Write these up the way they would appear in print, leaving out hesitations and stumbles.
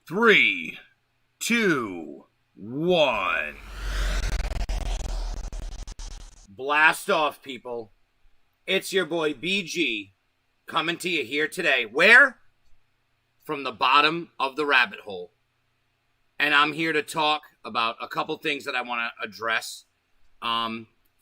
3, 2, 1. Blast off, people. It's your boy BG coming to you here today. Where? From the bottom of the rabbit hole. And I'm here to talk about a couple things that I want to address.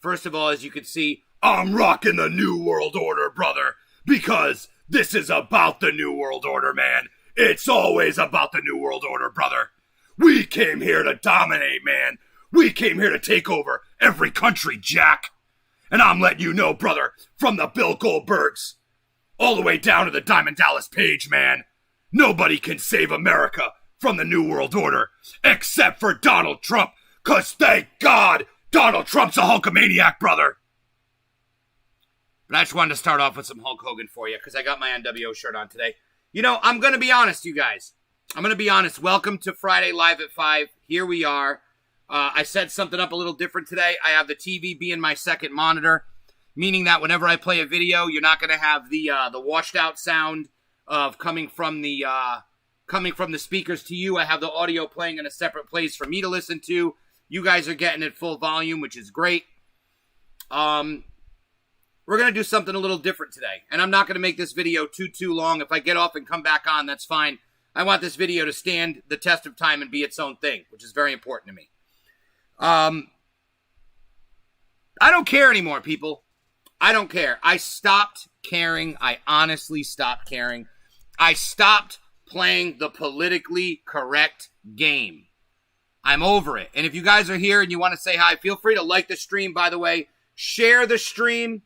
First of all, as you can see, I'm rocking the New World Order, brother, because this is about the New World Order, man. It's always about the New World Order, brother. We came here to dominate, man. We came here to take over every country, Jack. And I'm letting you know, brother, from the Bill Goldbergs all the way down to the Diamond Dallas Page, man. Nobody can save America from the New World Order except for Donald Trump. Because thank God Donald Trump's a Hulkamaniac, brother. But I just wanted to start off with some Hulk Hogan for you because I got my NWO shirt on today. You know, I'm going to be honest, you guys. I'm going to be honest. Welcome to Friday Live at 5. Here we are. I set something up a little different today. I have the TV being my second monitor, meaning that whenever I play a video, you're not going to have the washed out sound of coming from the speakers to you. I have the audio playing in a separate place for me to listen to. You guys are getting it full volume, which is great. We're going to do something a little different today. And I'm not going to make this video too long. If I get off and come back on, that's fine. I want this video to stand the test of time and be its own thing, which is very important to me. I don't care anymore, people. I don't care. I stopped caring. I honestly stopped caring. I stopped playing the politically correct game. I'm over it. And if you guys are here and you want to say hi, feel free to like the stream, by the way. Share the stream.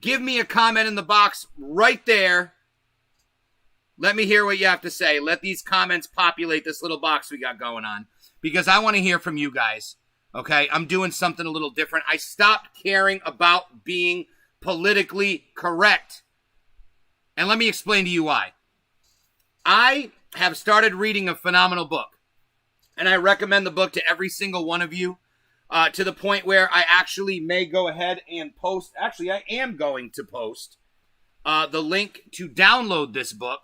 Give me a comment in the box right there. Let me hear what you have to say. Let these comments populate this little box we got going on. Because I want to hear from you guys. Okay? I'm doing something a little different. I stopped caring about being politically correct. And let me explain to you why. I have started reading a phenomenal book. And I recommend the book to every single one of you. To the point where I actually may go ahead and post. Actually, I am going to post the link to download this book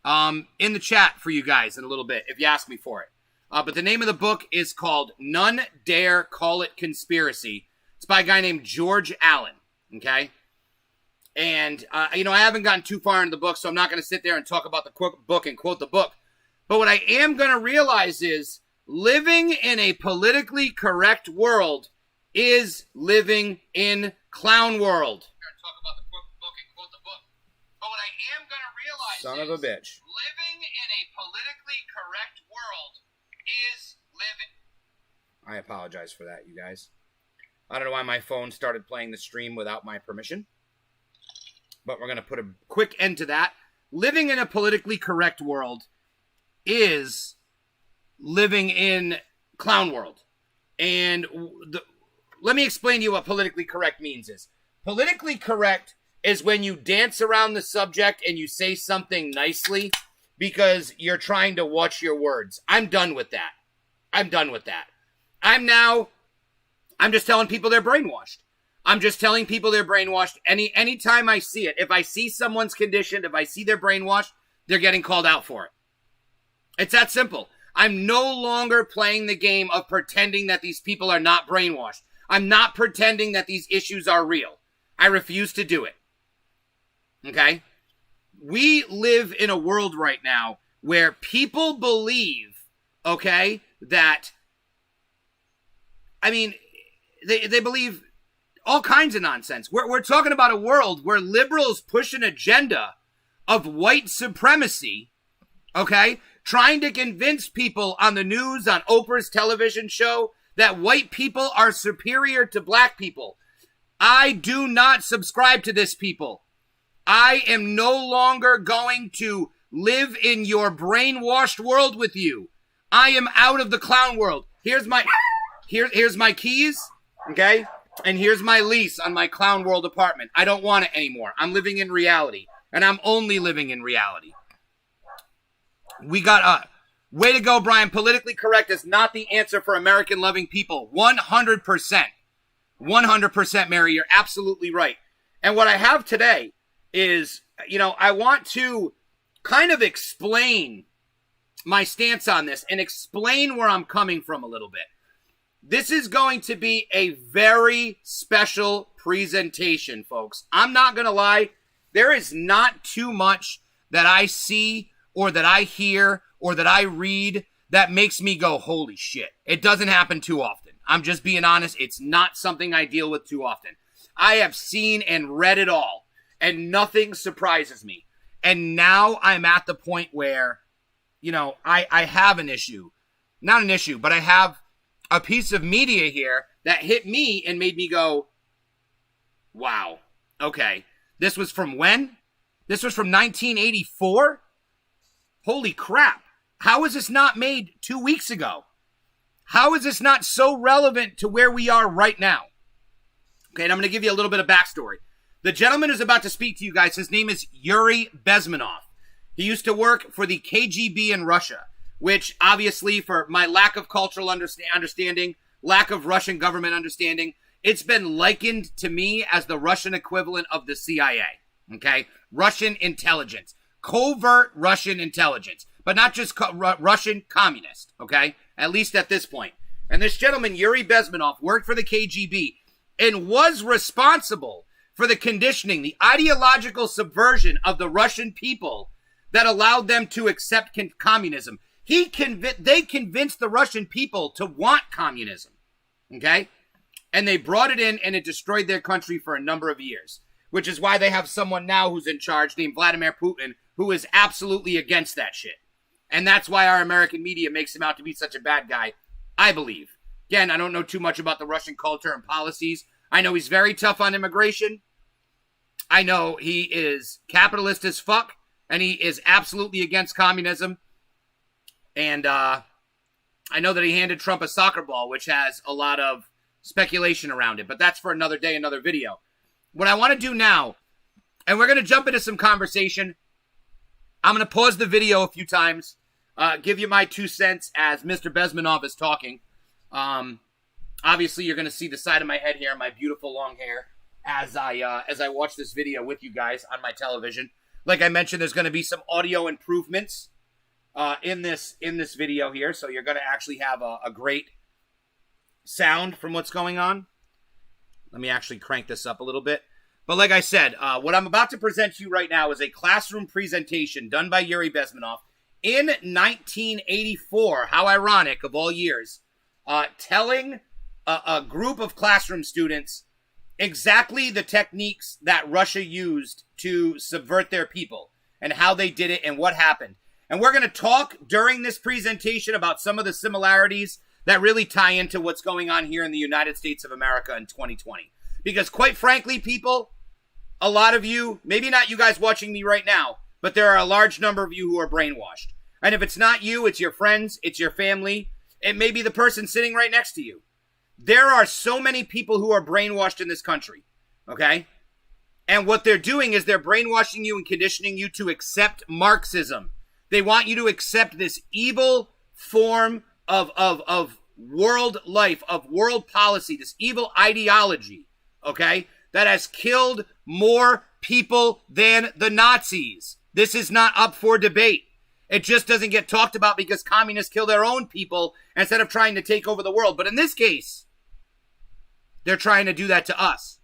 in the chat for you guys in a little bit, if you ask me for it. But the name of the book is called None Dare Call It Conspiracy. It's by a guy named George Allen, okay? And, I haven't gotten too far into the book, so I'm not going to sit there and talk about the book and quote the book. But what I am going to realize is living in a politically correct world is living in clown world. Talk about the book and quote the book. But what I am going to realize Son of a bitch. Living in a politically correct world is living... I apologize for that, you guys. I don't know why my phone started playing the stream without my permission. But we're going to put a quick end to that. Living in a politically correct world is living in clown world. And let me explain to you what politically correct means is. Politically correct is when you dance around the subject and you say something nicely because you're trying to watch your words. I'm done with that. I'm just telling people they're brainwashed. I'm just telling people they're brainwashed. Anytime I see it, if I see someone's conditioned, if I see they're brainwashed, they're getting called out for it. It's that simple. I'm no longer playing the game of pretending that these people are not brainwashed. I'm not pretending that these issues are real. I refuse to do it. Okay? We live in a world right now where people believe, okay, that, they believe all kinds of nonsense. We're talking about a world where liberals push an agenda of white supremacy, okay, trying to convince people on the news, on Oprah's television show, that white people are superior to black people. I do not subscribe to this, people. I am no longer going to live in your brainwashed world with you. I am out of the clown world. Here's my keys, okay? And here's my lease on my clown world apartment. I don't want it anymore. I'm living in reality, and I'm only living in reality. We got way to go, Brian. Politically correct is not the answer for American-loving people. 100%. 100%, Mary. You're absolutely right. And what I have today is, I want to kind of explain my stance on this and explain where I'm coming from a little bit. This is going to be a very special presentation, folks. I'm not going to lie. There is not too much that I see or that I hear or that I read that makes me go, holy shit. It doesn't happen too often. I'm just being honest. It's not something I deal with too often. I have seen and read it all, and nothing surprises me. And now I'm at the point where, you know, I have an issue. Not an issue, but I have a piece of media here that hit me and made me go, wow, okay. This was from when? This was from 1984? Holy crap. How is this not made 2 weeks ago? How is this not so relevant to where we are right now? Okay, and I'm going to give you a little bit of backstory. The gentleman who's about to speak to you guys, his name is Yuri Bezmenov. He used to work for the KGB in Russia, which obviously, for my lack of cultural understanding, lack of Russian government understanding, it's been likened to me as the Russian equivalent of the CIA, okay? Russian intelligence, covert Russian intelligence, but not just Russian communist, okay? At least at this point. And this gentleman, Yuri Bezmenov, worked for the KGB and was responsible for the conditioning, the ideological subversion of the Russian people that allowed them to accept communism. They convinced the Russian people to want communism, okay? And they brought it in, and it destroyed their country for a number of years, which is why they have someone now who's in charge named Vladimir Putin, who is absolutely against that shit. And that's why our American media makes him out to be such a bad guy, I believe. Again, I don't know too much about the Russian culture and policies. I know he's very tough on immigration. I know he is capitalist as fuck, and he is absolutely against communism. And I know that he handed Trump a soccer ball, which has a lot of speculation around it. But that's for another day, another video. What I want to do now, and we're going to jump into some conversation. I'm going to pause the video a few times, give you my 2 cents as Mr. Bezmenov is talking. Obviously, you're going to see the side of my head here, my beautiful long hair, as I watch this video with you guys on my television. Like I mentioned, there's going to be some audio improvements in this video here, so you're going to actually have a great sound from what's going on. Let me actually crank this up a little bit. But like I said, what I'm about to present to you right now is a classroom presentation done by Yuri Bezmenov in 1984. How ironic, of all years, telling a group of classroom students exactly the techniques that Russia used to subvert their people and how they did it and what happened. And we're going to talk during this presentation about some of the similarities that really tie into what's going on here in the United States of America in 2020. Because quite frankly, people, a lot of you, maybe not you guys watching me right now, but there are a large number of you who are brainwashed. And if it's not you, it's your friends, it's your family, it may be the person sitting right next to you. There are so many people who are brainwashed in this country, okay? And what they're doing is they're brainwashing you and conditioning you to accept Marxism. They want you to accept this evil form of world life, of world policy, this evil ideology, okay, that has killed more people than the Nazis. This is not up for debate. It just doesn't get talked about because communists kill their own people instead of trying to take over the world. But in this case, they're trying to do that to us.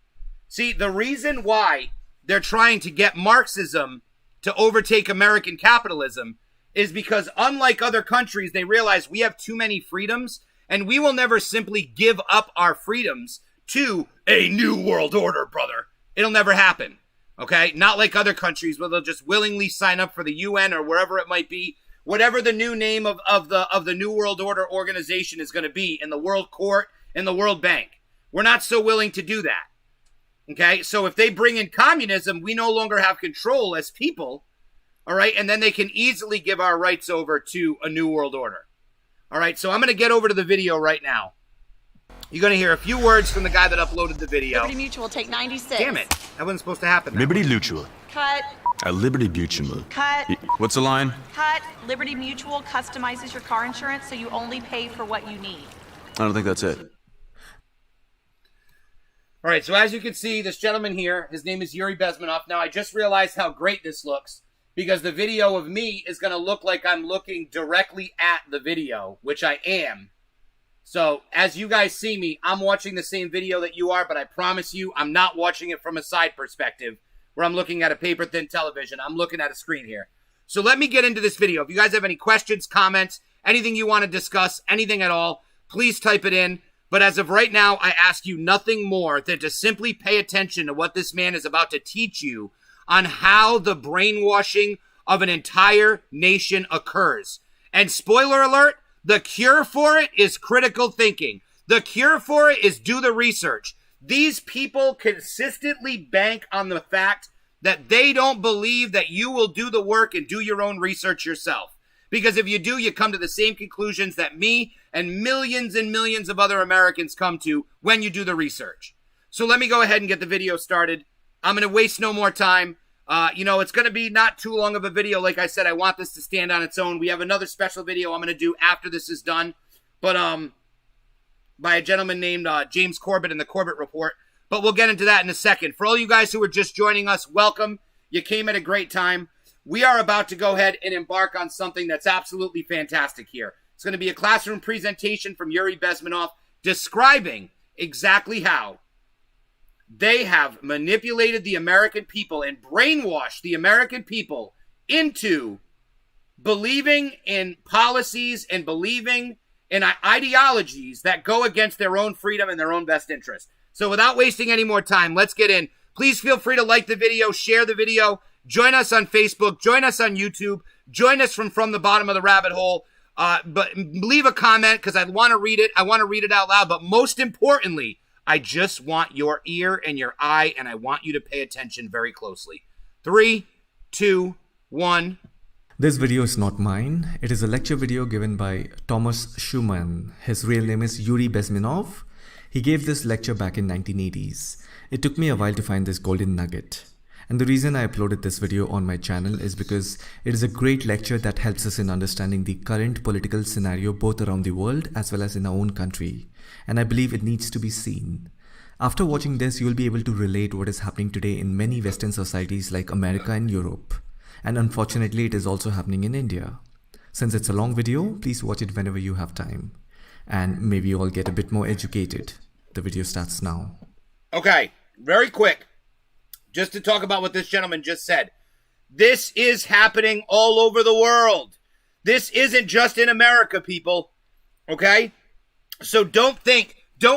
See, the reason why they're trying to get Marxism to overtake American capitalism is because, unlike other countries, they realize we have too many freedoms, and we will never simply give up our freedoms to a new world order, brother. It'll never happen, okay? Not like other countries where they'll just willingly sign up for the UN or wherever it might be, whatever the new name of the New World Order organization is going to be, in the World Court, in the World Bank. We're not so willing to do that, okay? So if they bring in communism, we no longer have control as people, all right? And then they can easily give our rights over to a New World Order. All right, so I'm going to get over to the video right now. You're going to hear a few words from the guy that uploaded the video. Liberty Mutual, take 96. Damn it. That wasn't supposed to happen. Liberty Mutual. Cut. Liberty Mutual. Cut. What's the line? Cut. Liberty Mutual customizes your car insurance so you only pay for what you need. I don't think that's it. All right, so as you can see, this gentleman here, his name is Yuri Bezmenov. Now, I just realized how great this looks because the video of me is going to look like I'm looking directly at the video, which I am. So as you guys see me, I'm watching the same video that you are, but I promise you I'm not watching it from a side perspective where I'm looking at a paper-thin television. I'm looking at a screen here. So let me get into this video. If you guys have any questions, comments, anything you want to discuss, anything at all, please type it in. But as of right now, I ask you nothing more than to simply pay attention to what this man is about to teach you on how the brainwashing of an entire nation occurs. And spoiler alert, the cure for it is critical thinking. The cure for it is do the research. These people consistently bank on the fact that they don't believe that you will do the work and do your own research yourself. Because if you do, you come to the same conclusions that me and millions of other Americans come to when you do the research. So let me go ahead and get the video started. I'm going to waste no more time. It's going to be not too long of a video. Like I said, I want this to stand on its own. We have another special video I'm going to do after this is done. But by a gentleman named James Corbett in the Corbett Report. But we'll get into that in a second. For all you guys who are just joining us, welcome. You came at a great time. We are about to go ahead and embark on something that's absolutely fantastic here. It's going to be a classroom presentation from Yuri Bezmenov describing exactly how they have manipulated the American people and brainwashed the American people into believing in policies and believing in ideologies that go against their own freedom and their own best interest. So without wasting any more time, let's get in. Please feel free to like the video, share the video, join us on Facebook, join us on YouTube, join us from the bottom of the rabbit hole. But leave a comment because I want to read it. I want to read it out loud. But most importantly, I just want your ear and your eye, and I want you to pay attention very closely. 3, 2, 1. This video is not mine. It is a lecture video given by Thomas Schumann. His real name is Yuri Bezmenov. He gave this lecture back in 1980s. It took me a while to find this golden nugget. And the reason I uploaded this video on my channel is because it is a great lecture that helps us in understanding the current political scenario both around the world as well as in our own country. And I believe it needs to be seen. After watching this, you will be able to relate what is happening today in many Western societies like America and Europe. And unfortunately, it is also happening in India. Since it's a long video, please watch it whenever you have time. And maybe you all get a bit more educated. The video starts now. Okay, very quick. Just to talk about what this gentleman just said. This is happening all over the world. This isn't just in America, people. Okay? So don't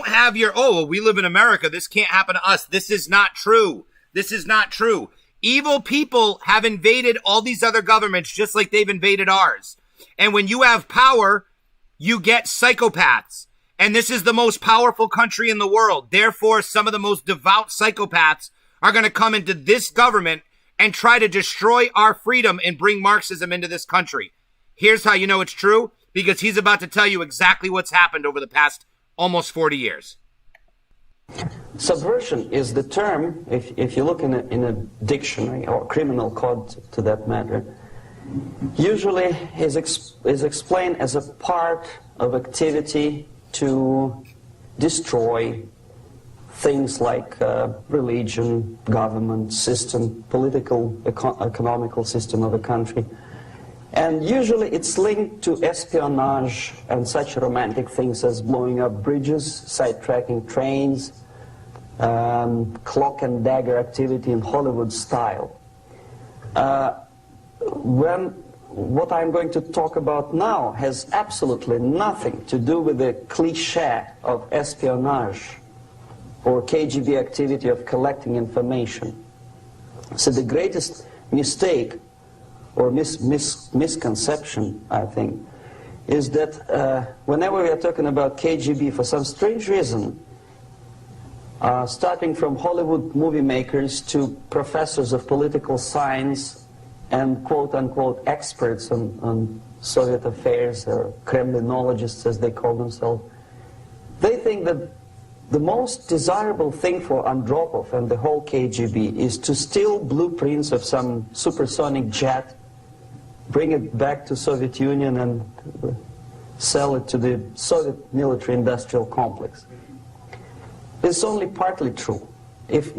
have your, we live in America, this can't happen to us. This is not true. This is not true. Evil people have invaded all these other governments just like they've invaded ours. And when you have power, you get psychopaths. And this is the most powerful country in the world. Therefore, some of the most devout psychopaths are going to come into this government and try to destroy our freedom and bring Marxism into this country. Here's how you know it's true, because he's about to tell you exactly what's happened over the past almost 40 years. Subversion is the term, if you look in a dictionary or criminal code to that matter, usually is explained as a part of activity to destroy things like religion, government, system, political, economical system of a country. And usually it's linked to espionage and such romantic things as blowing up bridges, sidetracking trains, cloak and dagger activity in Hollywood style. What I'm going to talk about now has absolutely nothing to do with the cliché of espionage or KGB activity of collecting information. So the greatest mistake or misconception, I think, is that whenever we are talking about KGB, for some strange reason, starting from Hollywood movie makers to professors of political science and quote-unquote experts on Soviet affairs, or Kremlinologists as they call themselves, they think that the most desirable thing for Andropov and the whole KGB is to steal blueprints of some supersonic jet, bring it back to Soviet Union and sell it to the Soviet military-industrial complex. It's only partly true. If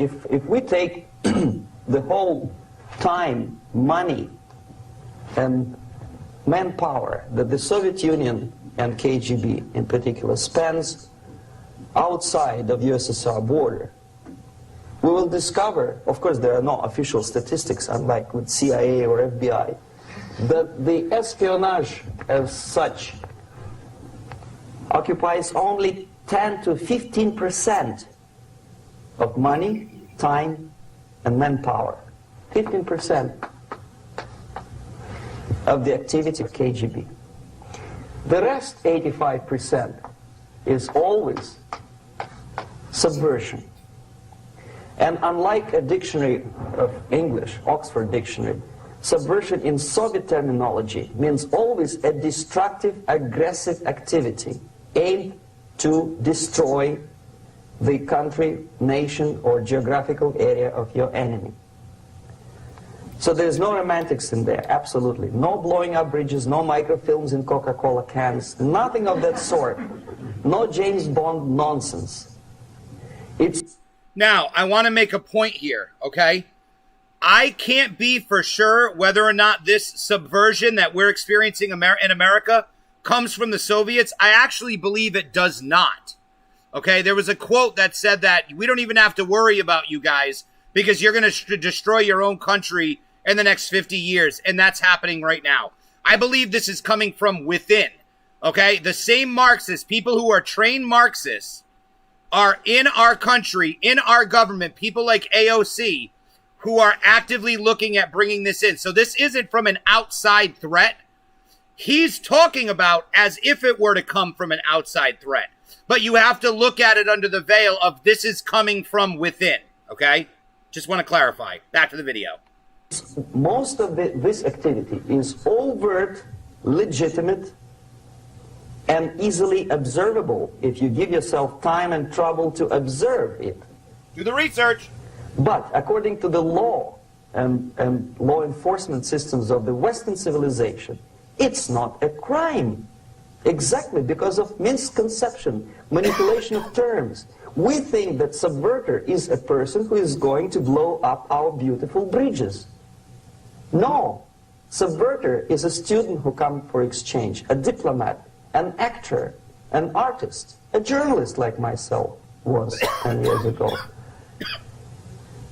we take the whole time, money, and manpower that the Soviet Union and KGB in particular spends outside of USSR border, we will discover, of course there are no official statistics unlike with CIA or FBI, that the espionage as such occupies only 10 to 15% of money, time, and manpower. 15% of the activity of KGB. The rest, 85%, is always subversion. And unlike a dictionary of English, Oxford Dictionary, subversion in Soviet terminology means always a destructive, aggressive activity aimed to destroy the country, nation, or geographical area of your enemy. So there's no romantics in there, absolutely. No blowing up bridges, no microfilms in Coca-Cola cans, nothing of that sort. No James Bond nonsense. It's... Now, I want to make a point here, okay? I can't be for sure whether or not this subversion that we're experiencing in America comes from the Soviets. I actually believe it does not. Okay, there was a quote that said that we don't even have to worry about you guys because you're going to destroy your own country in the next 50 years, and that's happening right now. I believe this is coming from within, okay? The same Marxists, people who are trained Marxists, are in our country, in our government, people like AOC, who are actively looking at bringing this in. So this isn't from an outside threat. He's talking about as if it were to come from an outside threat. But you have to look at it under the veil of this is coming from within, okay? Just want to clarify. Back to the video. Most of this activity is overt, legitimate, and easily observable if you give yourself time and trouble to observe it. Do the research. But according to the law and law enforcement systems of the Western civilization, it's not a crime. Exactly because of misconception, manipulation of terms. We think that subverter is a person who is going to blow up our beautiful bridges. No, subverter is a student who comes for exchange, a diplomat, an actor, an artist, a journalist like myself was 10 years ago.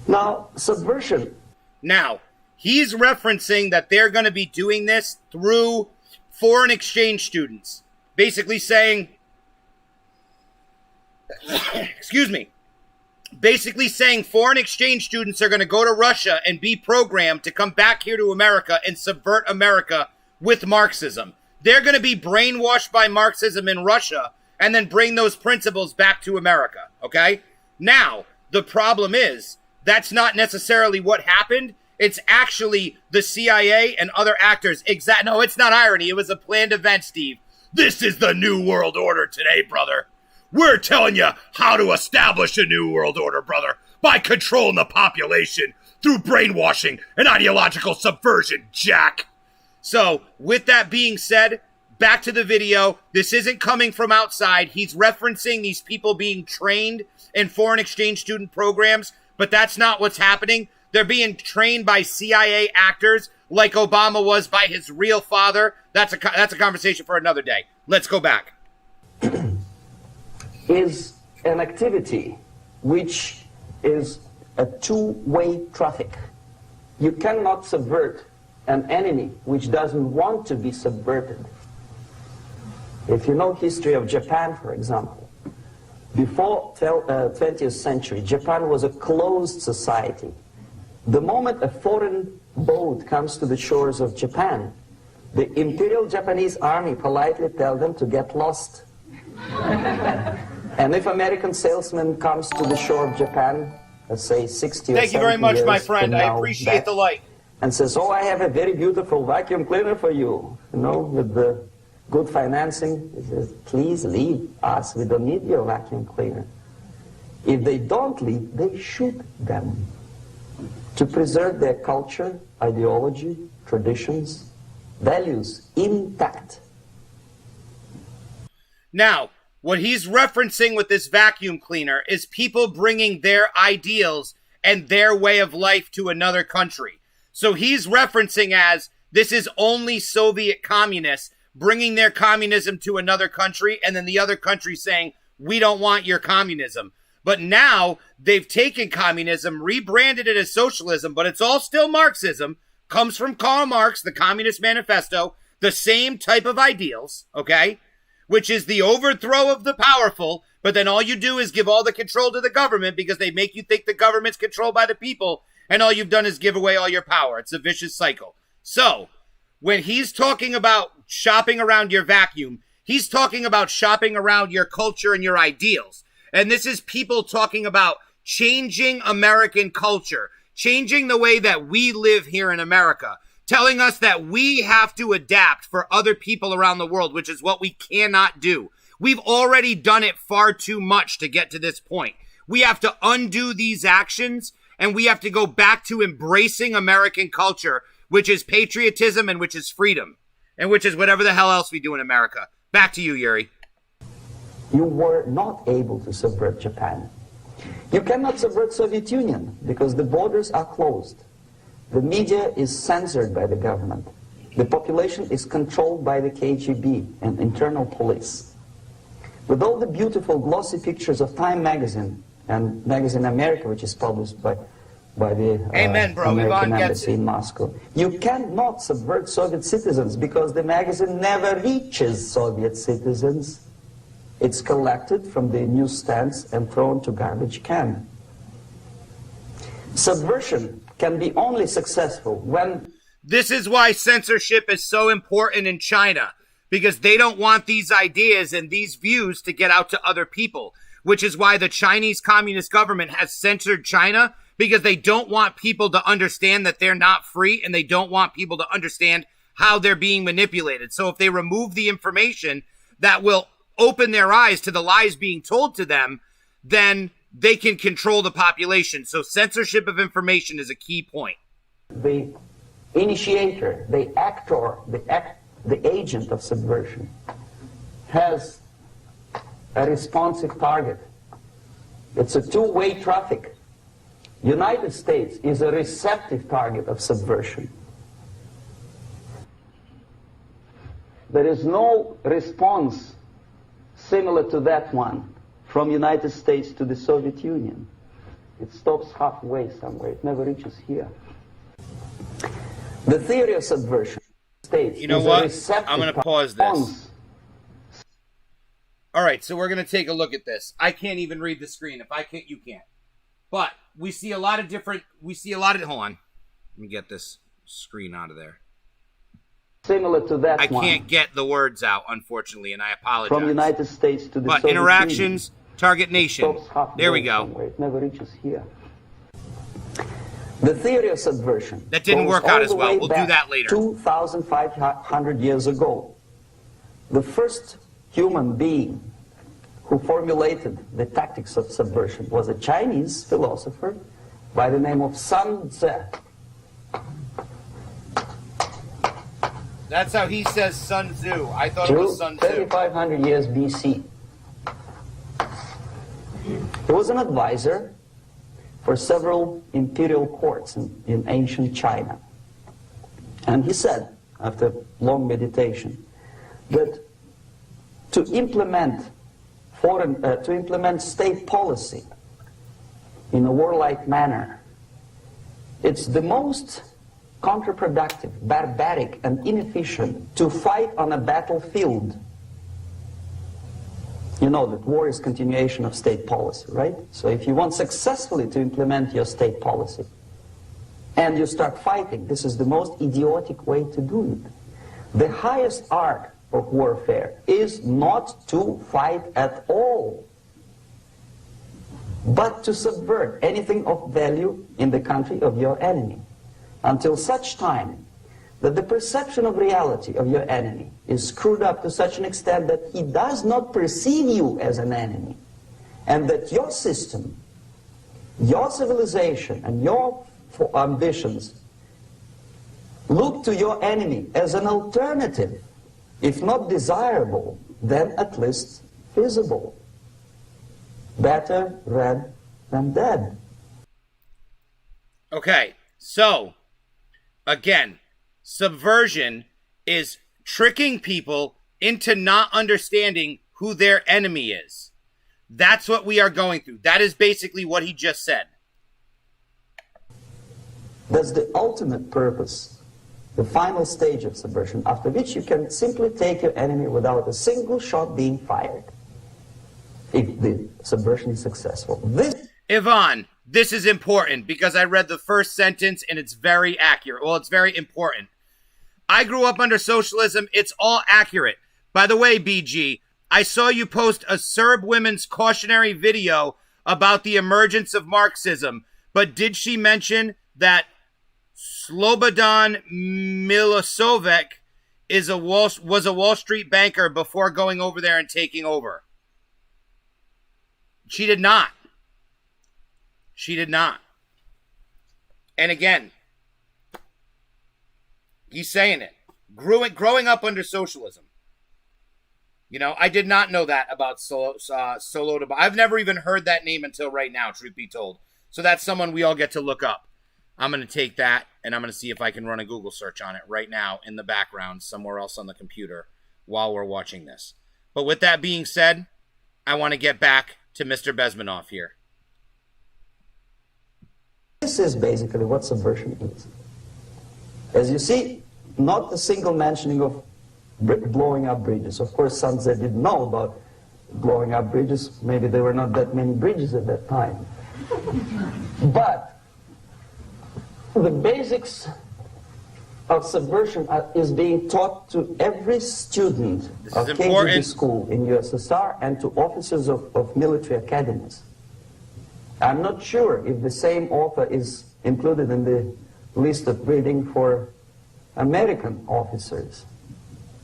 Now, subversion. Now, he's referencing that they're going to be doing this through foreign exchange students. Basically saying, excuse me, basically saying foreign exchange students are going to go to Russia and be programmed to come back here to America and subvert America with Marxism. They're going to be brainwashed by Marxism in Russia and then bring those principles back to America, okay? Now, the problem is, that's not necessarily what happened. It's actually the CIA and other actors. No, it's not irony. It was a planned event, Steve. This is the New World Order today, brother. We're telling you how to establish a New World Order, brother, by controlling the population through brainwashing and ideological subversion, Jack. So, with that being said, back to the video. This isn't coming from outside. He's referencing these people being trained in foreign exchange student programs, but that's not what's happening. They're being trained by CIA actors like Obama was by his real father. That's a conversation for another day. Let's go back. Is an activity which is a two-way traffic. You cannot subvert an enemy which doesn't want to be subverted. If you know history of Japan, for example, before 20th century, Japan was a closed society. The moment a foreign boat comes to the shores of Japan, the Imperial Japanese Army politely tells them to get lost. And if American salesman comes to the shore of Japan, let's say 60 or 70 Thank you very much, years my friend. from I now, appreciate back, the light. and says, oh, I have a very beautiful vacuum cleaner for you, with the good financing. He says, please leave us. We don't need your vacuum cleaner. If they don't leave, they shoot them to preserve their culture, ideology, traditions, values intact. Now, what he's referencing with this vacuum cleaner is people bringing their ideals and their way of life to another country. So he's referencing as This is only Soviet communists bringing their communism to another country and then the other country saying, we don't want your communism. But now they've taken communism, rebranded it as socialism, but it's all still Marxism. Comes from Karl Marx, the Communist Manifesto, the same type of ideals, okay? Which is the overthrow of the powerful, but then all you do is give all the control to the government because they make you think the government's controlled by the people, and all you've done is give away all your power. It's a vicious cycle. So, when he's talking about shopping around your vacuum, he's talking about shopping around your culture and your ideals. And this is people talking about changing American culture, changing the way that we live here in America, telling us that we have to adapt for other people around the world, which is what we cannot do. We've already done it far too much to get to this point. We have to undo these actions, and we have to go back to embracing American culture, which is patriotism and which is freedom, and which is whatever the hell else we do in America. Back to you, Yuri. You were not able to subvert Japan. You cannot subvert Soviet Union because the borders are closed. The media is censored by the government. The population is controlled by the KGB and internal police. With all the beautiful glossy pictures of Time magazine and Magazine America, which is published by the Amen, bro. American Embassy in Moscow, you cannot subvert Soviet citizens because the magazine never reaches Soviet citizens. It's collected from the newsstands and thrown to garbage can. Subversion can be only successful when... This is why censorship is so important in China, because they don't want these ideas and these views to get out to other people, which is why the Chinese Communist government has censored China, because they don't want people to understand that they're not free, and they don't want people to understand how they're being manipulated. So if they remove the information that will open their eyes to the lies being told to them, then they can control the population. So censorship of information is a key point. The initiator, the actor, the agent of subversion has a responsive target. It's a two-way traffic. United States is a receptive target of subversion. There is no response similar to that one from United States to the Soviet Union. It stops halfway somewhere. It never reaches here. The theory of subversion states... You know what? I'm going to pause this. All right, so we're going to take a look at this. I can't even read the screen. If I can't, you can't. But we see a lot of different... Hold on. Let me get this screen out of there. Similar to that I one. can't get the words out, unfortunately, and I apologize. From United States to the But Soviet interactions, Union, target nation. There we go. Somewhere. It never reaches here. The theory of subversion. That didn't work out as well. We'll do that later. 2,500 years ago, the first human being who formulated the tactics of subversion was a Chinese philosopher by the name of Sun Tzu. That's how he says Sun Tzu. I thought it was Sun Tzu. 3,500 years BC. He was an advisor for several imperial courts in ancient China. And he said, after long meditation, that to implement state policy in a warlike manner, it's the most counterproductive, barbaric, and inefficient to fight on a battlefield. You know that war is continuation of state policy, right? So if you want successfully to implement your state policy and you start fighting, this is the most idiotic way to do it. The highest art of warfare is not to fight at all, but to subvert anything of value in the country of your enemy, until such time that the perception of reality of your enemy is screwed up to such an extent that he does not perceive you as an enemy, and that your system, your civilization, and your ambitions look to your enemy as an alternative, if not desirable, then at least feasible. Better red than dead. Okay, so, again, Subversion is tricking people into not understanding who their enemy is. That's what we are going through. That is basically what he just said. That's the ultimate purpose, the final stage of subversion, after which you can simply take your enemy without a single shot being fired, if the subversion is successful. Ivan, this is important because I read the first sentence and it's very accurate. Well, it's very important. I grew up under socialism. It's all accurate. By the way, BG, I saw you post a Serb women's cautionary video about the emergence of Marxism, but did she mention that Slobodan Milosevic was a Wall Street banker before going over there and taking over? She did not. She did not. And again, he's saying it. Growing up under socialism. You know, I did not know that about Soloda. I've never even heard that name until right now, truth be told. So that's someone we all get to look up. I'm going to take that, and I'm going to see if I can run a Google search on it right now in the background somewhere else on the computer while we're watching this. But with that being said, I want to get back to Mr. Bezmenov here. This is basically what subversion is. As you see, not a single mentioning of blowing up bridges. Of course, Sun Tzu didn't know about blowing up bridges. Maybe there were not that many bridges at that time. But the basics of subversion is being taught to every student of KGB school in USSR and to officers of military academies. I'm not sure if the same author is included in the list of reading for American officers,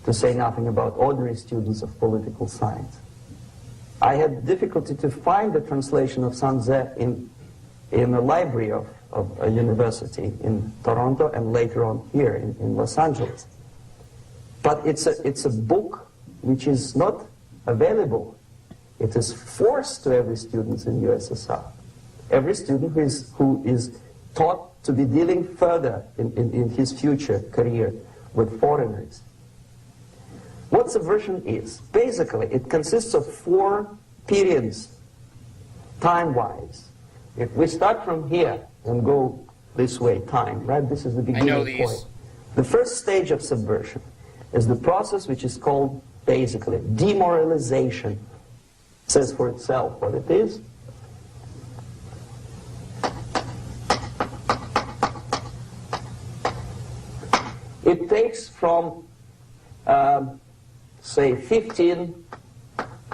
to say nothing about ordinary students of political science. I had difficulty to find the translation of Sun Tzu in the library of a university in Toronto and later on here in Los Angeles. But it's a book which is not available. It is forced to every student in USSR. Every student who is taught to be dealing further in his future career with foreigners. What subversion is? Basically, it consists of 4 periods, time-wise. If we start from here and go this way, time, right? This is the beginning point. The first stage of subversion is the process which is called, basically, demoralization. It says for itself what it is. It takes from, say, 15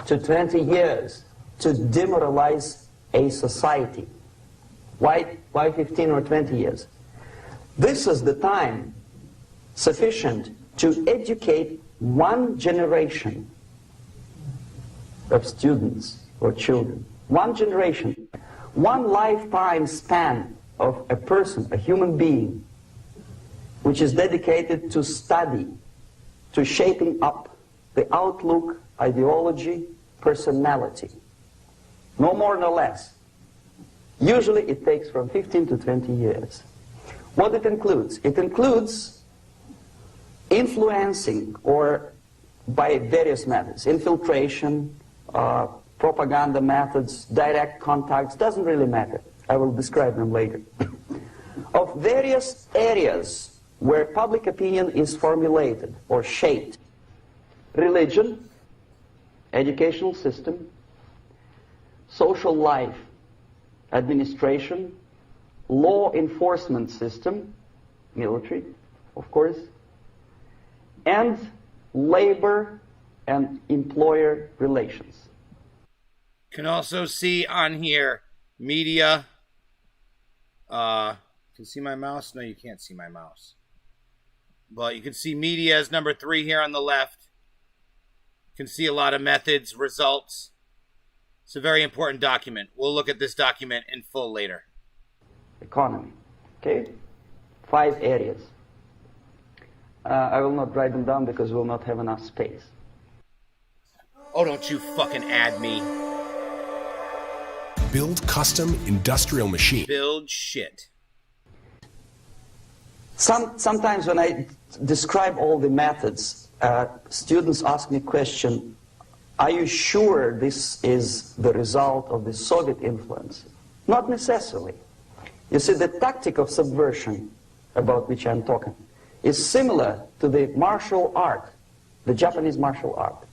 to 20 years to demoralize a society. Why 15 or 20 years? This is the time sufficient to educate one generation of students or children. One generation. One lifetime span of a person, a human being, which is dedicated to study, to shaping up the outlook, ideology, personality. No more, no less. Usually it takes from 15 to 20 years. What it includes? It includes influencing, or by various methods, infiltration, propaganda methods, direct contacts, doesn't really matter. I will describe them later. Of various areas where public opinion is formulated or shaped. Religion, educational system, social life, administration, law enforcement system, military, of course, and labor and employer relations. You can also see on here media. Can you see my mouse? No, you can't see my mouse. But you can see media as number 3 here on the left. You can see a lot of methods, results. It's a very important document. We'll look at this document in full later. Economy. Okay? 5 areas. I will not write them down because we'll not have enough space. Oh, don't you fucking add me. Build custom industrial machines. Build shit. Sometimes when I describe all the methods, students ask me a question, are you sure this is the result of the Soviet influence? Not necessarily. You see, the tactic of subversion, about which I'm talking, is similar to the martial art, the Japanese martial art.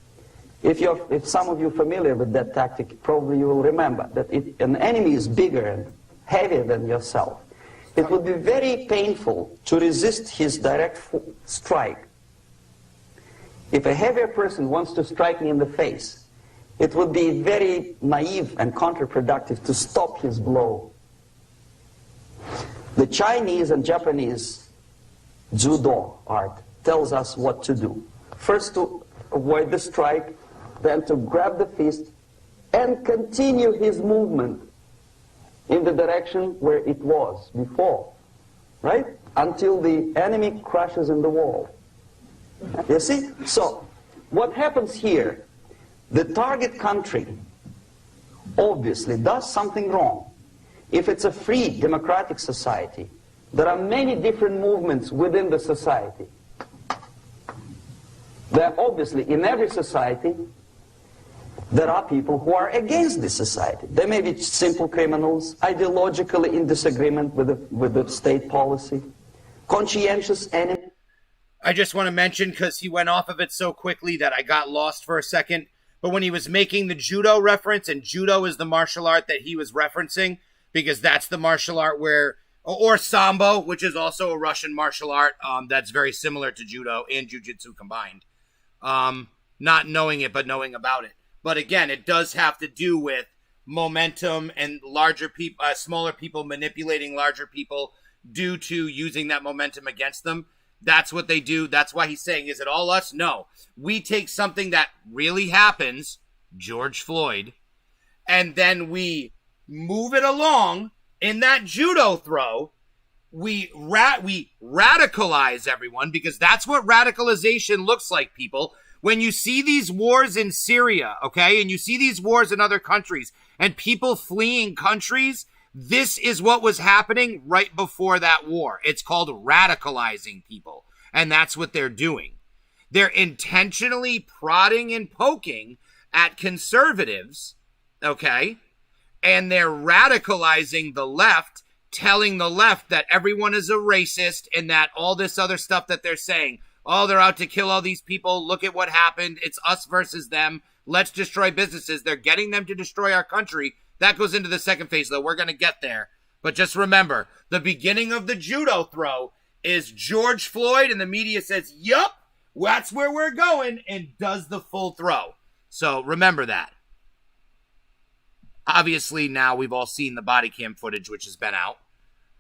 If some of you are familiar with that tactic, probably you will remember that if an enemy is bigger and heavier than yourself, it would be very painful to resist his direct strike. If a heavier person wants to strike me in the face, it would be very naive and counterproductive to stop his blow. The Chinese and Japanese judo art tells us what to do. First to avoid the strike, then to grab the fist and continue his movement in the direction where it was before, right? Until the enemy crashes in the wall. You see? So, what happens here, the target country obviously does something wrong. If it's a free democratic society, there are many different movements within the society. There are obviously, in every society, there are people who are against this society. They may be simple criminals, ideologically in disagreement with the state policy, conscientious enemies. I just want to mention, because he went off of it so quickly that I got lost for a second, but when he was making the judo reference, and judo is the martial art that he was referencing, because that's the martial art where, or sambo, which is also a Russian martial art that's very similar to judo and jujitsu combined. Not knowing it, but knowing about it. But again, it does have to do with momentum and larger people, smaller people manipulating larger people due to using that momentum against them. That's what they do. That's why he's saying, is it all us? No. We take something that really happens, George Floyd, and then we move it along in that judo throw. We radicalize everyone, because that's what radicalization looks like, people. When you see these wars in Syria, okay, and you see these wars in other countries and people fleeing countries, this is what was happening right before that war. It's called radicalizing people, and that's what they're doing. They're intentionally prodding and poking at conservatives, okay, and they're radicalizing the left, telling the left that everyone is a racist and that all this other stuff that they're saying. Oh, they're out to kill all these people. Look at what happened. It's us versus them. Let's destroy businesses. They're getting them to destroy our country. That goes into the second phase, though. We're going to get there. But just remember, the beginning of the judo throw is George Floyd, and the media says, yup, that's where we're going, and does the full throw. So remember that. Obviously, now we've all seen the body cam footage, which has been out.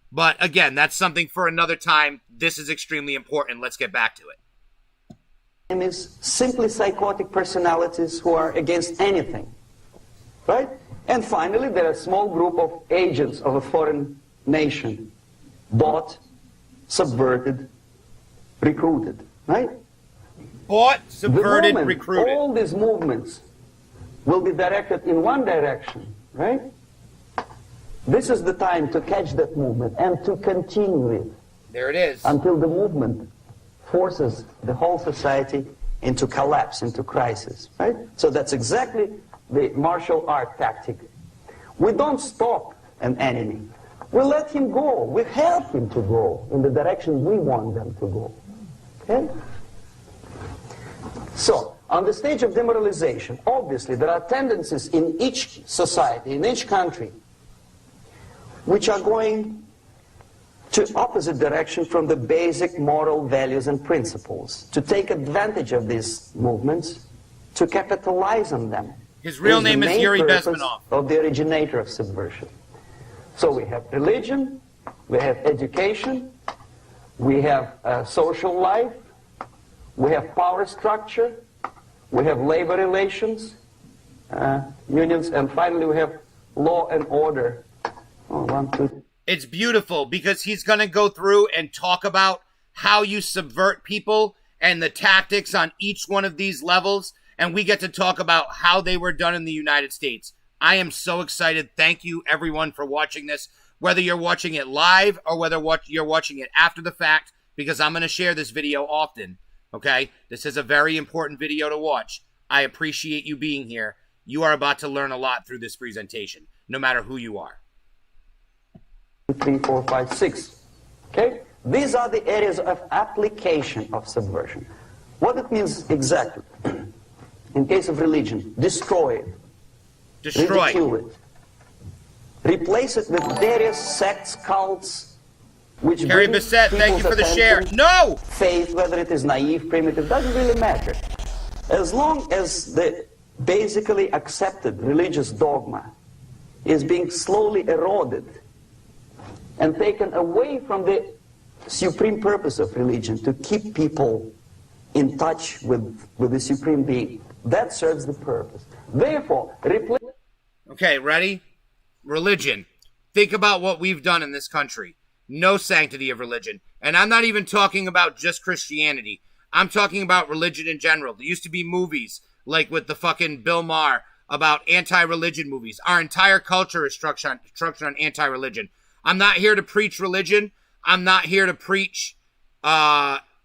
But again, that's something for another time. This is extremely important. Let's get back to it. Enemies, simply psychotic personalities who are against anything, right? And finally, there are a small group of agents of a foreign nation, bought, subverted, recruited, right? Bought, subverted, the moment recruited. All these movements will be directed in one direction, right? This is the time to catch that movement and to continue it. There it is. Until the movement forces the whole society into collapse, into crisis, right? So that's exactly the martial art tactic. We don't stop an enemy. We let him go. We help him to go in the direction we want them to go. Okay? So, on the stage of demoralization, obviously there are tendencies in each society, in each country, which are going to opposite direction from the basic moral values and principles, to take advantage of these movements, to capitalize on them. His real name is Yuri Bezmenov. Of the originator of subversion. So we have religion, we have education, we have social life, we have power structure, we have labor relations, unions, and finally we have law and order. Oh, 1, 2. It's beautiful, because he's going to go through and talk about how you subvert people and the tactics on each one of these levels. And we get to talk about how they were done in the United States. I am so excited. Thank you, everyone, for watching this. Whether you're watching it live or whether you're watching it after the fact, because I'm going to share this video often, okay? This is a very important video to watch. I appreciate you being here. You are about to learn a lot through this presentation, no matter who you are. 3, 4, 5, 6. Okay? These are the areas of application of subversion. What it means exactly. In case of religion, destroy it. Destroy. Ridicule it. Replace it with various sects, cults, which Yuri bring Bezmenov, thank you for the share. attention, No! faith, whether it is naive, primitive, doesn't really matter. As long as the basically accepted religious dogma is being slowly eroded and taken away from the supreme purpose of religion, to keep people in touch with the supreme being, that serves the purpose. Therefore, replace... Okay, ready? Religion. Think about what we've done in this country. No sanctity of religion. And I'm not even talking about just Christianity. I'm talking about religion in general. There used to be movies, like with the fucking Bill Maher, about anti-religion movies. Our entire culture is structured on anti-religion. I'm not here to preach religion. I'm not here to preach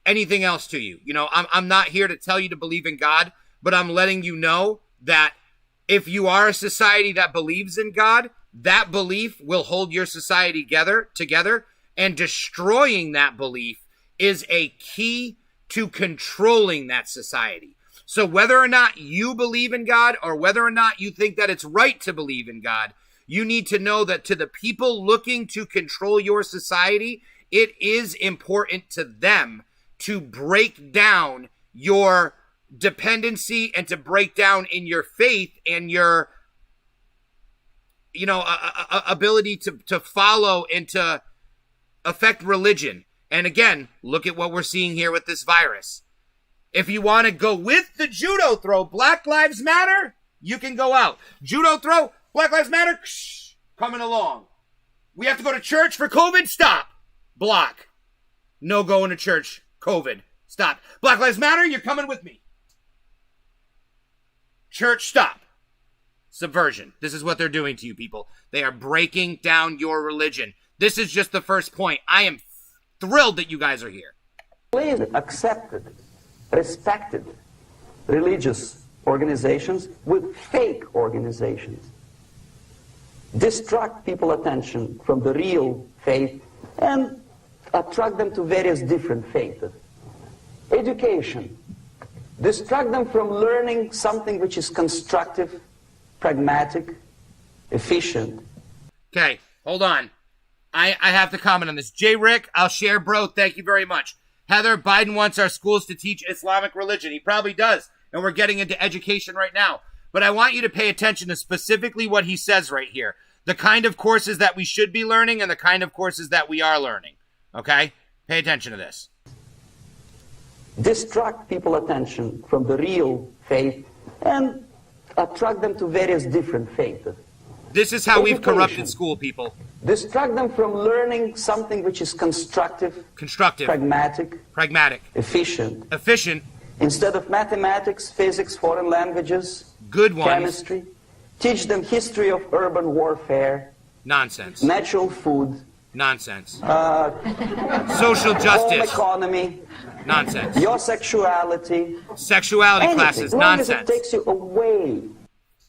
anything else to you. You know, I'm not here to tell you to believe in God, but I'm letting you know that if you are a society that believes in God, that belief will hold your society together, and destroying that belief is a key to controlling that society. So whether or not you believe in God, or whether or not you think that it's right to believe in God, you need to know that to the people looking to control your society, it is important to them to break down your dependency and to break down in your faith and your, you know, ability to follow and to affect religion. And again, look at what we're seeing here with this virus. If you want to go with the judo throw, Black Lives Matter, you can go out. Judo throw, Black Lives Matter, coming along. We have to go to church for COVID, stop. Block. No going to church, COVID, stop. Black Lives Matter, you're coming with me. Church, stop. Subversion. This is what they're doing to you people. They are breaking down your religion. This is just the first point. I am thrilled that you guys are here. Accepted, respected religious organizations with fake organizations. Distract people's attention from the real faith and attract them to various different faiths. Education. Distract them from learning something which is constructive, pragmatic, efficient. Okay, hold on. I have to comment on this. J. Rick, I'll share, bro. Thank you very much. Heather, Biden wants our schools to teach Islamic religion. He probably does. And we're getting into education right now. But I want you to pay attention to specifically what he says right here. The kind of courses that we should be learning and the kind of courses that we are learning. Okay? Pay attention to this. Distract people's attention from the real faith and attract them to various different faiths. This is how we've corrupted school, people. Distract them from learning something which is constructive, pragmatic, efficient. Instead of mathematics, physics, foreign languages, good ones, chemistry, teach them history of urban warfare, nonsense, natural food, nonsense, social justice, home economy, nonsense, your sexuality, anything, classes, nonsense. As it takes you away.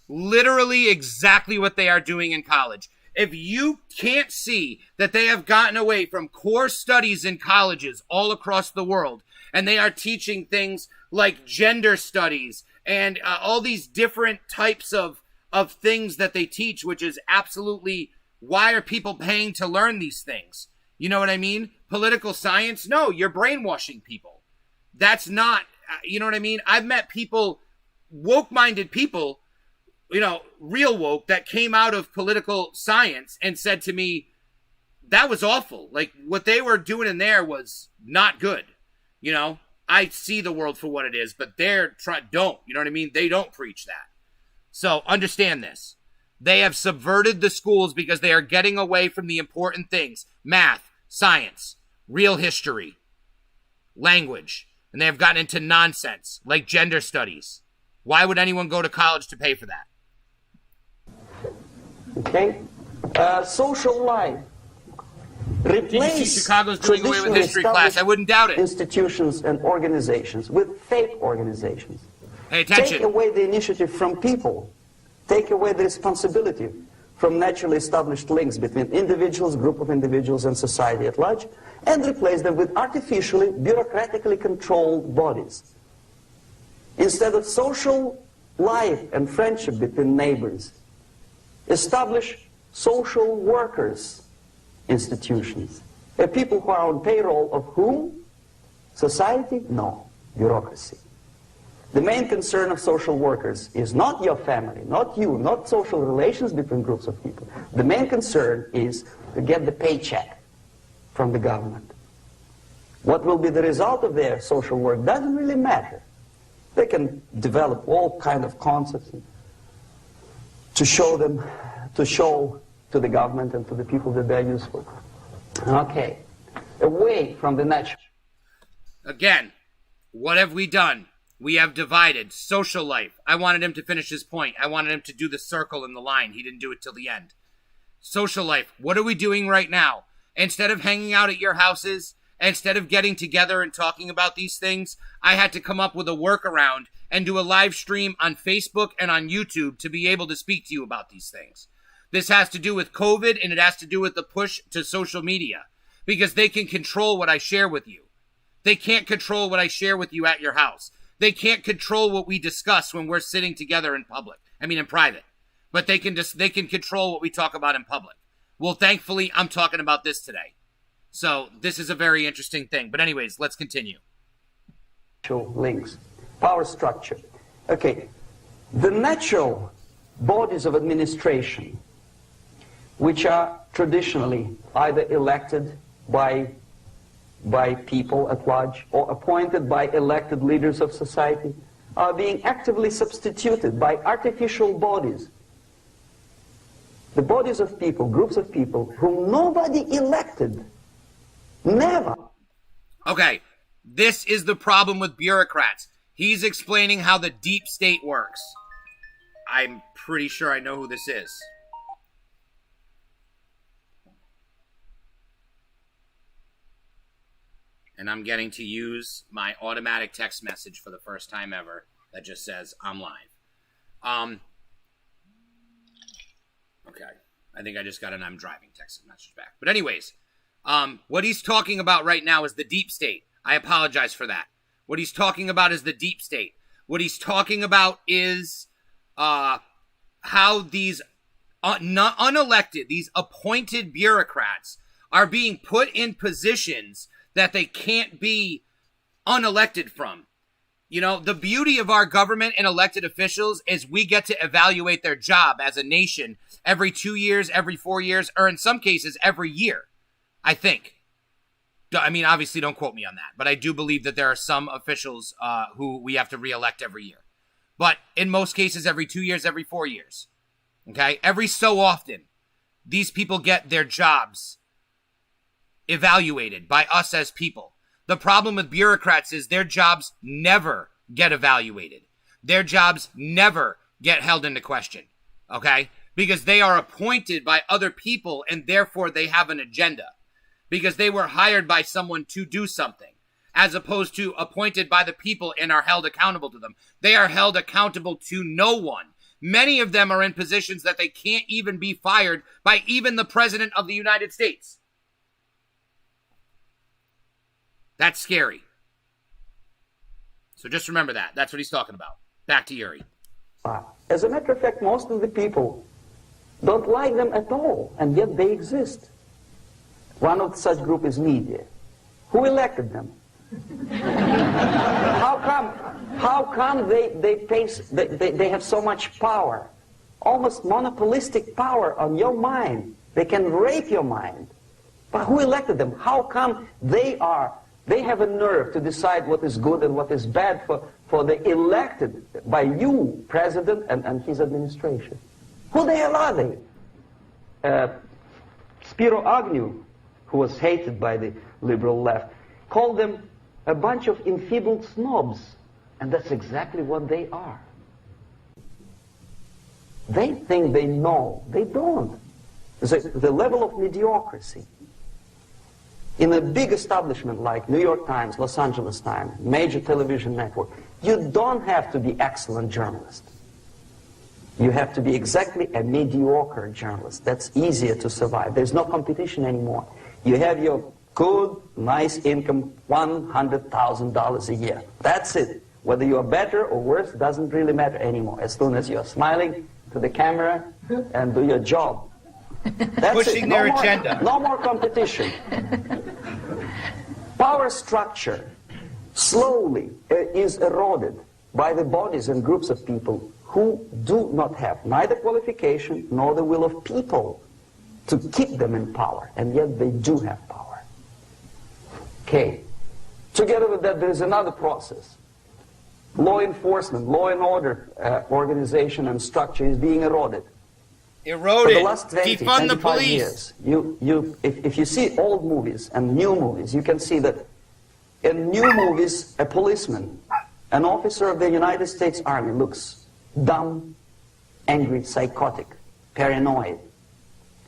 Literally exactly what they are doing in college. If you can't see that they have gotten away from core studies in colleges all across the world, and they are teaching things like gender studies and all these different types of things that they teach, which is absolutely, why are people paying to learn these things? You know what I mean? Political science? No, you're brainwashing people. That's not, you know what I mean? I've met people, woke-minded people, you know, real woke, that came out of political science and said to me, that was awful. Like, what they were doing in there was not good. You know, I see the world for what it is, but don't, you know what I mean? They don't preach that. So understand this. They have subverted the schools because they are getting away from the important things: math, science, real history, language. And they have gotten into nonsense like gender studies. Why would anyone go to college to pay for that? Okay? Social life. Replace Chicago's doing away with history class. I wouldn't doubt it. Institutions and organizations with fake organizations. Pay attention. Take away the initiative from people. Take away the responsibility from naturally established links between individuals, group of individuals, and society at large, and replace them with artificially, bureaucratically controlled bodies. Instead of social life and friendship between neighbors, establish social workers institutions. People who are on payroll of whom? Society? No. Bureaucracy. The main concern of social workers is not your family, not you, not social relations between groups of people. The main concern is to get the paycheck from the government. What will be the result of their social work doesn't really matter. They can develop all kind of concepts to show to the government and to the people that they're useful. Okay, away from the natural. Again, what have we done? We have divided social life. I wanted him to finish his point. I wanted him to do the circle in the line. He didn't do it till the end. Social life. What are we doing right now? Instead of hanging out at your houses, instead of getting together and talking about these things, I had to come up with a workaround and do a live stream on Facebook and on YouTube to be able to speak to you about these things. This has to do with COVID, and it has to do with the push to social media, because they can control what I share with you. They can't control what I share with you at your house. They can't control what we discuss when we're sitting together in public. I mean, in private. But they can control what we talk about in public. Well, thankfully, I'm talking about this today. So this is a very interesting thing. But anyways, let's continue. Links. Power structure. Okay. The natural bodies of administration, which are traditionally either elected by people at large or appointed by elected leaders of society, are being actively substituted by artificial bodies. The bodies of people, groups of people whom nobody elected. Never. Okay, this is the problem with bureaucrats. He's explaining how the deep state works. I'm pretty sure I know who this is. And I'm getting to use my automatic text message for the first time ever that just says, I'm live. Okay. I think I just got an I'm driving text message back. But anyways, what he's talking about right now is the deep state. I apologize for that. What he's talking about is the deep state. What he's talking about is how these unelected, these appointed bureaucrats are being put in positions that they can't be unelected from. You know, the beauty of our government and elected officials is we get to evaluate their job as a nation every 2 years, every 4 years, or in some cases every year, I think. I mean, obviously don't quote me on that, but I do believe that there are some officials who we have to re-elect every year. But in most cases, every 2 years, every 4 years. Okay? Every so often, these people get their jobs evaluated by us as people. The problem with bureaucrats is their jobs never get evaluated. Their jobs never get held into question. Okay? Because they are appointed by other people and therefore they have an agenda. Because they were hired by someone to do something, as opposed to appointed by the people and are held accountable to them. They are held accountable to no one. Many of them are in positions that they can't even be fired by even the President of the United States. That's scary. So just remember that. That's what he's talking about. Back to Yuri. As a matter of fact, most of the people don't like them at all, and yet they exist. One of such group is media. Who elected them? How come they have so much power? Almost monopolistic power on your mind. They can rape your mind. But who elected them? How come they have a nerve to decide what is good and what is bad for the elected by you, President, and his administration? Who the hell are they? Spiro Agnew, who was hated by the liberal left, called them a bunch of enfeebled snobs. And that's exactly what they are. They think they know. They don't. It's the level of mediocrity. In a big establishment like New York Times, Los Angeles Times, major television network, you don't have to be excellent journalist. You have to be exactly a mediocre journalist. That's easier to survive. There's no competition anymore. You have your good, nice income, $100,000 a year. That's it. Whether you're better or worse doesn't really matter anymore. As soon as you're smiling to the camera and do your job. That's pushing it. their agenda. No more competition. Power structure slowly is eroded by the bodies and groups of people who do not have neither qualification nor the will of people to keep them in power, and yet they do have power. Okay. Together with that, there is another process. Law enforcement, law and order organization and structure is being eroded. Eroded. For the last 20, Defund the 25 police. years, if you see old movies and new movies, you can see that in new movies, a policeman, an officer of the United States Army looks dumb, angry, psychotic, paranoid.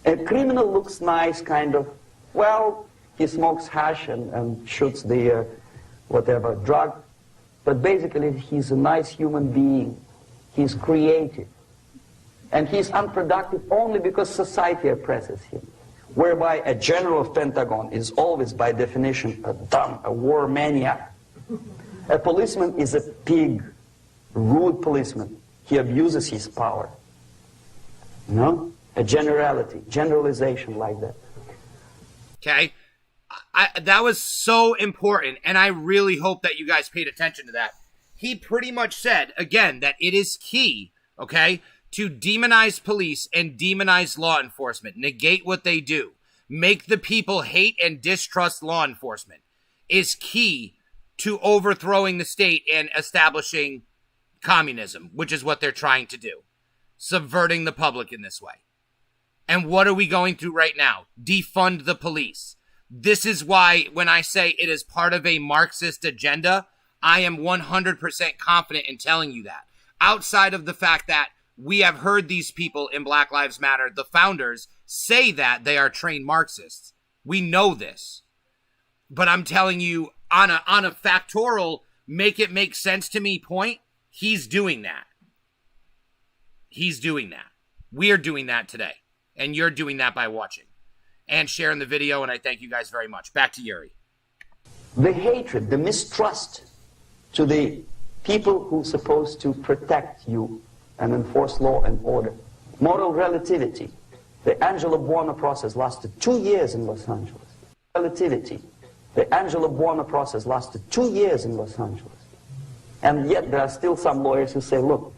A criminal looks nice, kind of, well, he smokes hash and shoots the whatever drug, but basically he's a nice human being. He's creative. And he's unproductive only because society oppresses him. Whereby a general of Pentagon is always, by definition, a war maniac. A policeman is a pig, rude policeman. He abuses his power. You know? A generalization like that. Okay. That was so important, and I really hope that you guys paid attention to that. He pretty much said, again, that it is key, okay, to demonize police and demonize law enforcement, negate what they do, make the people hate and distrust law enforcement, is key to overthrowing the state and establishing communism, which is what they're trying to do, subverting the public in this way. And what are we going through right now? Defund the police. This is why when I say it is part of a Marxist agenda, I am 100% confident in telling you that. Outside of the fact that we have heard these people in Black Lives Matter, the founders, say that they are trained Marxists. We know this. But I'm telling you, on a factorial, make it make sense to me point, he's doing that. He's doing that. We are doing that today. And you're doing that by watching and sharing the video, and I thank you guys very much. Back to Yuri. The hatred, the mistrust to the people who are supposed to protect you and enforce law and order. Moral relativity. The Angelo Buono process lasted 2 years in Los Angeles. Relativity. The Angelo Buono process lasted 2 years in Los Angeles. And yet there are still some lawyers who say, look,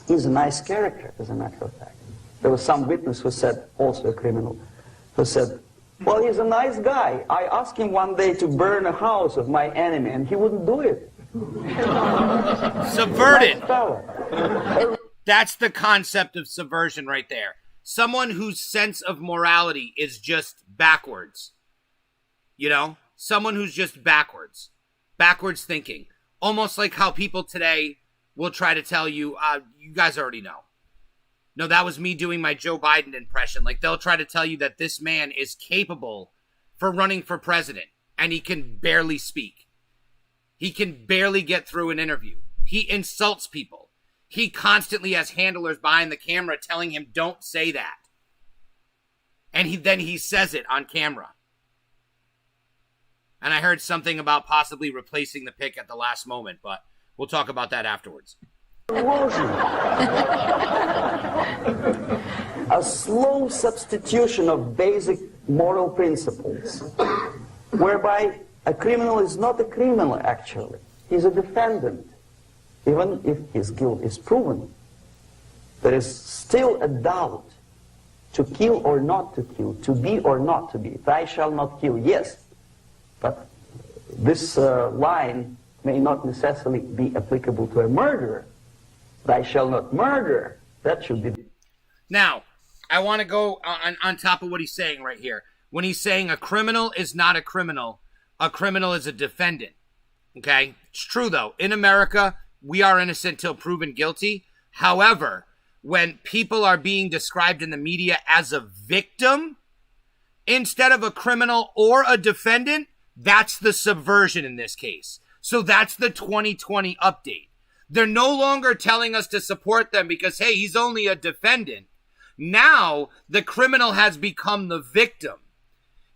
he's a nice character, as a matter of fact. There was some witness who said, also a criminal, who said, well, he's a nice guy. I asked him one day to burn a house of my enemy, and he wouldn't do it. Subverted. Nice fella. That's the concept of subversion right there. Someone whose sense of morality is just backwards. You know? Someone who's just backwards. Backwards thinking. Almost like how people today will try to tell you, you guys already know. No, that was me doing my Joe Biden impression. Like, they'll try to tell you that this man is capable for running for president, and he can barely speak. He can barely get through an interview. He insults people. He constantly has handlers behind the camera telling him, don't say that. And then he says it on camera. And I heard something about possibly replacing the pick at the last moment, but we'll talk about that afterwards. A slow substitution of basic moral principles, whereby a criminal is not a criminal, actually. He's a defendant. Even if his guilt is proven, there is still a doubt to kill or not to kill, to be or not to be. Thou shalt not kill, yes, but this line may not necessarily be applicable to a murderer. Thou shalt not murder. That should be. Now, I want to go on top of what he's saying right here. When he's saying a criminal is not a criminal is a defendant. Okay? It's true, though. In America, we are innocent till proven guilty. However, when people are being described in the media as a victim, instead of a criminal or a defendant, that's the subversion in this case. So that's the 2020 update. They're no longer telling us to support them because, hey, he's only a defendant. Now the criminal has become the victim.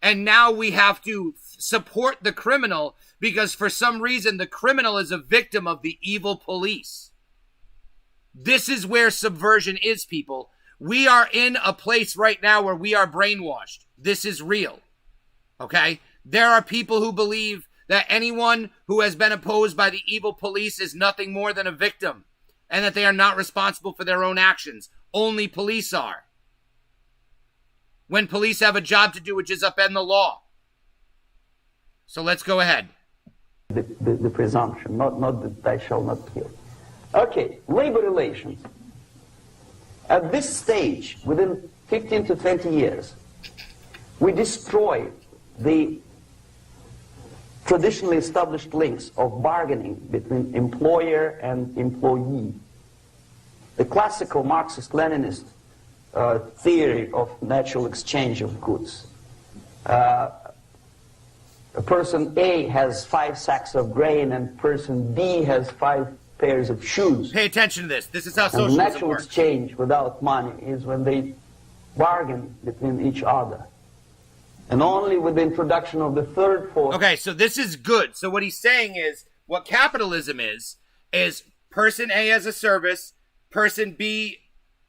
And now we have to support the criminal because for some reason the criminal is a victim of the evil police. This is where subversion is, people. We are in a place right now where we are brainwashed. This is real. Okay? There are people who believe that anyone who has been opposed by the evil police is nothing more than a victim and that they are not responsible for their own actions. Only police are. When police have a job to do, which is upend the law. So let's go ahead. The presumption, not that I shall not kill. Okay, labor relations. At this stage, within 15 to 20 years, we destroy the traditionally established links of bargaining between employer and employee. The classical Marxist-Leninist theory of natural exchange of goods. Person A has 5 sacks of grain and person B has 5 pairs of shoes. Pay attention to this. This is how socialism and natural works. exchange without money is when they bargain between each other. And only with the introduction of the third force. Okay, so this is good. So what he's saying is, what capitalism is person A has a service, person B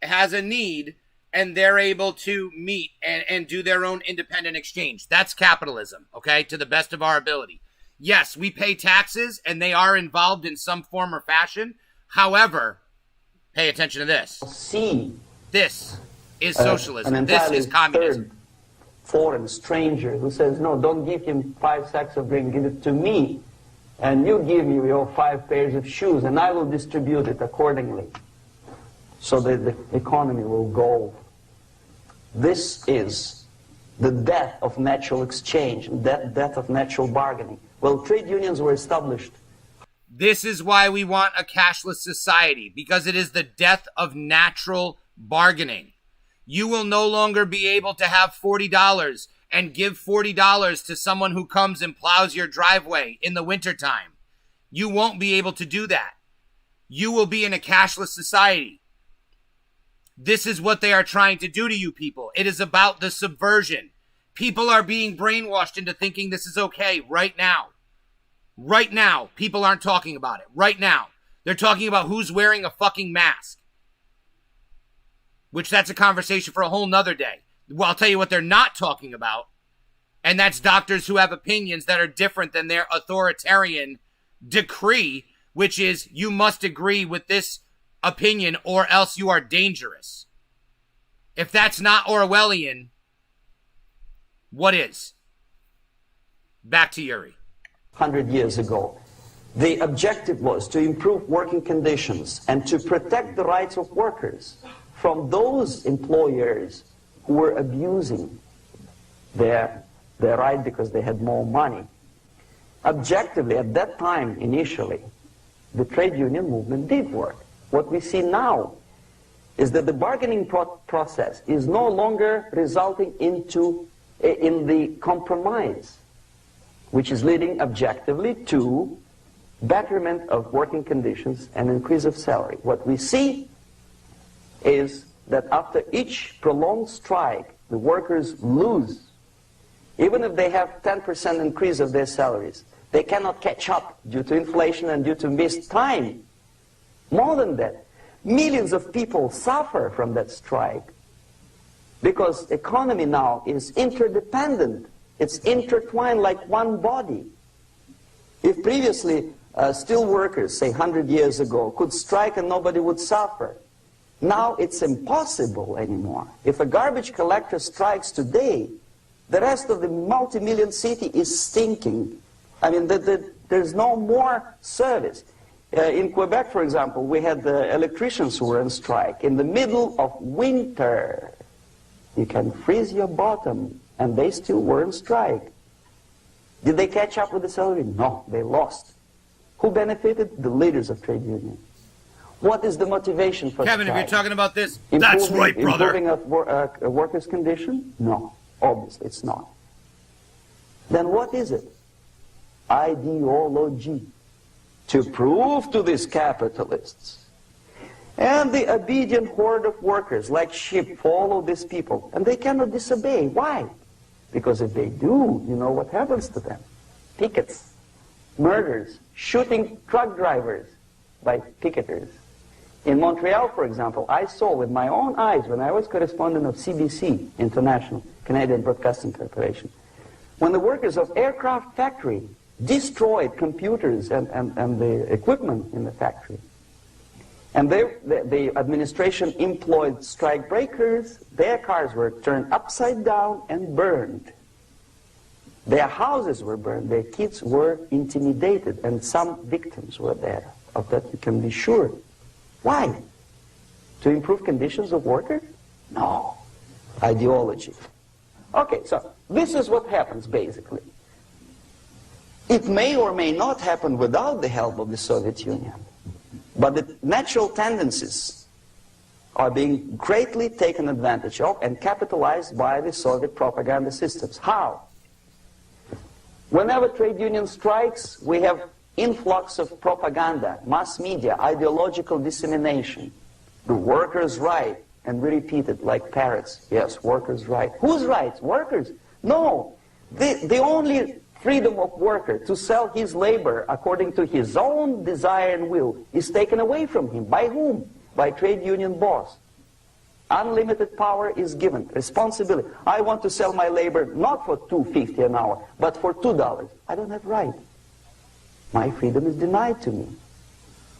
has a need, and they're able to meet and do their own independent exchange. That's capitalism, okay, to the best of our ability. Yes, we pay taxes, and they are involved in some form or fashion. However, pay attention to this. C. This is socialism. This is communism. Third foreign stranger who says, no, don't give him 5 sacks of grain, give it to me, and you give me your 5 pairs of shoes, and I will distribute it accordingly, so that the economy will go. This is the death of natural exchange, death of natural bargaining. Well, trade unions were established. This is why we want a cashless society, because it is the death of natural bargaining. You will no longer be able to have $40 and give $40 to someone who comes and plows your driveway in the wintertime. You won't be able to do that. You will be in a cashless society. This is what they are trying to do to you people. It is about the subversion. People are being brainwashed into thinking this is okay right now. Right now, people aren't talking about it. Right now. They're talking about who's wearing a fucking mask. Which that's a conversation for a whole nother day. Well, I'll tell you what they're not talking about. And that's doctors who have opinions that are different than their authoritarian decree, which is you must agree with this opinion or else you are dangerous. If that's not Orwellian, what is? Back to Yuri. 100 years ago. The objective was to improve working conditions and to protect the rights of workers from those employers who were abusing their right because they had more money. Objectively, at that time, initially, the trade union movement did work. What we see now is that the bargaining process is no longer resulting in the compromise, which is leading objectively to betterment of working conditions and increase of salary. What we see is that after each prolonged strike, the workers lose. Even if they have 10% increase of their salaries, they cannot catch up due to inflation and due to missed time. More than that, millions of people suffer from that strike because economy now is interdependent. It's intertwined like one body. If previously steel workers, say 100 years ago, could strike and nobody would suffer, now it's impossible anymore. If a garbage collector strikes today, the rest of the multi-million city is stinking. I mean, there's no more service. In Quebec, for example, we had the electricians who were on strike. In the middle of winter, you can freeze your bottom, and they still were on strike. Did they catch up with the salary? No, they lost. Who benefited? The leaders of trade unions. What is the motivation for Kevin, strike? if you're talking about this, that's right, brother. Improving a worker's condition? No. Obviously, it's not. Then what is it? Ideology. To prove to these capitalists. And the obedient horde of workers, like sheep, follow these people. And they cannot disobey. Why? Because if they do, you know what happens to them? Pickets, murders, shooting truck drivers by picketers. In Montreal, for example, I saw with my own eyes when I was correspondent of CBC International, Canadian Broadcasting Corporation, when the workers of aircraft factory destroyed computers and the equipment in the factory. And the administration employed strike breakers. Their cars were turned upside down and burned. Their houses were burned. Their kids were intimidated. And some victims were there. Of that you can be sure. Why? To improve conditions of workers? No. Ideology. Okay, so this is what happens basically. It may or may not happen without the help of the Soviet Union. But the natural tendencies are being greatly taken advantage of and capitalized by the Soviet propaganda systems. How? Whenever trade union strikes, we have influx of propaganda, mass media, ideological dissemination. The workers' right, and we repeat it like parrots. Yes, workers' right. Whose rights? Workers? No. The only freedom of worker to sell his labor according to his own desire and will is taken away from him. By whom? By trade union boss. Unlimited power is given. Responsibility. I want to sell my labor not for $2.50 an hour, but for $2. I don't have right. My freedom is denied to me.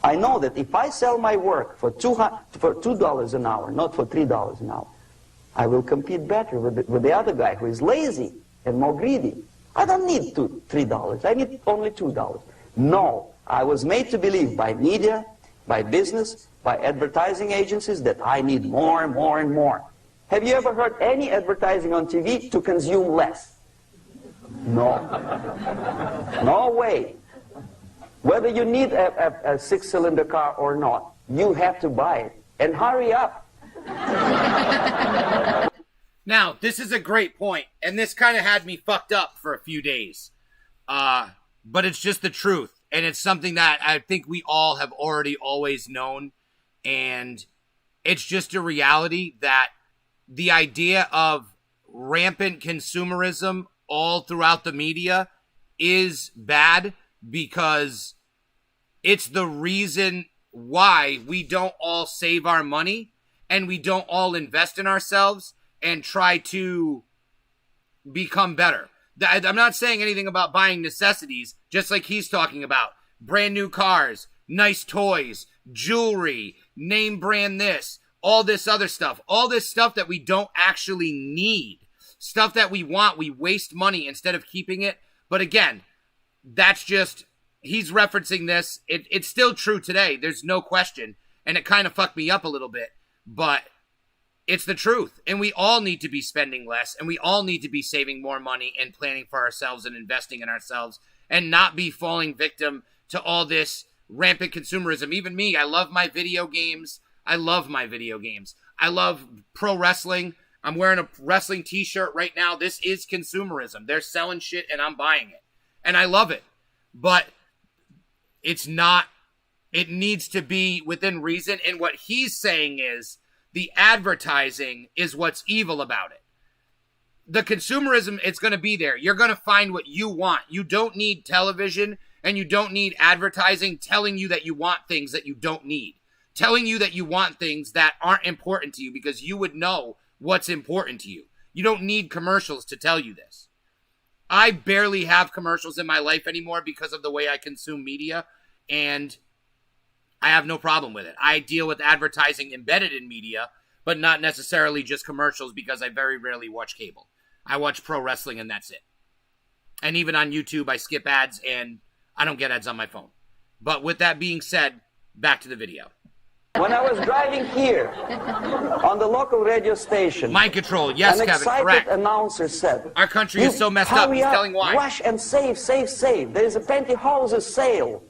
I know that if I sell my work for $2 an hour, not for $3 an hour, I will compete better with the other guy who is lazy and more greedy. I don't need $3. I need only $2. No, I was made to believe by media, by business, by advertising agencies that I need more and more and more. Have you ever heard any advertising on TV to consume less? No. No way. Whether you need a six-cylinder car or not, you have to buy it. And hurry up. Now, this is a great point, and this kind of had me fucked up for a few days. But it's just the truth, and it's something that I think we all have already always known, and it's just a reality that the idea of rampant consumerism all throughout the media is bad because it's the reason why we don't all save our money and we don't all invest in ourselves and try to become better. I'm not saying anything about buying necessities, just like he's talking about. Brand new cars, nice toys, jewelry, name brand this, all this other stuff. All this stuff that we don't actually need. Stuff that we want, we waste money instead of keeping it. But again, that's just, he's referencing this. It's still true today. There's no question. And it kind of fucked me up a little bit. But it's the truth. And we all need to be spending less. And we all need to be saving more money and planning for ourselves and investing in ourselves. And not be falling victim to all this rampant consumerism. Even me, I love my video games. I love pro wrestling. I'm wearing a wrestling t-shirt right now. This is consumerism. They're selling shit and I'm buying it. And I love it. But it's not, it needs to be within reason. And what he's saying is the advertising is what's evil about it. The consumerism, it's going to be there. You're going to find what you want. You don't need television and you don't need advertising telling you that you want things that you don't need. Telling you that you want things that aren't important to you because you would know what's important to you. You don't need commercials to tell you this. I barely have commercials in my life anymore because of the way I consume media, and I have no problem with it. I deal with advertising embedded in media, but not necessarily just commercials because I very rarely watch cable. I watch pro wrestling and that's it. And even on YouTube, I skip ads and I don't get ads on my phone. But with that being said, back to the video. When I was driving here on the local radio station, mind control, yes, an Kevin, excited correct. Announcer said, our country is so messed up. He's telling why. Rush and save. There is a pantyhose sale.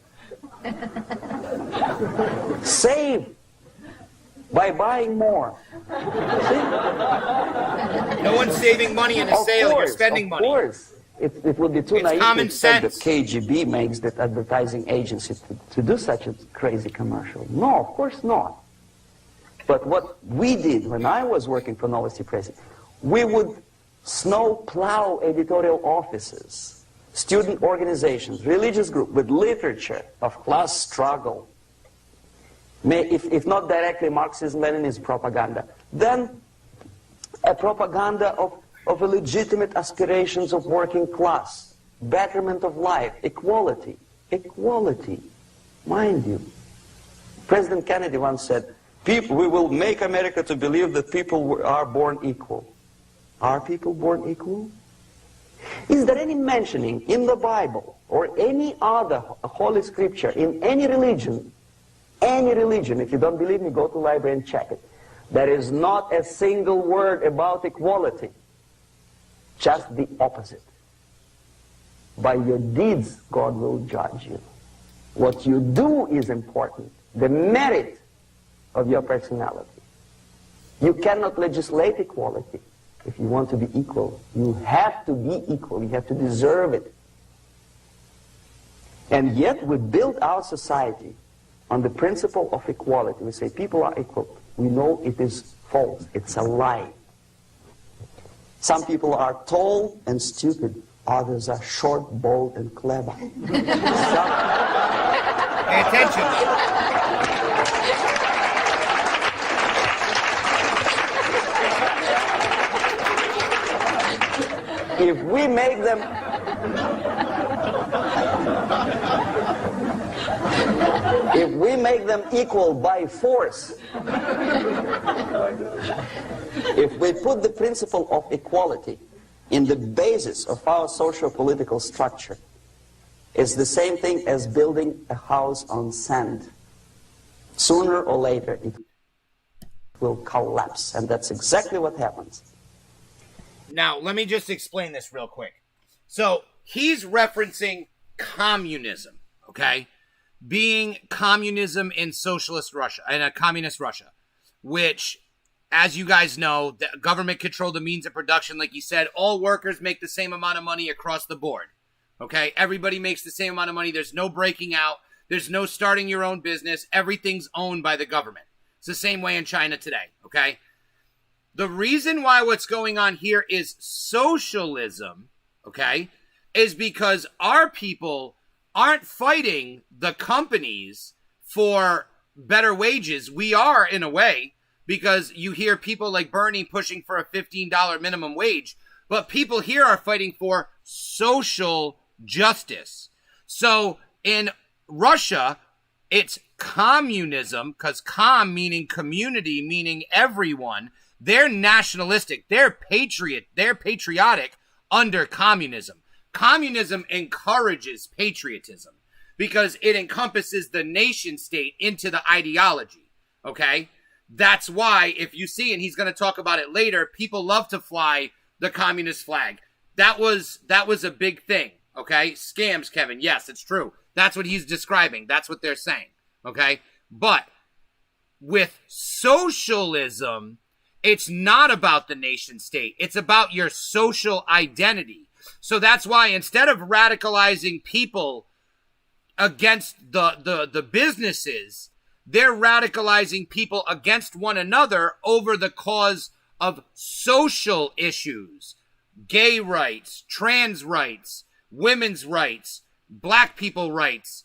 Save. By buying more. See? No one's saving money in a sale. You're spending money. Of course. It would be too It's naive common to expect that sense. KGB makes that advertising agency to do such a crazy commercial. No, of course not. But what we did when I was working for Novosti Press, we would snow plow editorial offices, student organizations, religious groups with literature of class struggle, if not directly Marxism-Leninism propaganda, then a propaganda of a legitimate aspirations of working class, betterment of life, equality, mind you. President Kennedy once said, we will make America to believe that people are born equal. Are people born equal? Is there any mentioning in the Bible or any other holy scripture in any religion, if you don't believe me, go to the library and check it. There is not a single word about equality, just the opposite. By your deeds, God will judge you. What you do is important, the merit of your personality. You cannot legislate equality. If you want to be equal, you have to be equal. You have to deserve it. And yet we build our society on the principle of equality. We say people are equal. We know it is false. It's a lie. Some people are tall and stupid. Others are short, bold, and clever. Pay attention. If we make them equal by force, if we put the principle of equality in the basis of our socio-political structure, it's the same thing as building a house on sand. Sooner or later it will collapse, and that's exactly what happens. Now, let me just explain this real quick. So, he's referencing communism, okay? Being communism in socialist Russia, in a communist Russia, which, as you guys know, the government controlled the means of production. Like you said, all workers make the same amount of money across the board, okay? Everybody makes the same amount of money. There's no breaking out. There's no starting your own business. Everything's owned by the government. It's the same way in China today, okay? The reason why what's going on here is socialism, okay, is because our people aren't fighting the companies for better wages. We are, in a way, because you hear people like Bernie pushing for a $15 minimum wage, but people here are fighting for social justice. So in Russia, it's communism, because com meaning community, meaning everyone. They're nationalistic. They're patriotic under communism. Communism encourages patriotism because it encompasses the nation state into the ideology, okay? That's why, if you see, and he's going to talk about it later, people love to fly the communist flag. That was a big thing, okay? Scams, Kevin. Yes, it's true. That's what he's describing. That's what they're saying, okay? But with socialism, it's not about the nation state. It's about your social identity. So that's why instead of radicalizing people against the businesses, they're radicalizing people against one another over the cause of social issues. Gay rights, trans rights, women's rights, black people rights,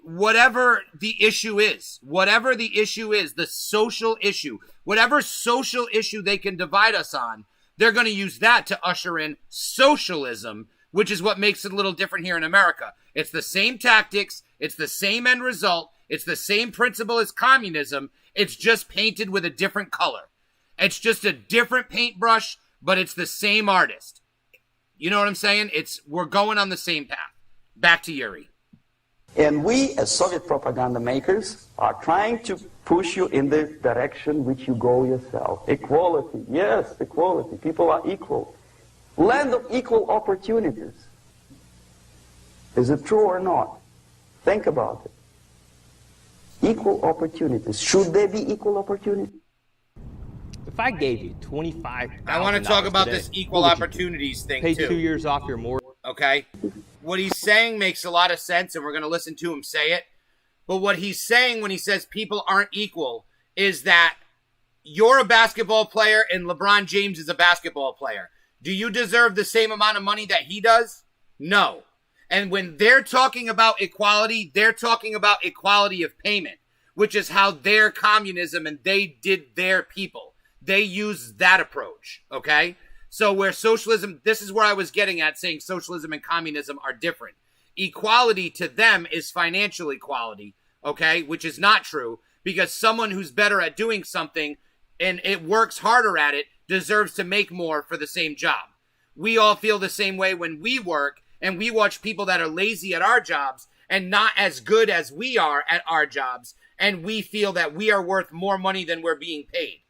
whatever the issue is, the social issue, whatever social issue they can divide us on, they're going to use that to usher in socialism, which is what makes it a little different here in America. It's the same tactics. It's the same end result. It's the same principle as communism. It's just painted with a different color. It's just a different paintbrush, but it's the same artist. You know what I'm saying? We're going on the same path. Back to Yuri. And we, as Soviet propaganda makers, are trying to push you in the direction which you go yourself. Equality, yes, equality. People are equal. Land of equal opportunities. Is it true or not? Think about it. Equal opportunities. Should there be equal opportunities? If I gave you $25,000, I want to talk about today, this equal what would you opportunities thing pay too. 2 years off your mortgage. Okay? What he's saying makes a lot of sense, and we're going to listen to him say it. But what he's saying when he says people aren't equal is that you're a basketball player and LeBron James is a basketball player. Do you deserve the same amount of money that he does? No. And when they're talking about equality, they're talking about equality of payment, which is how their communism and they did their people. They use that approach, okay? So where socialism, this is where I was getting at, saying socialism and communism are different. Equality to them is financial equality, okay? Which is not true, because someone who's better at doing something and it works harder at it deserves to make more for the same job. We all feel the same way when we work and we watch people that are lazy at our jobs and not as good as we are at our jobs, and we feel that we are worth more money than we're being paid.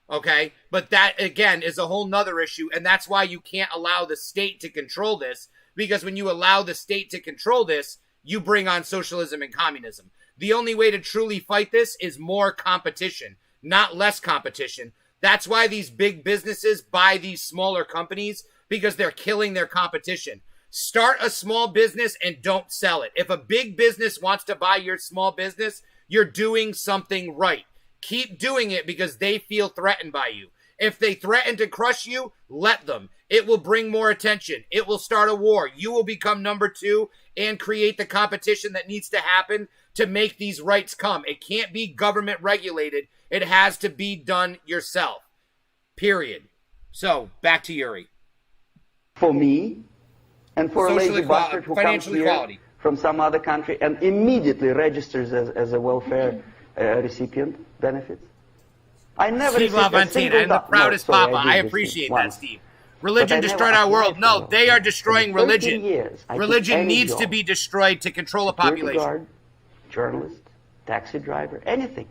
Okay? But that, again, is a whole nother issue, and that's why you can't allow the state to control this, because when you allow the state to control this, you bring on socialism and communism. The only way to truly fight this is more competition, not less competition. That's why these big businesses buy these smaller companies, because they're killing their competition. Start a small business and don't sell it. If a big business wants to buy your small business, you're doing something right. Keep doing it because they feel threatened by you. If they threaten to crush you, let them. It will bring more attention. It will start a war. You will become number two and create the competition that needs to happen to make these rights come. It can't be government regulated. It has to be done yourself. Period. So, back to Yuri. For me, and for a lazy bastard who comes here from some other country and immediately registers as a welfare recipient benefits. I never Steve Lavantina, I'm the proudest papa. I appreciate that, Steve. Religion destroyed our world. No, they are destroying religion. Religion needs to be destroyed to control a population. Guard, journalist, taxi driver, anything.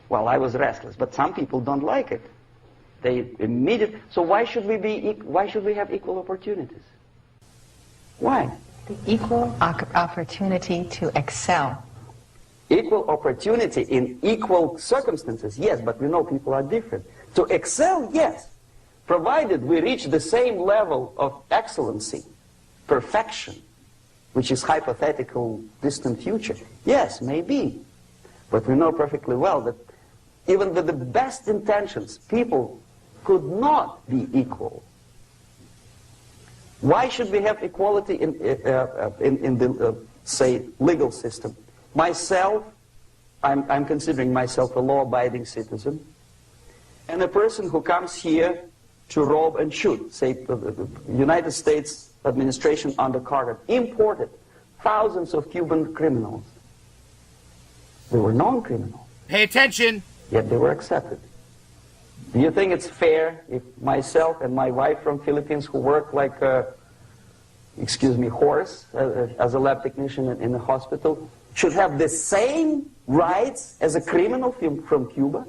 Well, I was restless, but some people don't like it. They immediately. So why should we have equal opportunities? Why? The equal opportunity to excel. Equal opportunity in equal circumstances, yes, but we know people are different. To excel, yes, provided we reach the same level of excellency, perfection, which is hypothetical, distant future. Yes, maybe. But we know perfectly well that even with the best intentions, people could not be equal. Why should we have equality in the, say, legal system? Myself, I'm considering myself a law-abiding citizen, and a person who comes here to rob and shoot, say, the United States administration under Carter, imported thousands of Cuban criminals. They were non-criminals. Pay attention. Yet they were accepted. Do you think it's fair if myself and my wife from Philippines, who work like a, horse as a lab technician in a hospital, should have the same rights as a criminal from Cuba?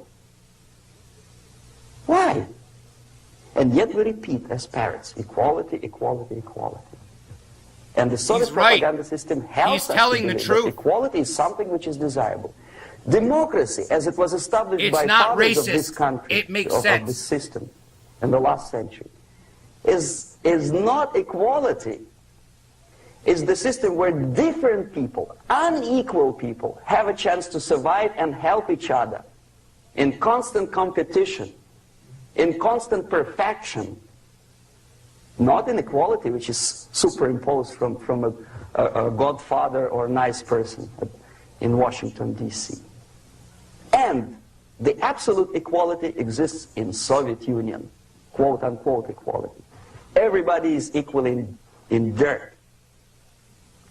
Why? And yet we repeat as parrots, equality, equality, equality. And the Soviet propaganda system helps us to believe that equality is something which is desirable. Democracy, as it was established by fathers of this country, of this system in the last century, is not equality. It's the system where different people, unequal people, have a chance to survive and help each other in constant competition, in constant perfection, not in equality, which is superimposed from a godfather or nice person in Washington, D.C. And the absolute equality exists in Soviet Union, quote-unquote equality. Everybody is equal in dirt,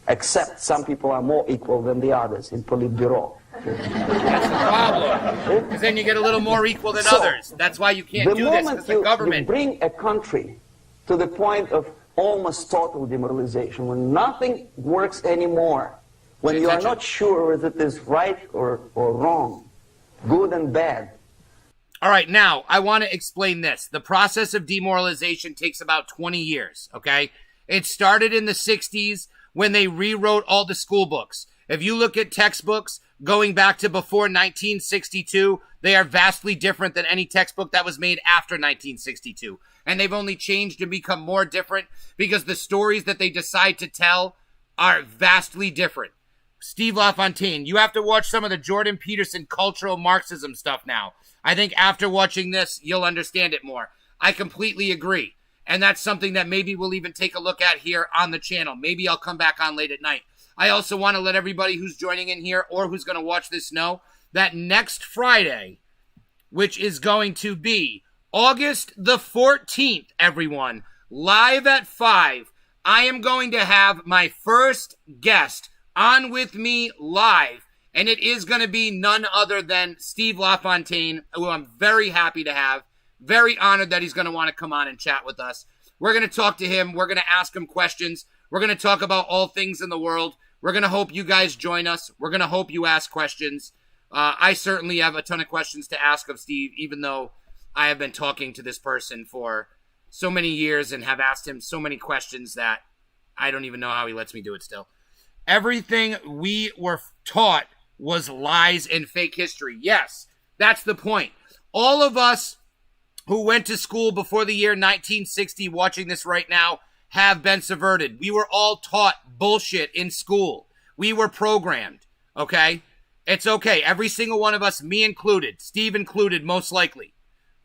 except some people are more equal than the others in Politburo. That's the problem, because then you get a little more equal than others. That's why you can't do this, because the government... The moment you bring a country to the point of almost total demoralization, when nothing works anymore, when you are not sure whether it is right or wrong, good and bad. All right, now, I want to explain this. The process of demoralization takes about 20 years, okay? It started in the 60s when they rewrote all the school books. If you look at textbooks going back to before 1962, they are vastly different than any textbook that was made after 1962. And they've only changed and become more different because the stories that they decide to tell are vastly different. Steve LaFontaine, you have to watch some of the Jordan Peterson cultural Marxism stuff now. I think after watching this, you'll understand it more. I completely agree. And that's something that maybe we'll even take a look at here on the channel. Maybe I'll come back on late at night. I also want to let everybody who's joining in here or who's going to watch this know that next Friday, which is going to be August the 14th, everyone, live at 5, I am going to have my first guest on with me live, and it is going to be none other than Steve LaFontaine, who I'm very happy to have, very honored that he's going to want to come on and chat with us. We're going to talk to him. We're going to ask him questions. We're going to talk about all things in the world. We're going to hope you guys join us. We're going to hope you ask questions. I certainly have a ton of questions to ask of Steve, even though I have been talking to this person for so many years and have asked him so many questions that I don't even know how he lets me do it still. Everything we were taught was lies and fake history. Yes, that's the point. All of us who went to school before the year 1960 watching this right now have been subverted. We were all taught bullshit in school. We were programmed, okay? It's okay. Every single one of us, me included, Steve included, most likely,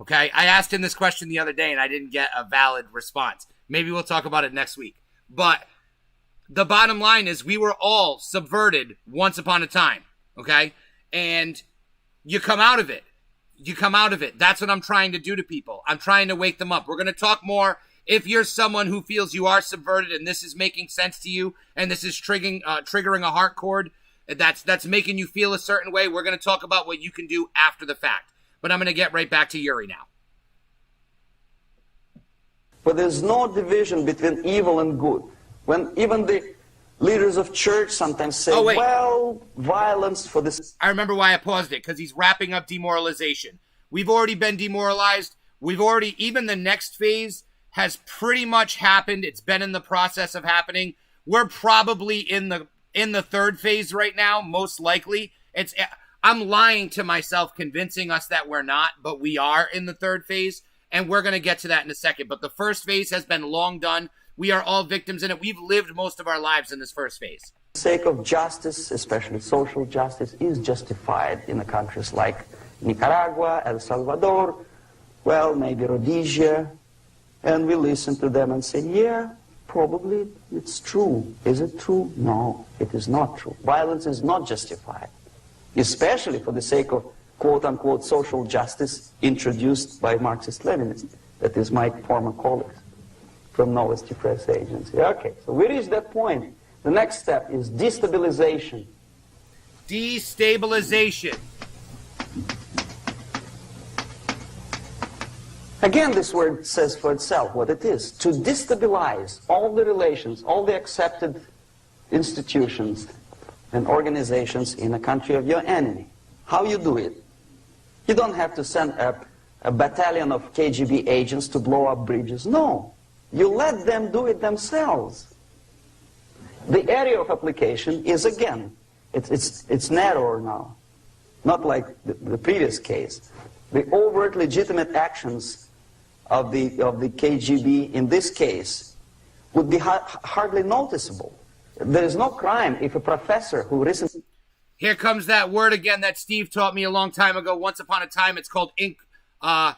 okay? I asked him this question the other day and I didn't get a valid response. Maybe we'll talk about it next week. But the bottom line is we were all subverted once upon a time, okay? And you come out of it. You come out of it. That's what I'm trying to do to people. I'm trying to wake them up. We're going to talk more. If you're someone who feels you are subverted and this is making sense to you and this is triggering a heart chord that's making you feel a certain way, we're going to talk about what you can do after the fact. But I'm going to get right back to Yuri now. But there's no division between evil and good. When even the leaders of church sometimes say, well, violence for this. I remember why I paused it, because he's wrapping up demoralization. We've already been demoralized. Even the next phase has pretty much happened. It's been in the process of happening. We're probably in the third phase right now, most likely. I'm lying to myself, convincing us that we're not, but we are in the third phase, and we're going to get to that in a second. But the first phase has been long done. We are all victims in it. We've lived most of our lives in this first phase. The sake of justice, especially social justice, is justified in the countries like Nicaragua, El Salvador, well, maybe Rhodesia, and we listen to them and say, yeah, probably it's true. Is it true? No, it is not true. Violence is not justified, especially for the sake of quote-unquote social justice introduced by Marxist-Leninists, that is my former colleagues from Novosti Press Agency. Okay, so we reached that point. The next step is destabilization. Destabilization. Again, this word says for itself what it is. To destabilize all the relations, all the accepted institutions and organizations in a country of your enemy. How you do it? You don't have to send a battalion of KGB agents to blow up bridges. No. You let them do it themselves. The area of application is, again, it's narrower now. Not like the previous case. The overt legitimate actions of the KGB in this case would be hardly noticeable. There is no crime if a professor who recently... Here comes that word again that Steve taught me a long time ago. Once upon a time, it's called incrementalism.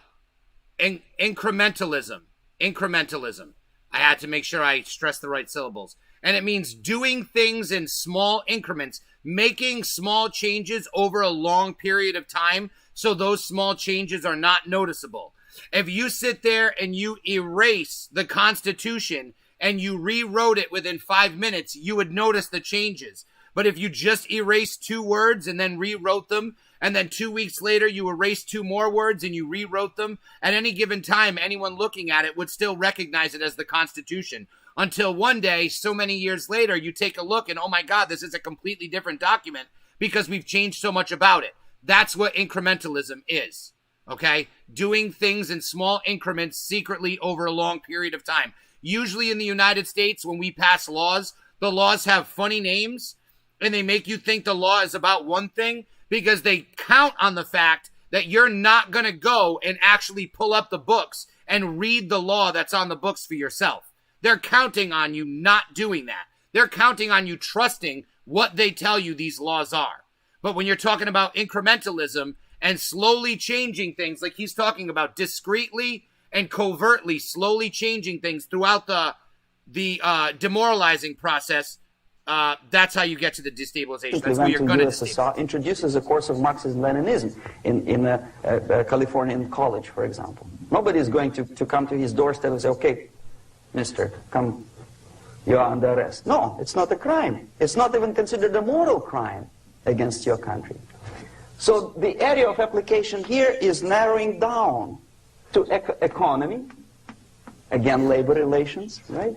Incrementalism. I had to make sure I stress the right syllables. And it means doing things in small increments, making small changes over a long period of time so those small changes are not noticeable. If you sit there and you erase the Constitution and you rewrote it within 5 minutes, you would notice the changes. But if you just erased 2 words and then rewrote them, and then 2 weeks later you erased 2 more words and you rewrote them, at any given time, anyone looking at it would still recognize it as the Constitution. Until one day, so many years later, you take a look and, oh my God, this is a completely different document because we've changed so much about it. That's what incrementalism is, okay? Doing things in small increments secretly over a long period of time. Usually in the United States, when we pass laws, the laws have funny names and they make you think the law is about one thing because they count on the fact that you're not going to go and actually pull up the books and read the law that's on the books for yourself. They're counting on you not doing that. They're counting on you trusting what they tell you these laws are. But when you're talking about incrementalism and slowly changing things, like he's talking about discreetly and covertly slowly changing things throughout the demoralizing process, that's how you get to the destabilization. That's where you're going to destabilize. Introduces a course of Marxism-Leninism in a Californian college, for example. Nobody is going to come to his doorstep and say, okay, mister, come, you're under arrest. No, it's not a crime. It's not even considered a moral crime against your country. So the area of application here is narrowing down to economy, again, labor relations, right?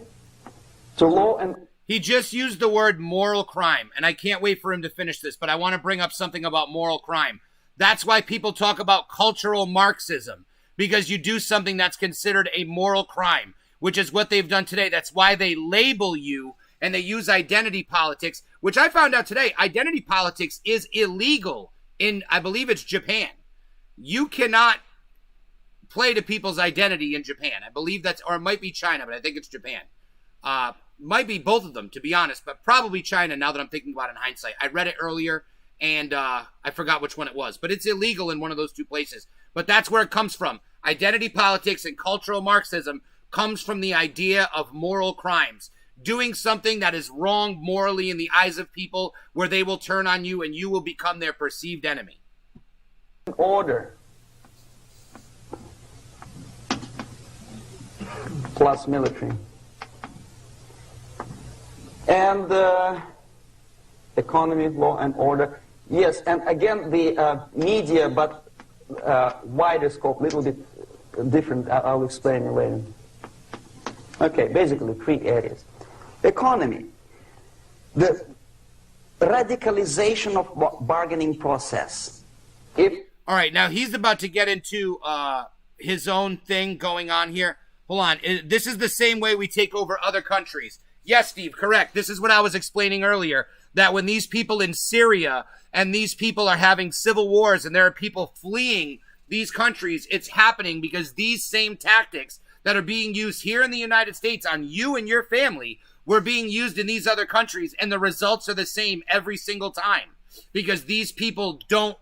To law and... He just used the word moral crime, and I can't wait for him to finish this, but I want to bring up something about moral crime. That's why people talk about cultural Marxism, because you do something that's considered a moral crime, which is what they've done today. That's why they label you, and they use identity politics, which I found out today, identity politics is illegal in, I believe it's Japan. You cannot play to people's identity in Japan. I believe that's, or it might be China, but I think it's Japan. Might be both of them, to be honest, but probably China now that I'm thinking about it in hindsight. I read it earlier, and I forgot which one it was, but it's illegal in one of those two places. But that's where it comes from. Identity politics and cultural Marxism comes from the idea of moral crimes. Doing something that is wrong morally in the eyes of people where they will turn on you and you will become their perceived enemy. Order plus military. And economy, law, and order. Yes, and again, the media, but wider scope, little bit different. I'll explain it later. Okay, basically 3 areas. Economy. The radicalization of bargaining process. All right, now he's about to get into his own thing going on here. Hold on. This is the same way we take over other countries. Yes, Steve, correct. This is what I was explaining earlier, that when these people in Syria and these people are having civil wars and there are people fleeing these countries, it's happening because these same tactics that are being used here in the United States on you and your family were being used in these other countries, and the results are the same every single time because these people don't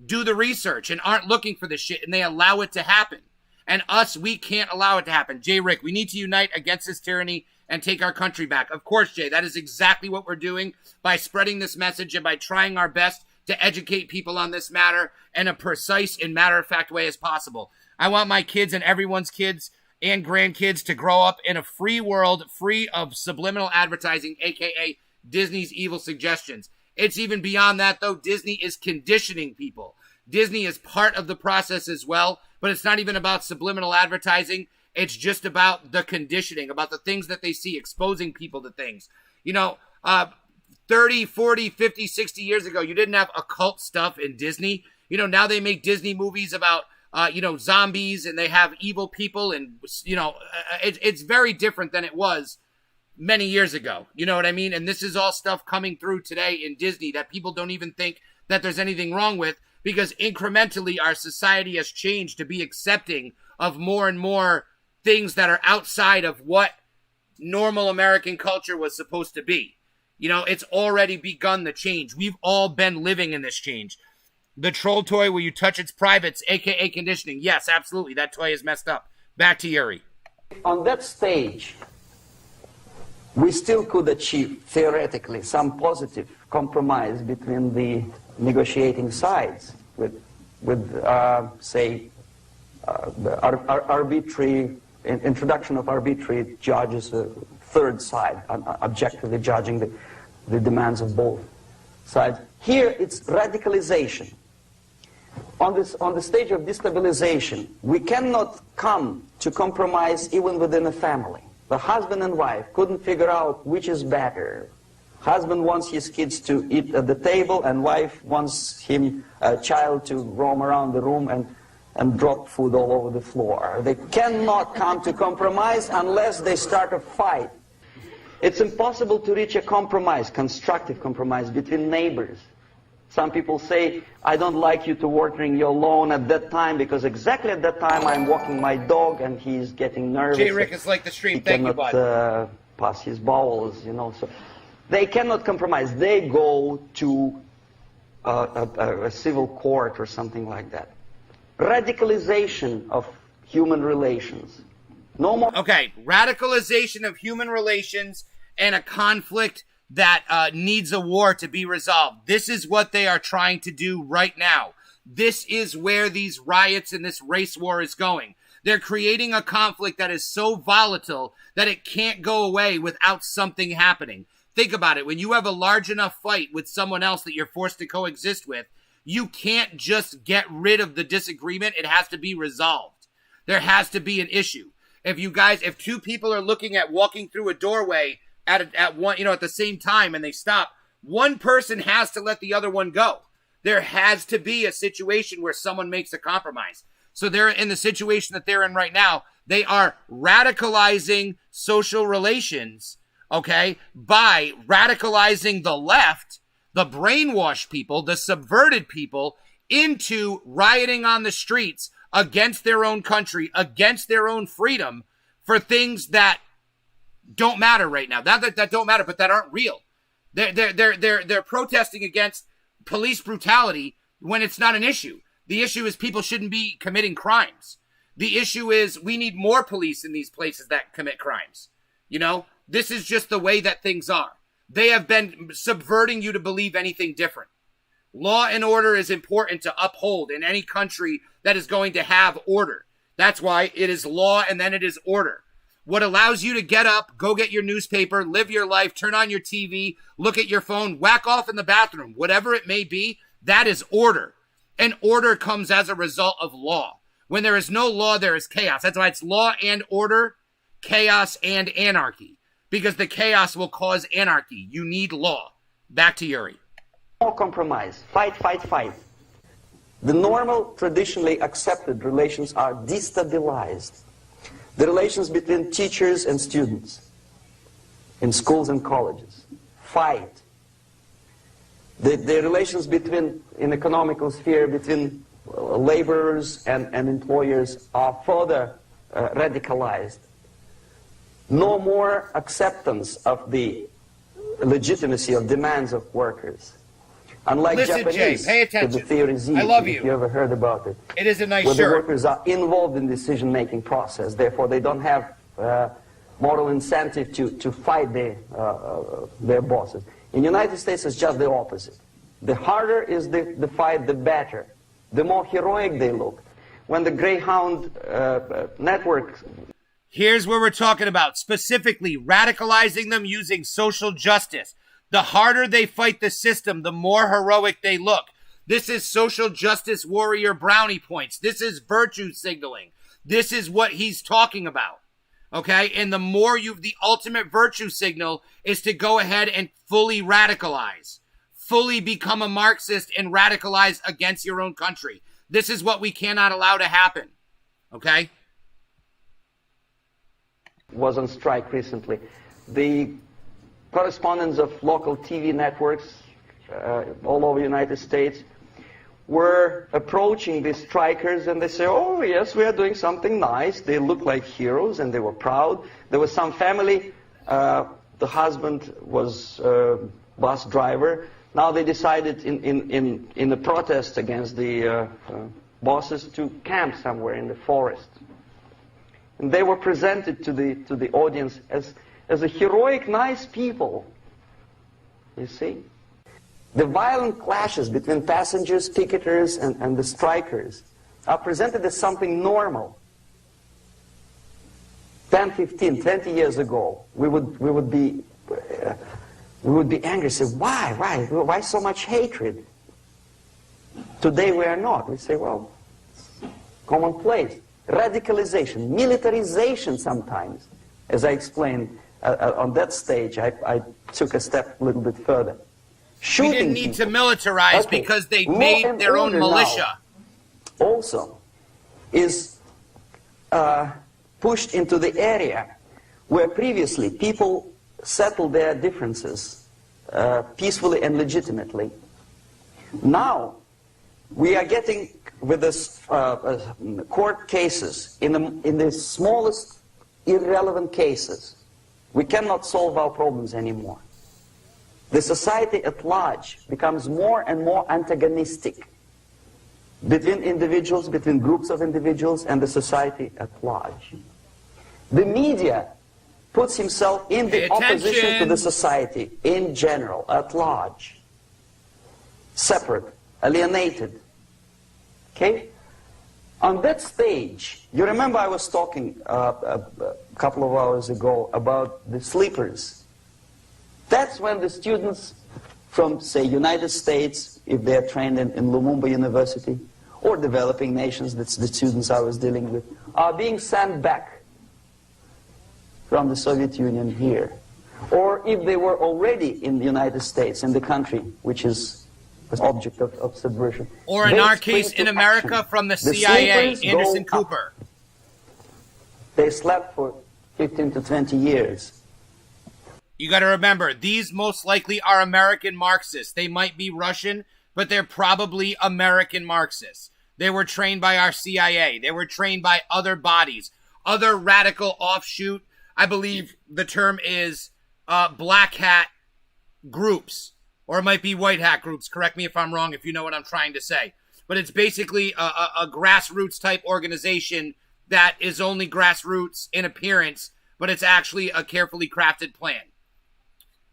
do the research and aren't looking for this shit, and they allow it to happen. And us, we can't allow it to happen. Jay Rick, we need to unite against this tyranny and take our country back. Of course, Jay, that is exactly what we're doing by spreading this message and by trying our best to educate people on this matter in a precise and matter-of-fact way as possible. I want my kids and everyone's kids and grandkids to grow up in a free world, free of subliminal advertising, aka Disney's evil suggestions. It's even beyond that, though. Disney is conditioning people. Disney is part of the process as well, but it's not even about subliminal advertising. It's just about the conditioning, about the things that they see, exposing people to things. You know, 30, 40, 50, 60 years ago, you didn't have occult stuff in Disney. You know, now they make Disney movies about, zombies, and they have evil people, and, it's very different than it was many years ago. You know what I mean? And this is all stuff coming through today in Disney that people don't even think that there's anything wrong with, because incrementally our society has changed to be accepting of more and more things that are outside of what normal American culture was supposed to be. You know, it's already begun the change. We've all been living in this change. The troll toy where you touch its privates, aka conditioning. Yes, absolutely. That toy is messed up. Back to Yuri. On that stage, we still could achieve, theoretically, some positive compromise between the negotiating sides with arbitrary introduction of arbitrary judges, a third side, objectively judging the demands of both sides. Here, it's radicalization. On the stage of destabilization, we cannot come to compromise even within a family. The husband and wife couldn't figure out which is better. Husband wants his kids to eat at the table, and wife wants a child to roam around the room and drop food all over the floor. They cannot come to compromise unless they start a fight. It's impossible to reach a compromise, constructive compromise between neighbors. Some people say, I don't like you to watering your lawn at that time because exactly at that time I'm walking my dog and he's getting nervous. Jay Rick is like the stream. Thank you, bud. He cannot pass his bowels, you know. So they cannot compromise. They go to a civil court or something like that. Radicalization of human relations. No more. Okay, radicalization of human relations and a conflict that needs a war to be resolved. This is what they are trying to do right now. This is where these riots and this race war is going. They're creating a conflict that is so volatile that it can't go away without something happening. Think about it. When you have a large enough fight with someone else that you're forced to coexist with, you can't just get rid of the disagreement. It has to be resolved. There has to be an issue. If two people are looking at walking through a doorway at one, at the same time and they stop, one person has to let the other one go. There has to be a situation where someone makes a compromise. So they're in the situation that they're in right now. They are radicalizing social relations, okay, by radicalizing the left, the brainwashed people, the subverted people into rioting on the streets against their own country, against their own freedom for things that don't matter right now. That don't matter, but that aren't real. They're protesting against police brutality when it's not an issue. The issue is people shouldn't be committing crimes. The issue is we need more police in these places that commit crimes. This is just the way that things are. They have been subverting you to believe anything different. Law and order is important to uphold in any country that is going to have order. That's why it is law and then it is order. What allows you to get up, go get your newspaper, live your life, turn on your TV, look at your phone, whack off in the bathroom, whatever it may be, that is order. And order comes as a result of law. When there is no law, there is chaos. That's why it's law and order, chaos and anarchy. Because the chaos will cause anarchy. You need law. Back to Yuri. No compromise. Fight, fight, fight. The normal, traditionally accepted relations are destabilized. The relations between teachers and students in schools and colleges. Fight. The relations in economical sphere between laborers and employers are further radicalized. No more acceptance of the legitimacy of demands of workers. Unlike Listen, Japanese, Jay, pay attention. the theory Z, I love if you ever heard about it. It is a nice where shirt. the workers are involved in decision-making process. Therefore, they don't have moral incentive to fight their bosses. In the United States, it's just the opposite. The harder is the fight, the better. The more heroic they look. When the Greyhound network... Here's where we're talking about, specifically radicalizing them using social justice. The harder they fight the system, the more heroic they look. This is social justice warrior brownie points. This is virtue signaling. This is what he's talking about. Okay? And the more the ultimate virtue signal is to go ahead and fully radicalize. Fully become a Marxist and radicalize against your own country. This is what we cannot allow to happen. Okay? Was on strike recently. The correspondents of local TV networks all over the United States were approaching the strikers and they say, oh yes, we are doing something nice. They look like heroes and they were proud. There was some family, the husband was bus driver. Now they decided in the protest against the bosses to camp somewhere in the forest. And they were presented to the audience as a heroic, nice people. You see? The violent clashes between passengers, picketers, and the strikers are presented as something normal. 10, 15, 20 years ago, we would be angry, say, why so much hatred? Today we are not. We say, well, commonplace. Radicalization, militarization sometimes. As I explained on that stage, I took a step a little bit further. We didn't need to militarize because they made their own militia. Also is pushed into the area where previously people settle their differences peacefully and legitimately. Now, we are getting with this court cases in the smallest irrelevant cases. We cannot solve our problems anymore. The society at large becomes more and more antagonistic between individuals, between groups of individuals, and the society at large. The media puts himself in the opposition to the society in general, at large. Separate, alienated. Okay? On that stage, you remember I was talking a couple of hours ago about the sleepers. That's when the students from, say, United States, if they're trained in Lumumba University, or developing nations, that's the students I was dealing with, are being sent back from the Soviet Union here. Or if they were already in the United States, in the country, which is the object of subversion. Or in our case, in America, action. From the CIA, Anderson Cooper. They slept for 15 to 20 years. You got to remember, these most likely are American Marxists. They might be Russian, but they're probably American Marxists. They were trained by our CIA. They were trained by other bodies, other radical offshoot. I believe the term is black hat groups, or it might be white hat groups. Correct me if I'm wrong, if you know what I'm trying to say. But it's basically a grassroots type organization that is only grassroots in appearance, but it's actually a carefully crafted plan.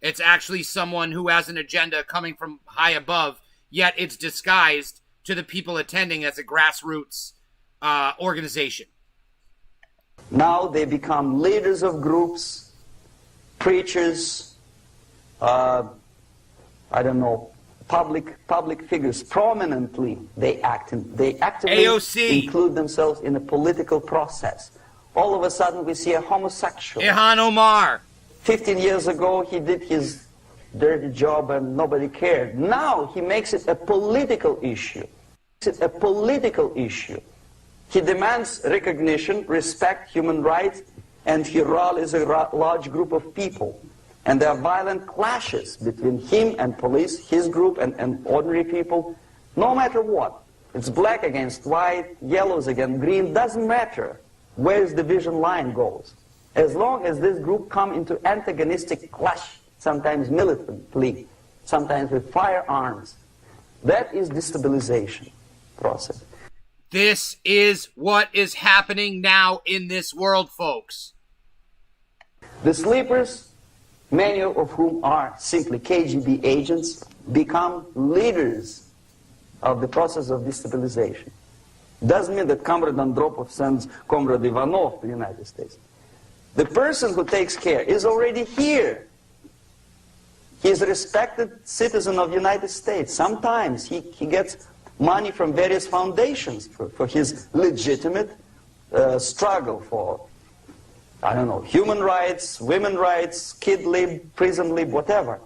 It's actually someone who has an agenda coming from high above, yet it's disguised to the people attending as a grassroots organization. Now they become leaders of groups, preachers, I don't know, public figures. Prominently, they actively AOC. include themselves in a political process. All of a sudden, we see a homosexual. Ilhan Omar. 15 years ago, he did his dirty job and nobody cared. Now he makes it a political issue. It's a political issue. He demands recognition, respect, human rights, and he rallies a large group of people. And there are violent clashes between him and police, his group and ordinary people, no matter what. It's black against white, yellows against green, doesn't matter where his division line goes. As long as this group come into antagonistic clash, sometimes militantly, sometimes with firearms, that is destabilization process. This is what is happening now in this world, folks. The sleepers, many of whom are simply KGB agents, become leaders of the process of destabilization. Doesn't mean that Comrade Andropov sends Comrade Ivanov to the United States. The person who takes care is already here. He is a respected citizen of the United States. Sometimes he gets money from various foundations for his legitimate struggle for, I don't know, human rights, women's rights, kid lib, prison lib, whatever.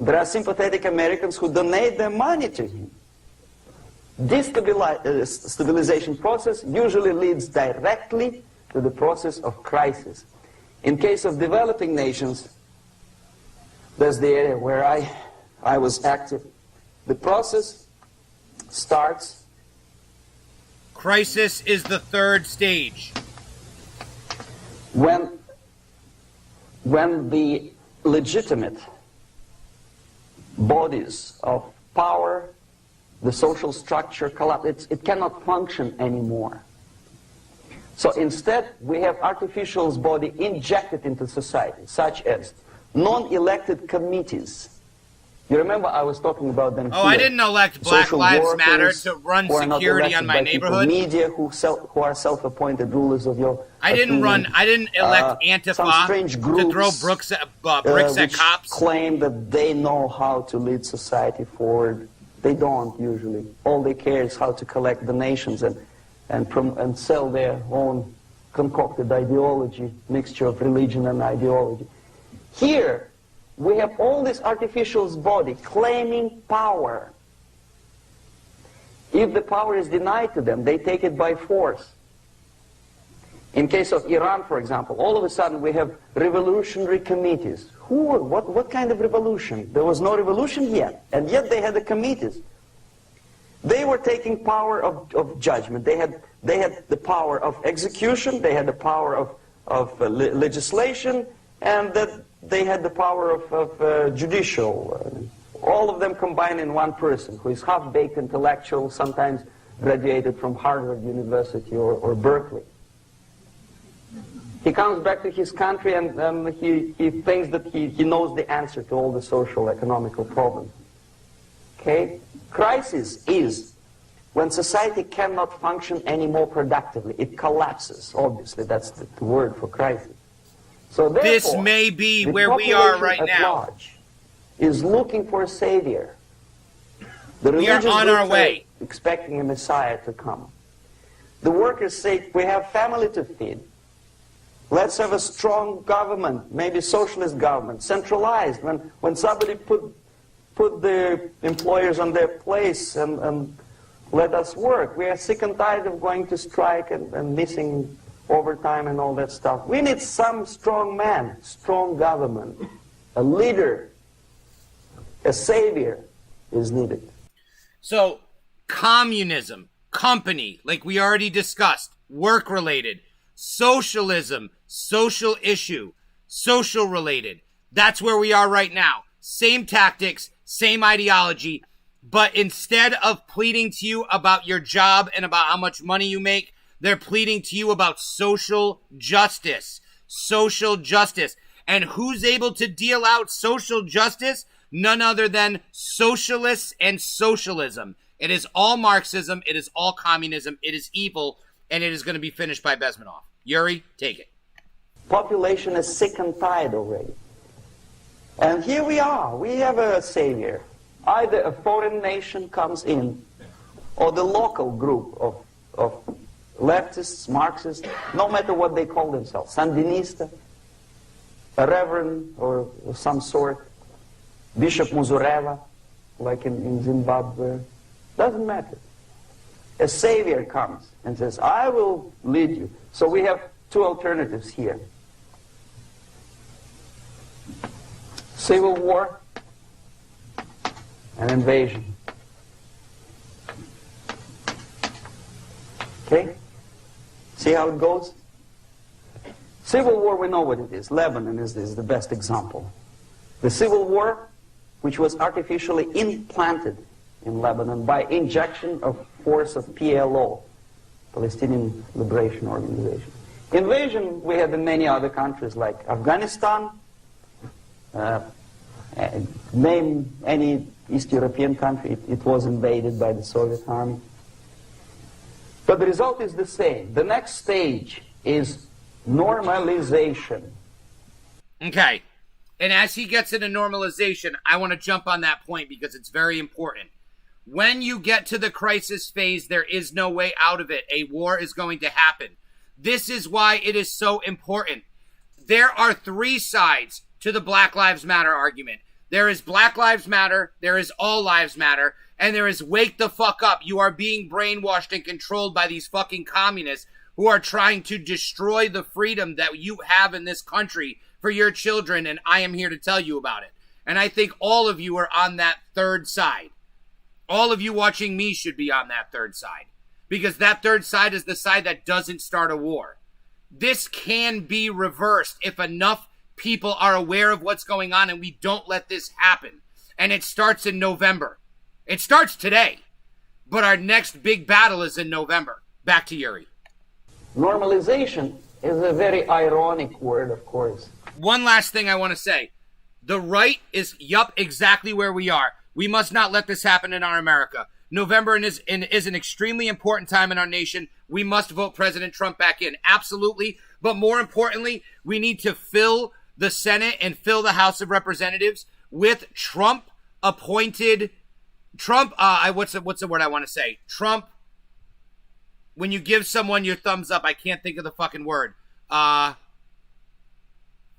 There are sympathetic Americans who donate their money to him. This stabilization process usually leads directly to the process of crisis. In case of developing nations, that's the area where I was active. The process starts. Crisis is the third stage. When the legitimate bodies of power, the social structure collapse, it cannot function anymore. So instead, we have artificial body injected into society, such as non-elected committees. You remember I was talking about them Oh, here. I didn't elect Black Social Lives Matter workers to run security on my neighborhood. Media who are self-appointed rulers of your I didn't elect Antifa to throw bricks at cops. Claim that they know how to lead society forward. They don't usually. All they care is how to collect donations and sell their own concocted ideology, mixture of religion and ideology. Here, we have all this artificial body claiming power. If the power is denied to them, they take it by force. In case of Iran, for example, all of a sudden we have revolutionary committees. What kind of revolution? There was no revolution yet, and yet they had the committees. They were taking power of judgment. They had the power of execution, they had the power of legislation, and that they had the power of judicial. All of them combined in one person, who is half-baked intellectual, sometimes graduated from Harvard University or Berkeley. He comes back to his country and he thinks that he knows the answer to all the social, economical problems. Okay? Crisis is when society cannot function any more productively. It collapses, obviously. That's the word for crisis. So therefore, this may be where we are right now. Large is looking for a savior. The we are on our way. Expecting a Messiah to come. The workers say, we have family to feed. Let's have a strong government, maybe socialist government, centralized. When somebody put the employers on their place and let us work. We are sick and tired of going to strike and missing overtime and all that stuff. We need some strong man, strong government, a leader, a savior is needed. So, communism, company, like we already discussed, work-related, socialism, social issue, social related. That's where we are right now. Same tactics, same ideology, but instead of pleading to you about your job and about how much money you make, they're pleading to you about social justice. Social justice. And who's able to deal out social justice? None other than socialists and socialism. It is all Marxism, it is all communism, it is evil, and it is going to be finished by Bezmenov. Yuri, take it. Population is sick and tired already. And here we are. We have a savior. Either a foreign nation comes in, or the local group of leftists, Marxists, no matter what they call themselves, Sandinista, a reverend or of some sort, Bishop Muzureva, like in Zimbabwe, doesn't matter. A savior comes and says, I will lead you. So we have two alternatives here. Civil war and invasion. Okay? See how it goes? Civil war, we know what it is. Lebanon is the best example. The civil war, which was artificially implanted in Lebanon by injection of force of PLO, Palestinian Liberation Organization. Invasion we have in many other countries like Afghanistan, name any East European country, it was invaded by the Soviet army. But the result is the same. The next stage is normalization. Okay. And as he gets into normalization, I want to jump on that point because it's very important. When you get to the crisis phase, there is no way out of it. A war is going to happen. This is why it is so important. There are three sides to the Black Lives Matter argument. There is Black Lives Matter, there is All Lives Matter, and there is wake the fuck up. You are being brainwashed and controlled by these fucking communists who are trying to destroy the freedom that you have in this country for your children, and I am here to tell you about it. And I think all of you are on that third side. All of you watching me should be on that third side. Because that third side is the side that doesn't start a war. This can be reversed if enough people are aware of what's going on and we don't let this happen. And it starts in November. It starts today. But our next big battle is in November. Back to Yuri. Normalization is a very ironic word, of course. One last thing I want to say. The right is, exactly where we are. We must not let this happen in our America. November is an extremely important time in our nation. We must vote President Trump back in. Absolutely. But more importantly, we need to fill the Senate and fill the House of Representatives with Trump-appointed... what's the word I want to say? Trump... When you give someone your thumbs up, I can't think of the fucking word.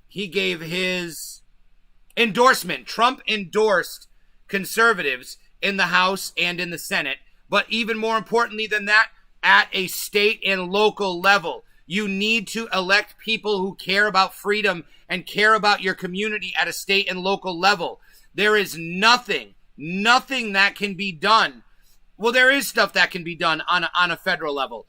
He gave his endorsement. Trump endorsed conservatives in the House and in the Senate. But even more importantly than that, at a state and local level. You need to elect people who care about freedom and care about your community at a state and local level. There is nothing that can be done. Well, there is stuff that can be done on a federal level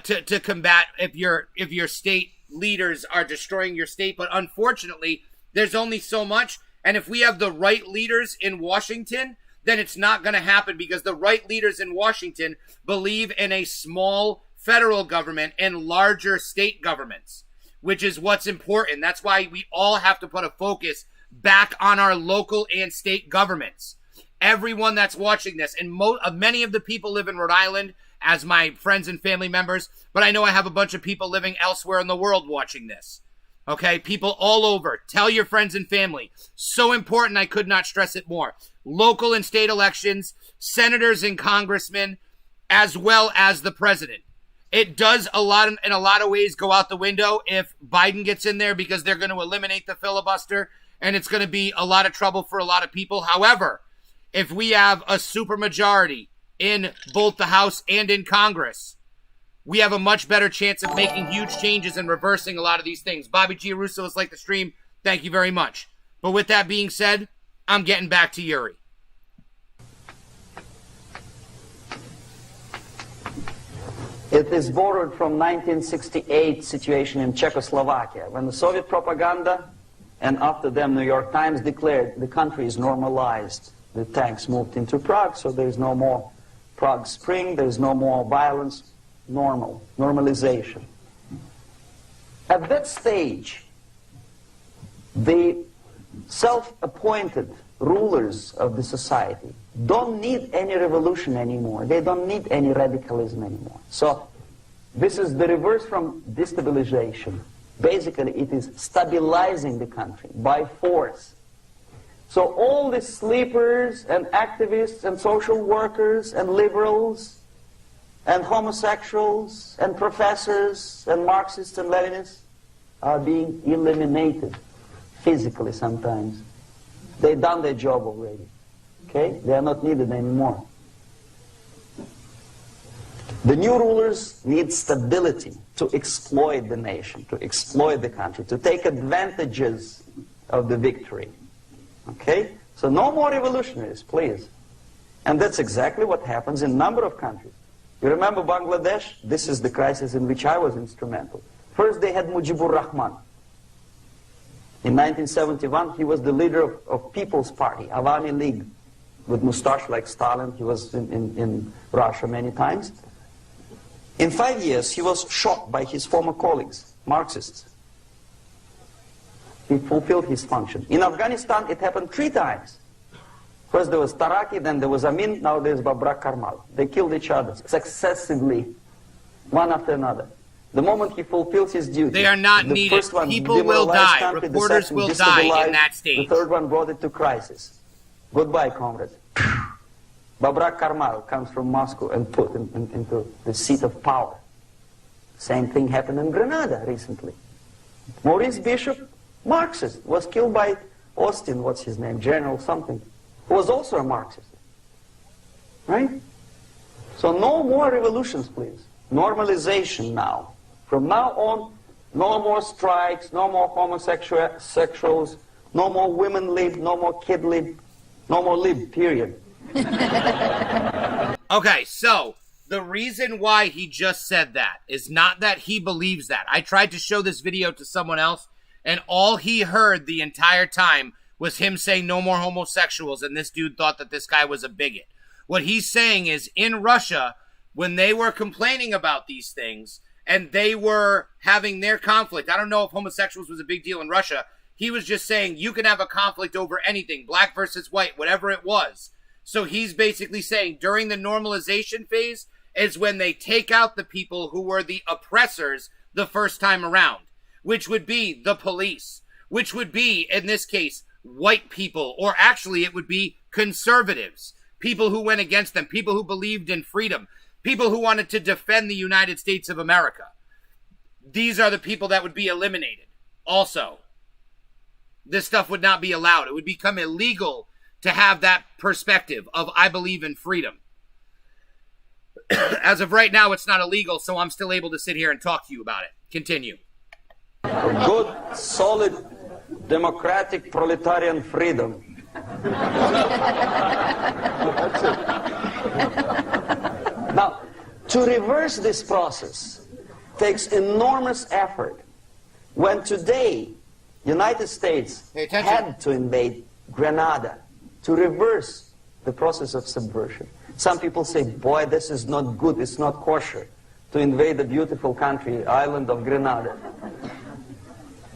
to combat if your state leaders are destroying your state. But unfortunately, there's only so much. And if we have the right leaders in Washington, then it's not going to happen, because the right leaders in Washington believe in a small federal government and larger state governments, which is what's important. That's why we all have to put a focus back on our local and state governments. Everyone that's watching this, and many of the people live in Rhode Island as my friends and family members, but I know I have a bunch of people living elsewhere in the world watching this. Okay, people all over. Tell your friends and family. So important, I could not stress it more. Local and state elections, senators and congressmen, as well as the president. It does in a lot of ways go out the window if Biden gets in there, because they're going to eliminate the filibuster, and it's going to be a lot of trouble for a lot of people. However, if we have a supermajority in both the House and in Congress, we have a much better chance of making huge changes and reversing a lot of these things. Bobby Giarusso has liked the stream. Thank you very much. But with that being said, I'm getting back to Yuri. It is borrowed from 1968 situation in Czechoslovakia, when the Soviet propaganda and after them New York Times declared the country is normalized. The tanks moved into Prague, so there's no more Prague Spring, there's no more violence. Normalization. At that stage, the self-appointed rulers of the society don't need any revolution anymore. They don't need any radicalism anymore. So this is the reverse from destabilization. Basically, it is stabilizing the country by force. So all the sleepers and activists and social workers and liberals and homosexuals and professors and Marxists and Leninists are being eliminated physically sometimes. They've done their job already. Okay? They are not needed anymore. The new rulers need stability to exploit the nation, to exploit the country, to take advantages of the victory. Okay? So no more revolutionaries, please. And that's exactly what happens in a number of countries. You remember Bangladesh? This is the crisis in which I was instrumental. First they had Mujibur Rahman. In 1971, he was the leader of People's Party, Awami League, with mustache like Stalin. He was in Russia many times. In 5 years, he was shot by his former colleagues, Marxists. He fulfilled his function. In Afghanistan, it happened 3 times. First there was Taraki, then there was Amin, now there's Babrak Karmal. They killed each other successively, one after another. The moment he fulfills his duty, they are not the needed. First one People will die. Country, Reporters will die in that stage. The third one brought it to crisis. Goodbye, comrades. Babrak Karmal comes from Moscow and put into the seat of power. Same thing happened in Grenada recently. Maurice Bishop, Marxist, was killed by Austin, what's his name, General something, who was also a Marxist. Right? So no more revolutions, please. Normalization now. From now on, no more strikes, no more homosexuals, no more women lib, no more kid lib, no more lib, period. Okay, so the reason why he just said that is not that he believes that. I tried to show this video to someone else, and all he heard the entire time was him saying no more homosexuals, and this dude thought that this guy was a bigot. What he's saying is, in Russia, when they were complaining about these things, and they were having their conflict, I don't know if homosexuals was a big deal in Russia, he was just saying you can have a conflict over anything, black versus white, whatever it was. So he's basically saying during the normalization phase is when they take out the people who were the oppressors the first time around, which would be the police, which would be, in this case, white people, or actually it would be conservatives, people who went against them, people who believed in freedom, people who wanted to defend the United States of America. These are the people that would be eliminated. Also, this stuff would not be allowed. It would become illegal to have that perspective of I believe in freedom. As of right now, it's not illegal, so I'm still able to sit here and talk to you about it. Continue. Good, solid, democratic, proletarian freedom. Now, to reverse this process takes enormous effort. When today, United States had to invade Grenada to reverse the process of subversion. Some people say, boy, this is not good, it's not kosher to invade the beautiful country, island of Grenada.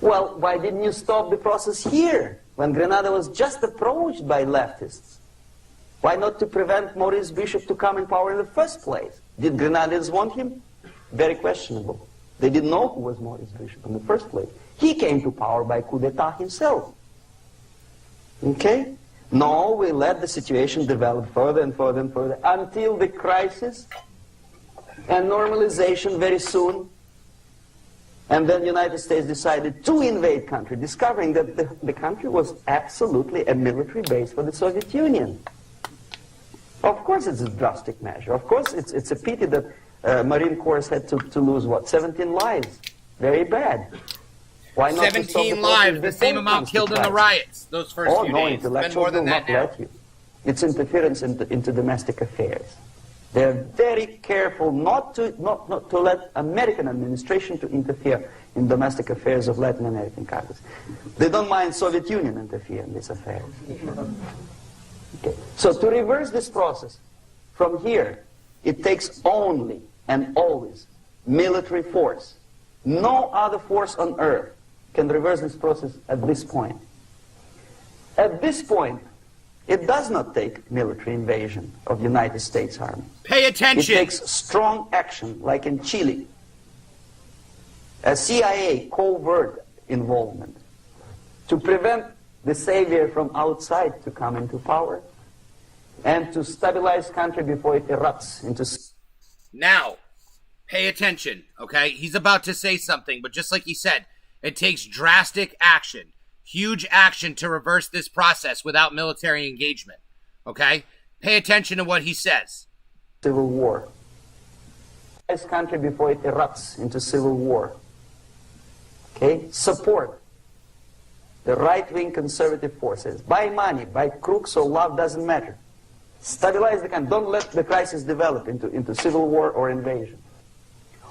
Well, why didn't you stop the process here, when Grenada was just approached by leftists? Why not to prevent Maurice Bishop to come in power in the first place? Did Grenadians want him? Very questionable. They didn't know who was Maurice Bishop in the first place. He came to power by coup d'etat himself. Okay? No, we let the situation develop further and further and further until the crisis and normalization very soon. And then the United States decided to invade country, discovering that the country was absolutely a military base for the Soviet Union. Of course it's a drastic measure. Of course it's a pity that Marine Corps had to lose, what, 17 lives? Very bad. Why not 17 lives, the same amount killed in the riots those first few days. Intellectuals will not let you. It's interference into domestic affairs. They're very careful not to let American administration to interfere in domestic affairs of Latin American countries. They don't mind Soviet Union interfere in these affairs. Okay. So to reverse this process, from here, it takes only and always military force. No other force on earth can reverse this process at this point. At this point, it does not take military invasion of the United States Army. Pay attention. It takes strong action, like in Chile. A CIA covert involvement to prevent the savior from outside to come into power and to stabilize country before it erupts into... Now, pay attention, okay? He's about to say something, but just like he said, it takes drastic action, huge action to reverse this process without military engagement, okay? Pay attention to what he says. Civil war. This country before it erupts into civil war. Okay? Support the right-wing conservative forces. By money, by crooks or love, doesn't matter. Stabilize the country. Don't let the crisis develop into civil war or invasion.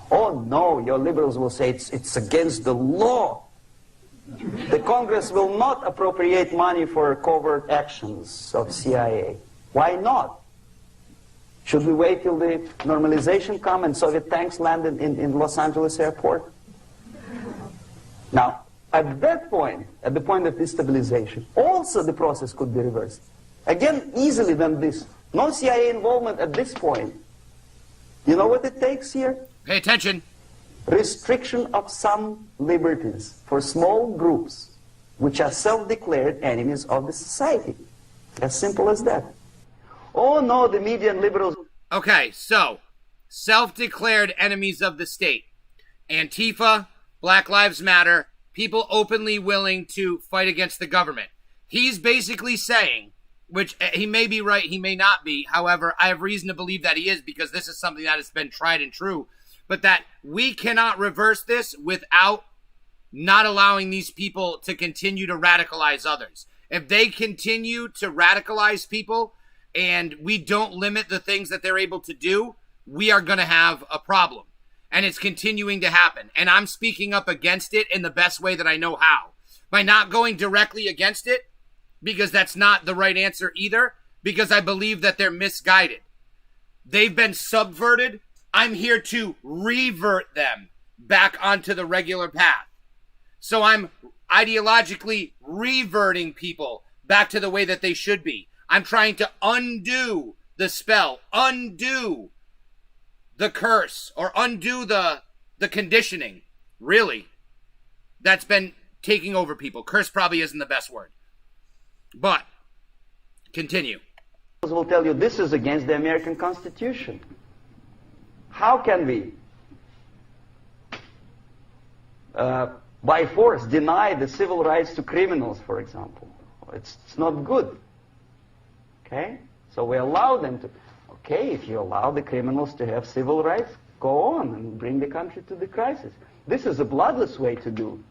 Oh no, your liberals will say it's against the law. The Congress will not appropriate money for covert actions of CIA. Why not? Should we wait till the normalization come and Soviet tanks land in Los Angeles airport? Now, at that point, at the point of destabilization, also the process could be reversed. Again, easily than this. No CIA involvement at this point. You know what it takes here? Pay attention. Restriction of some liberties for small groups which are self-declared enemies of the society. As simple as that. Oh no, the media and liberals... Okay, so, self-declared enemies of the state. Antifa, Black Lives Matter, people openly willing to fight against the government. He's basically saying, which he may be right, he may not be, however, I have reason to believe that he is because this is something that has been tried and true, but that we cannot reverse this without not allowing these people to continue to radicalize others. If they continue to radicalize people and we don't limit the things that they're able to do, we are going to have a problem. And it's continuing to happen. And I'm speaking up against it in the best way that I know how. By not going directly against it, because that's not the right answer either, because I believe that they're misguided. They've been subverted. I'm here to revert them back onto the regular path. So I'm ideologically reverting people back to the way that they should be. I'm trying to undo the spell, undo the curse, or undo the conditioning, really, that's been taking over people. Curse probably isn't the best word. But, continue. Will tell you this is against the American Constitution. How can we, by force, deny the civil rights to criminals, for example? It's not good. Okay? So we allow them to. Okay, if you allow the criminals to have civil rights, go on and bring the country to the crisis. This is a bloodless way to do.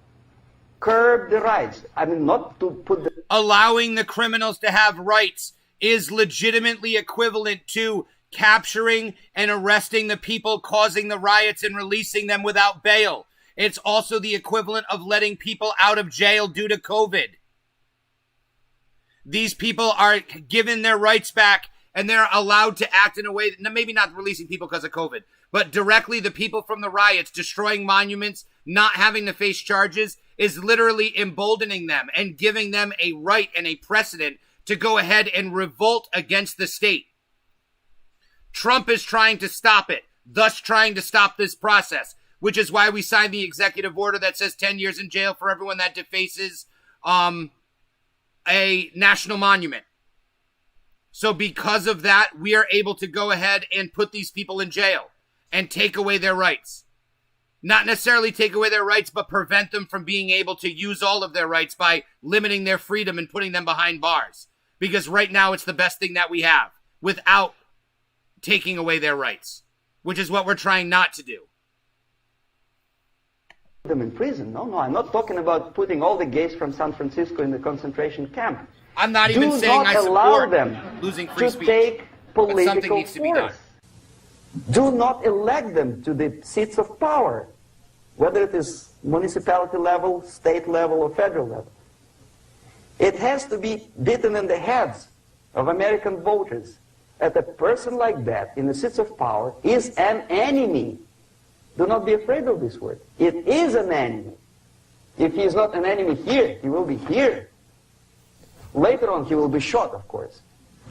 Curb the rights. I mean, not to put the... Allowing the criminals to have rights is legitimately equivalent to capturing and arresting the people causing the riots and releasing them without bail. It's also the equivalent of letting people out of jail due to COVID. These people are given their rights back and they're allowed to act in a way that, maybe not releasing people because of COVID, but directly the people from the riots, destroying monuments, not having to face charges, is literally emboldening them and giving them a right and a precedent to go ahead and revolt against the state. Trump is trying to stop it, thus trying to stop this process, which is why we signed the executive order that says 10 years in jail for everyone that defaces a national monument. So because of that, we are able to go ahead and put these people in jail and take away their rights. Not necessarily take away their rights, but prevent them from being able to use all of their rights by limiting their freedom and putting them behind bars. Because right now it's the best thing that we have without taking away their rights, which is what we're trying not to do. Them in prison. No, I'm not talking about putting all the gays from San Francisco in the concentration camp. I'm not even saying I support losing free speech. Take political something needs to be done. Do not elect them to the seats of power, whether it is municipality level, state level, or federal level. It has to be beaten in the heads of American voters that a person like that in the seats of power is an enemy. Do not be afraid of this word. It is an enemy. If he is not an enemy here, he will be here. Later on, he will be shot, of course.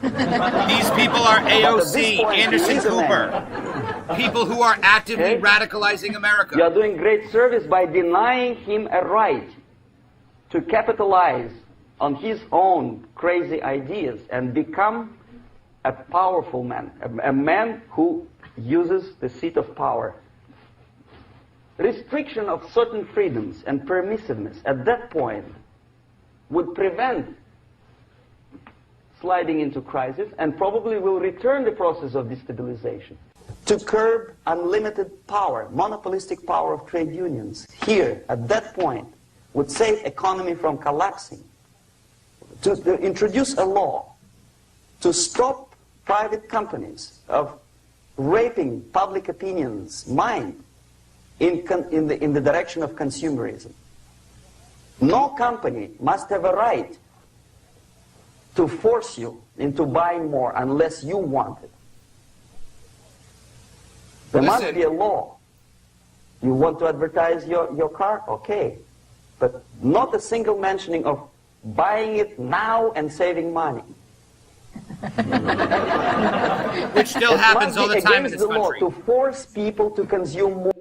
These people are AOC, Anderson Cooper, people who are actively radicalizing America. You are doing great service by denying him a right to capitalize on his own crazy ideas and become a powerful man, a man who uses the seat of power. Restriction of certain freedoms and permissiveness at that point would prevent sliding into crisis and probably will return the process of destabilization. To curb unlimited power, monopolistic power of trade unions, here, at that point, would save economy from collapsing. To introduce a law to stop private companies of raping public opinion's mind in the direction of consumerism. No company must have a right to force you into buying more unless you want it. There must be a law. You want to advertise your car? Okay. But not a single mentioning of buying it now and saving money. Which still happens all the time in this country. To force people to consume more.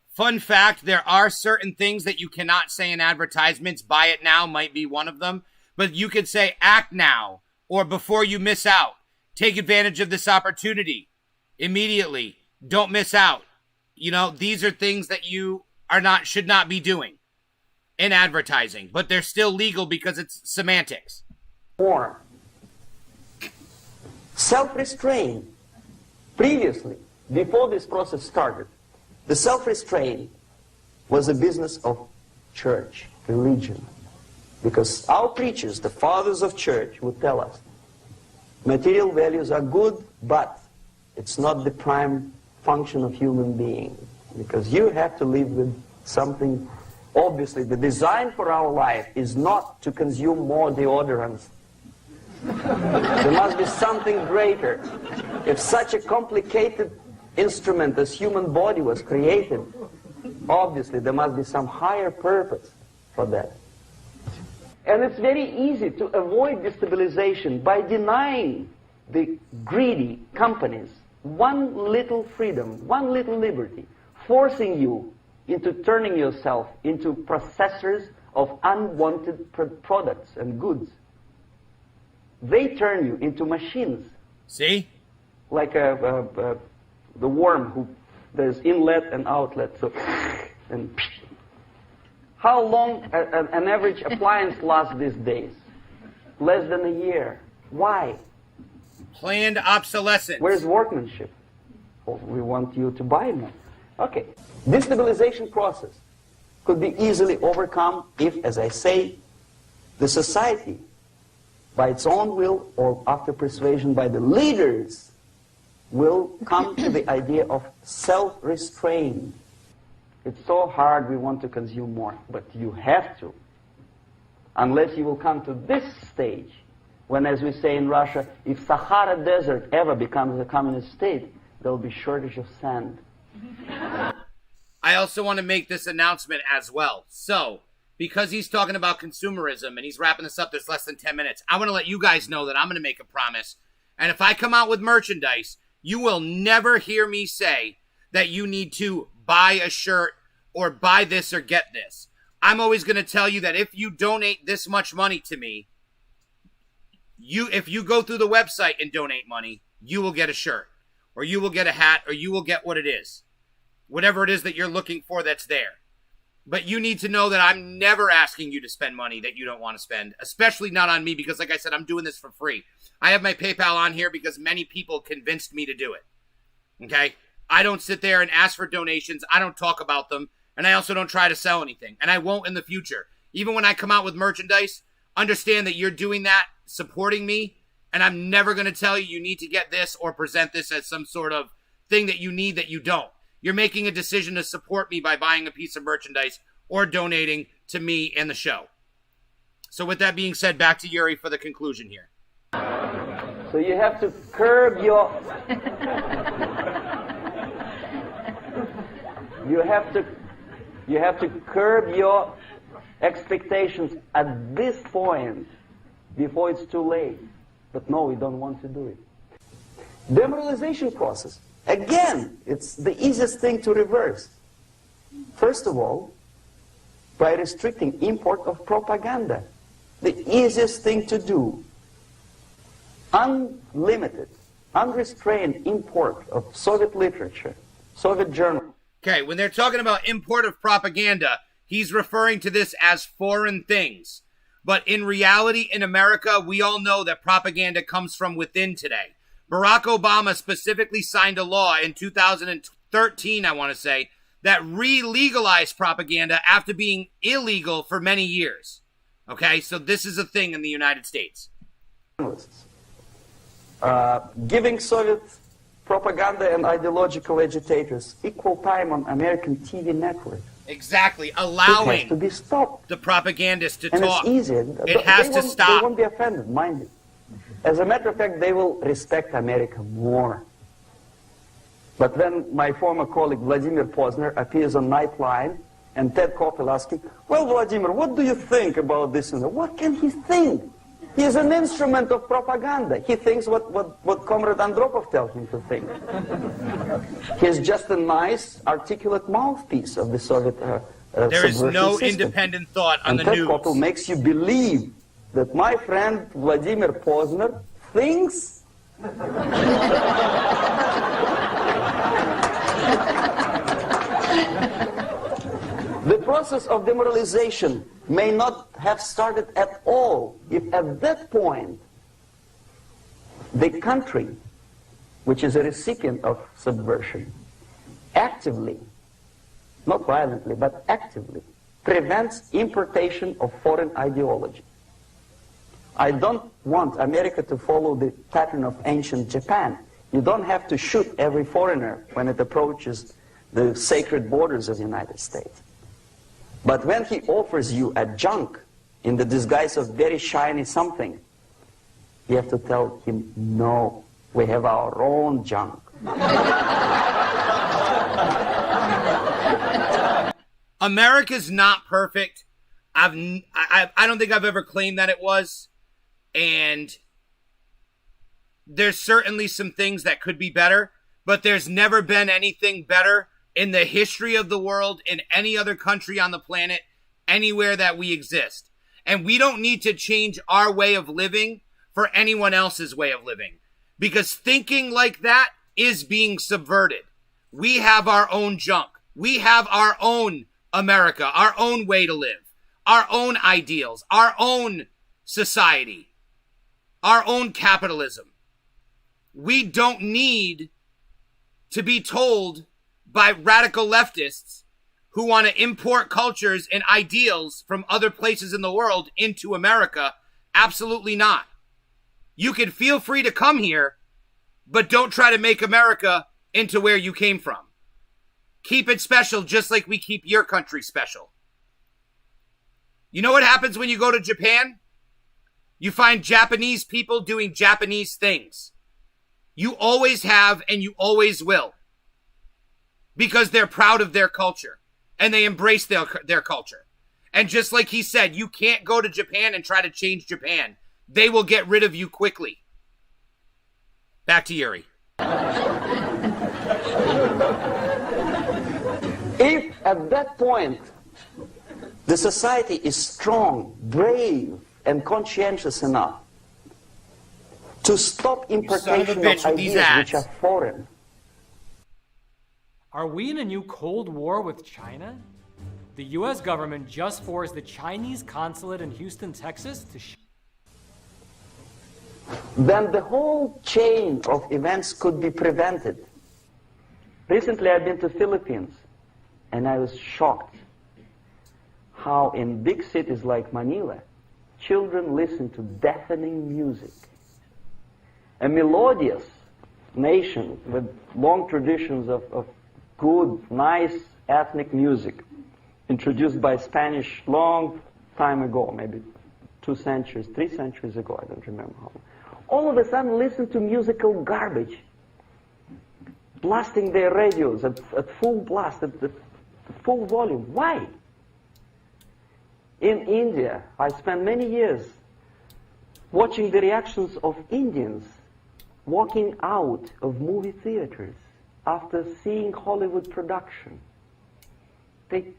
Fun fact, there are certain things that you cannot say in advertisements. Buy it now might be one of them. But you could say act now or before you miss out. Take advantage of this opportunity immediately. Don't miss out. You know, these are things that you should not be doing in advertising, but they're still legal because it's semantics. More. Self-restraint. Previously, before this process started, the self-restraint was a business of church, religion. Because our preachers, the fathers of church, would tell us, material values are good, but it's not the prime function of human being. Because you have to live with something. Obviously, the design for our life is not to consume more deodorants. There must be something greater. If such a complicated instrument as human body was created, obviously there must be some higher purpose for that. And it's very easy to avoid destabilization by denying the greedy companies one little freedom, one little liberty, forcing you into turning yourself into processors of unwanted products and goods. They turn you into machines. See? Like the worm who there's inlet and outlet. So, and how long an average appliance lasts these days? Less than a year. Why? Planned obsolescence. Where's workmanship? Well, we want you to buy more. Okay. Destabilization process could be easily overcome if, as I say, the society, by its own will or after persuasion by the leaders, will come to the idea of self-restraint. It's so hard, we want to consume more, but you have to. Unless you will come to this stage, when, as we say in Russia, if Sahara Desert ever becomes a communist state, there'll be shortage of sand. I also want to make this announcement as well. So, because he's talking about consumerism and he's wrapping this up, there's less than 10 minutes. I want to let you guys know that I'm going to make a promise. And if I come out with merchandise, you will never hear me say that you need to buy a shirt or buy this or get this. I'm always going to tell you that if you donate this much money to me, if you go through the website and donate money, you will get a shirt, or you will get a hat, or you will get what it is. Whatever it is that you're looking for that's there. But you need to know that I'm never asking you to spend money that you don't want to spend, especially not on me, because like I said, I'm doing this for free. I have my PayPal on here because many people convinced me to do it. Okay? I don't sit there and ask for donations. I don't talk about them. And I also don't try to sell anything. And I won't in the future. Even when I come out with merchandise, understand that you're doing that, supporting me, and I'm never going to tell you need to get this or present this as some sort of thing that you need that you don't. You're making a decision to support me by buying a piece of merchandise or donating to me and the show. So with that being said, back to Yuri for the conclusion here. So you have to curb your... You have to curb your expectations at this point before it's too late. But no, we don't want to do it. Demoralization process. Again, it's the easiest thing to reverse. First of all, by restricting import of propaganda. The easiest thing to do. Unlimited, unrestrained import of Soviet literature, Soviet journals. Okay, when they're talking about import of propaganda, he's referring to this as foreign things. But in reality, in America, we all know that propaganda comes from within today. Barack Obama specifically signed a law in 2013, I want to say, that re-legalized propaganda after being illegal for many years. Okay, so this is a thing in the United States. Giving Soviet propaganda and ideological agitators equal time on American TV network. Exactly, It allowing has to be stopped. the propagandists to And talk. it's easy. It has to They stop. won't be offended, mind you. As a matter of fact, they will respect America more. But when my former colleague Vladimir Posner appears on Nightline and Ted Koppel asking, well, Vladimir, what do you think about this? And that? What can he think? He's an instrument of propaganda. He thinks what Comrade Andropov tells him to think. He's just a nice, articulate mouthpiece of the Soviet There is subversive no system. independent thought on And the Ted news. Koppel makes you believe that my friend Vladimir Posner thinks the process of demoralization may not have started at all if at that point the country, which is a recipient of subversion, actively, not violently, but actively, prevents importation of foreign ideology. I don't want America to follow the pattern of ancient Japan. You don't have to shoot every foreigner when it approaches the sacred borders of the United States. But when he offers you a junk in the disguise of very shiny something, you have to tell him, no, we have our own junk. America's not perfect. I don't think I've ever claimed that it was. And there's certainly some things that could be better, but there's never been anything better in the history of the world, in any other country on the planet, anywhere that we exist. And we don't need to change our way of living for anyone else's way of living, because thinking like that is being subverted. We have our own junk. We have our own America, our own way to live, our own ideals, our own society, our own capitalism. We don't need to be told by radical leftists who want to import cultures and ideals from other places in the world into America. Absolutely not. You can feel free to come here, but don't try to make America into where you came from. Keep it special just like we keep your country special. You know what happens when you go to Japan? You find Japanese people doing Japanese things. You always have and you always will. Because they're proud of their culture and they embrace their culture. And just like he said, you can't go to Japan and try to change Japan. They will get rid of you quickly. Back to Yuri. If at that point the society is strong, brave, and conscientious enough to stop importation of ideas which are foreign. Are we in a new Cold War with China? The U.S. government just forced the Chinese consulate in Houston, Texas to then the whole chain of events could be prevented. Recently I've been to Philippines and I was shocked how in big cities like Manila, children listen to deafening music. A melodious nation with long traditions of good, nice ethnic music, introduced by Spanish long time ago, maybe 2 centuries, 3 centuries ago, I don't remember how long. All of a sudden listen to musical garbage, blasting their radios at full blast, at full volume. Why? In India, I spent many years watching the reactions of Indians walking out of movie theaters after seeing Hollywood production. They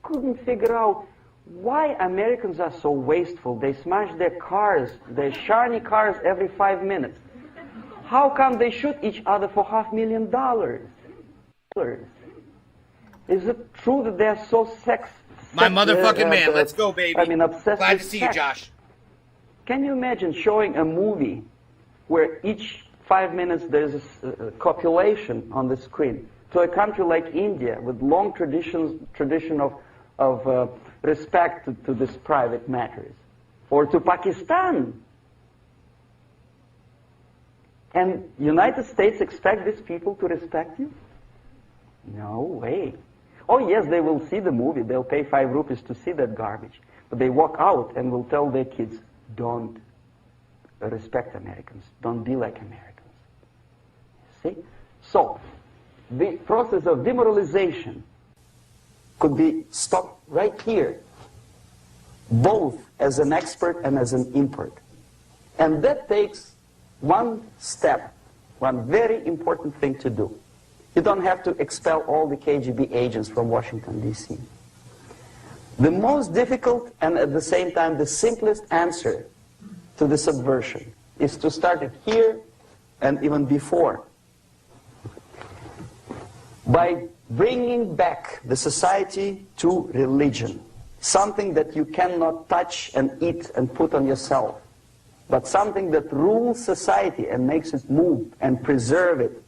couldn't figure out why Americans are so wasteful. They smash their cars, their shiny cars every 5 minutes. How come they shoot each other for $500,000? Is it true that they're so My motherfucking man, let's go, baby. I mean, obsessed Glad with to see sex. you, Josh. Can you imagine showing a movie where each 5 minutes there's a copulation on the screen to a country like India with long tradition of respect to these private matters, or to Pakistan? And United States expect these people to respect you? No way. Oh yes, they will see the movie. They'll pay 5 rupees to see that garbage. But they walk out and will tell their kids, don't respect Americans. Don't be like Americans. See? So, the process of demoralization could be stopped right here, both as an expert and as an import. And that takes one step, one very important thing to do. You don't have to expel all the KGB agents from Washington, D.C. The most difficult and at the same time the simplest answer to the subversion is to start it here and even before, by bringing back the society to religion, something that you cannot touch and eat and put on yourself, but something that rules society and makes it move and preserve it.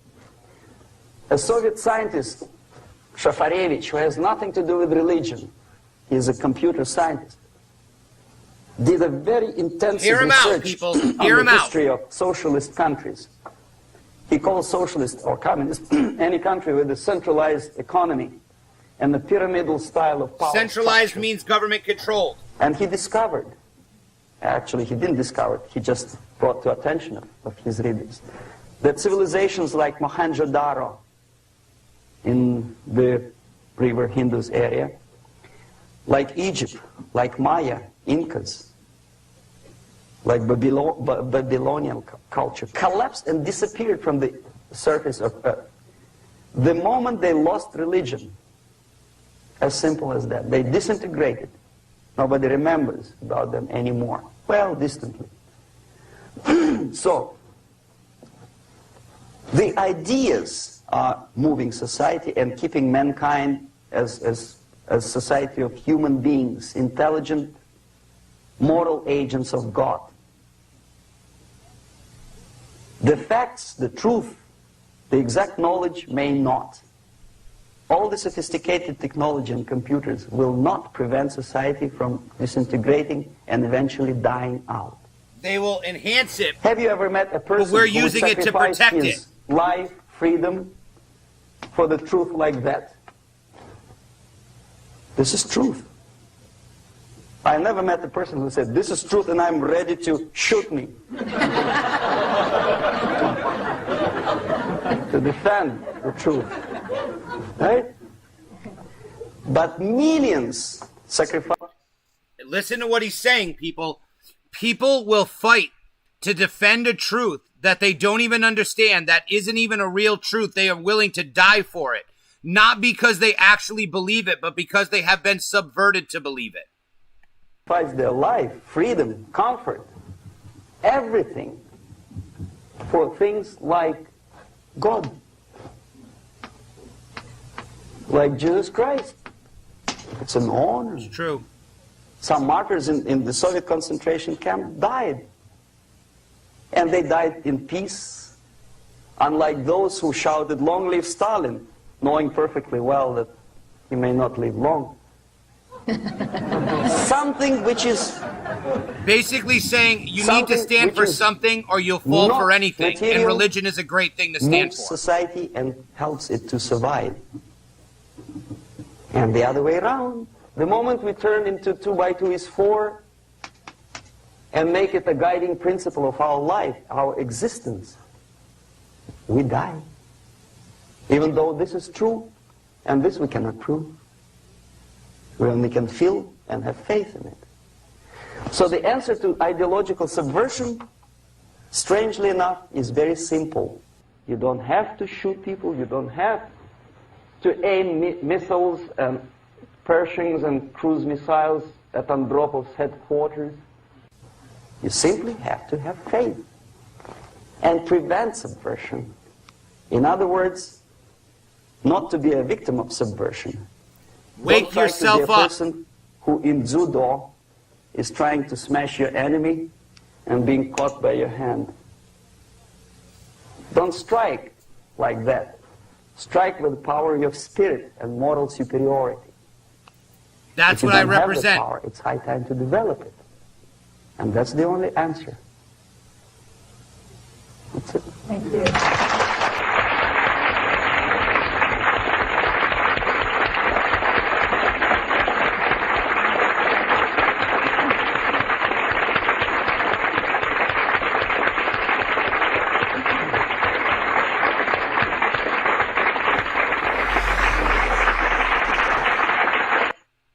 A Soviet scientist, Shafarevich, who has nothing to do with religion, he is a computer scientist, did a very intensive research on the history of socialist countries. He calls socialist or communist any country with a centralized economy and the pyramidal style of power. Centralized structure. means government controlled. And he discovered, actually he didn't discover, he just brought to attention of his readers, that civilizations like Mohenjo-Daro in the river Indus area, like Egypt, like Maya, Incas, like Babylonian culture, collapsed and disappeared from the surface of Earth. The moment they lost religion, as simple as that, they disintegrated. Nobody remembers about them anymore. Well, distantly. So, the ideas are moving society and keeping mankind as a society of human beings, intelligent, moral agents of God. The facts, the truth, the exact knowledge may not. All the sophisticated technology and computers will not prevent society from disintegrating and eventually dying out. They will enhance it. Have you ever met a person But we're who using it to sacrificed protect his life, freedom, for the truth like that? This is truth. I never met a person who said, this is truth and I'm ready to shoot me. To defend the truth. Right? But millions sacrifice. Listen to what he's saying, people. People will fight to defend a truth that they don't even understand, that isn't even a real truth. They are willing to die for it. Not because they actually believe it, but because they have been subverted to believe it. Their life, freedom, comfort, everything for things like God, like Jesus Christ. It's an honor. It's true. Some martyrs in the Soviet concentration camp died. And they died in peace, unlike those who shouted, "Long live Stalin," knowing perfectly well that he may not live long. Something which is basically saying you need to stand for something or you'll fall for anything. Material, and religion is a great thing to stand moves for. society and helps it to survive. And the other way around. The moment we turn into 2 by 2 is 4 and make it a guiding principle of our life, our existence, we die. Even though this is true, and this we cannot prove. We only can feel and have faith in it. So the answer to ideological subversion, strangely enough, is very simple. You don't have to shoot people, you don't have to aim missiles and Pershings and cruise missiles at Andropov's headquarters. You simply have to have faith and prevent subversion. In other words, not to be a victim of subversion. Wake yourself up. Don't try to be a person who in judo is trying to smash your enemy and being caught by your hand. Don't strike like that. Strike with the power of your spirit and moral superiority. That's what I represent. Have the power, it's high time to develop it. And that's the only answer. That's it. Thank you.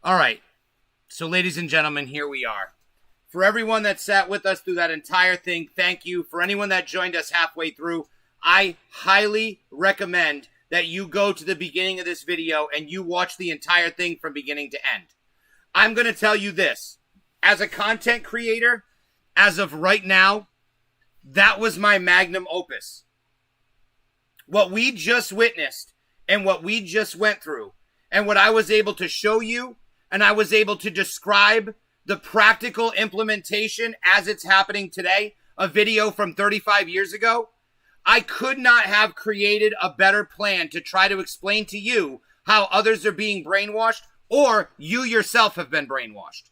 All right. So, ladies and gentlemen, here we are. For everyone that sat with us through that entire thing, thank you. For anyone that joined us halfway through, I highly recommend that you go to the beginning of this video and you watch the entire thing from beginning to end. I'm going to tell you this. As a content creator, as of right now, that was my magnum opus. What we just witnessed and what we just went through and what I was able to show you and I was able to describe the practical implementation as it's happening today, a video from 35 years ago, I could not have created a better plan to try to explain to you how others are being brainwashed or you yourself have been brainwashed.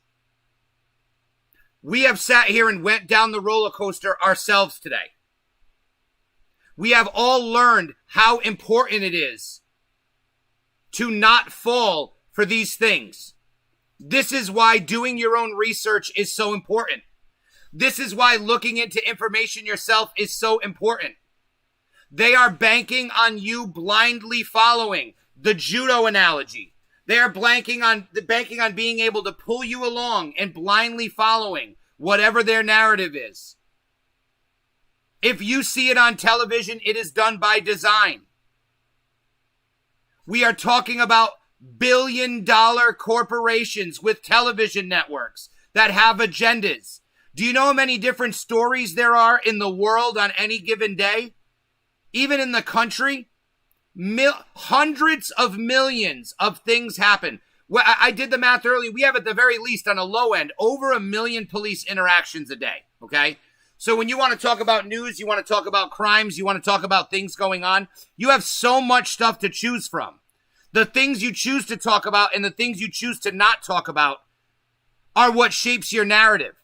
We have sat here and went down the roller coaster ourselves today. We have all learned how important it is to not fall for these things. This is why doing your own research is so important. This is why looking into information yourself is so important. They are banking on you blindly following the judo analogy. They are banking on being able to pull you along and blindly following whatever their narrative is. If you see it on television, it is done by design. We are talking about billion-dollar corporations with television networks that have agendas. Do you know how many different stories there are in the world on any given day? Even in the country, hundreds of millions of things happen. Well, I did the math earlier. We have at the very least on a low end over 1 million police interactions a day, okay? So when you want to talk about news, you want to talk about crimes, you want to talk about things going on, you have so much stuff to choose from. The things you choose to talk about and the things you choose to not talk about are what shapes your narrative.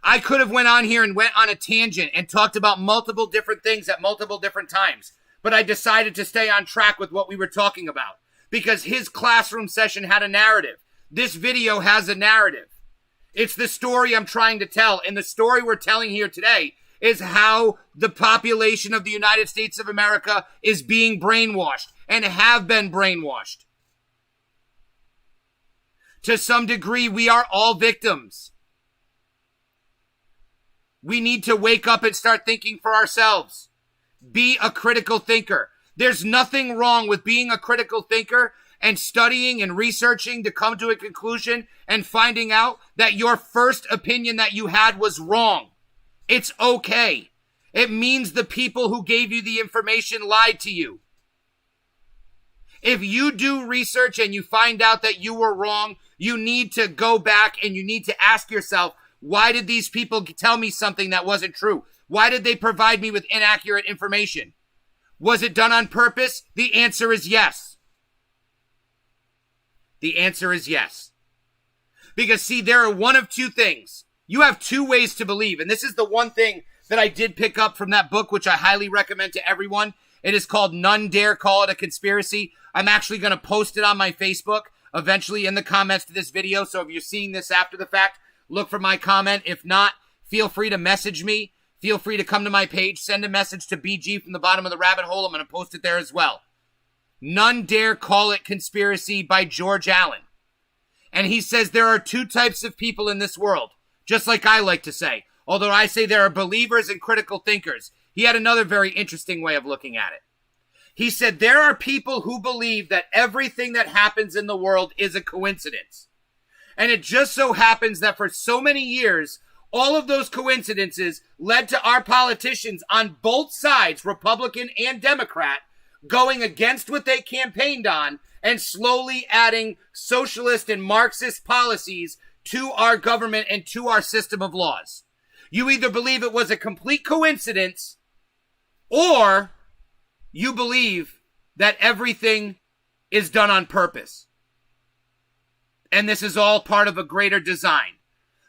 I could have went on here and went on a tangent and talked about multiple different things at multiple different times, but I decided to stay on track with what we were talking about because his classroom session had a narrative. This video has a narrative. It's the story I'm trying to tell, and the story we're telling here today is how the population of the United States of America is being brainwashed and have been brainwashed. To some degree, we are all victims. We need to wake up and start thinking for ourselves. Be a critical thinker. There's nothing wrong with being a critical thinker and studying and researching to come to a conclusion and finding out that your first opinion that you had was wrong. It's okay. It means the people who gave you the information lied to you. If you do research and you find out that you were wrong, you need to go back and you need to ask yourself, why did these people tell me something that wasn't true? Why did they provide me with inaccurate information? Was it done on purpose? The answer is yes. The answer is yes. Because see, there are one of two things. You have two ways to believe. And this is the one thing that I did pick up from that book, which I highly recommend to everyone. It is called None Dare Call It a Conspiracy. I'm actually going to post it on my Facebook eventually in the comments to this video. So if you're seeing this after the fact, look for my comment. If not, feel free to message me. Feel free to come to my page. Send a message to BG from the bottom of the rabbit hole. I'm going to post it there as well. None Dare Call It Conspiracy by George Allen. And he says there are two types of people in this world, just like I like to say. Although I say there are believers and critical thinkers. He had another very interesting way of looking at it. He said there are people who believe that everything that happens in the world is a coincidence. And it just so happens that for so many years, all of those coincidences led to our politicians on both sides, Republican and Democrat, going against what they campaigned on and slowly adding socialist and Marxist policies to our government and to our system of laws. You either believe it was a complete coincidence or you believe that everything is done on purpose. And this is all part of a greater design.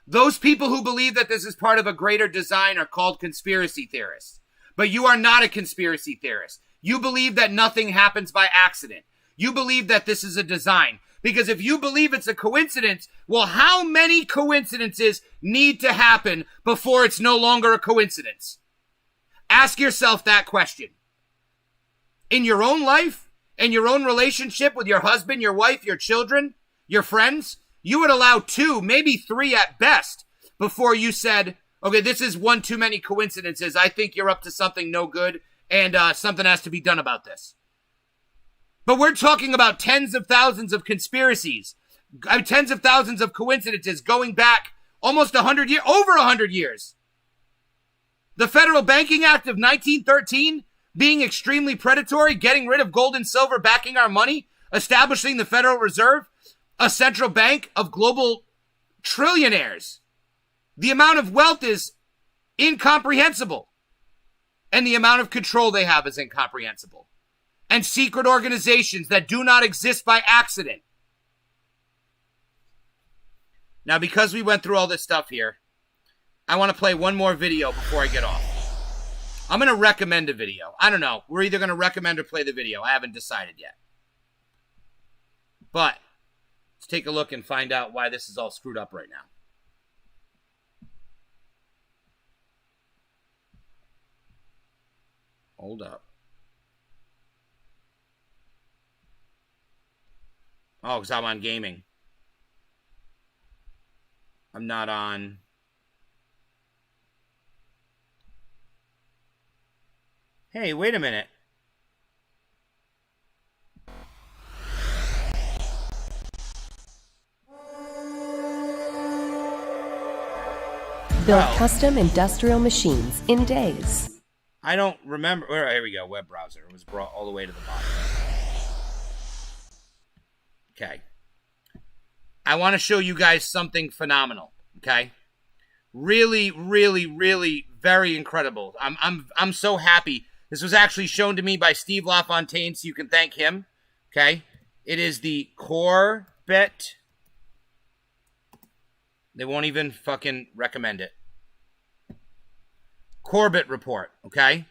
Those people who believe that this is part of a greater design are called conspiracy theorists. But you are not a conspiracy theorist. You believe that nothing happens by accident. You believe that this is a design. Because if you believe it's a coincidence, well, how many coincidences need to happen before it's no longer a coincidence? Ask yourself that question. In your own life, in your own relationship with your husband, your wife, your children, your friends, you would allow 2, maybe 3 at best before you said, okay, this is one too many coincidences. I think you're up to something no good and something has to be done about this. But we're talking about tens of thousands of conspiracies, tens of thousands of coincidences going back almost 100 years, over 100 years. The Federal Banking Act of 1913 being extremely predatory, getting rid of gold and silver backing our money, establishing the Federal Reserve, a central bank of global trillionaires. The amount of wealth is incomprehensible. And the amount of control they have is incomprehensible. And secret organizations that do not exist by accident. Now, because we went through all this stuff here, I want to play one more video before I get off. I'm going to recommend a video. I don't know. We're either going to recommend or play the video. I haven't decided yet. But let's take a look and find out why this is all screwed up right now. Hold up. Oh, because I'm on gaming. I'm not on... Hey, wait a minute. Build custom industrial machines in days. I don't remember. Here we go. Web browser. It was brought all the way to the bottom. Okay. I want to show you guys something phenomenal. Okay. Really, really, really very incredible. I'm so happy. This was actually shown to me by Steve LaFontaine, so you can thank him. Okay? It is the Corbett. They won't even fucking recommend it. Corbett Report, okay?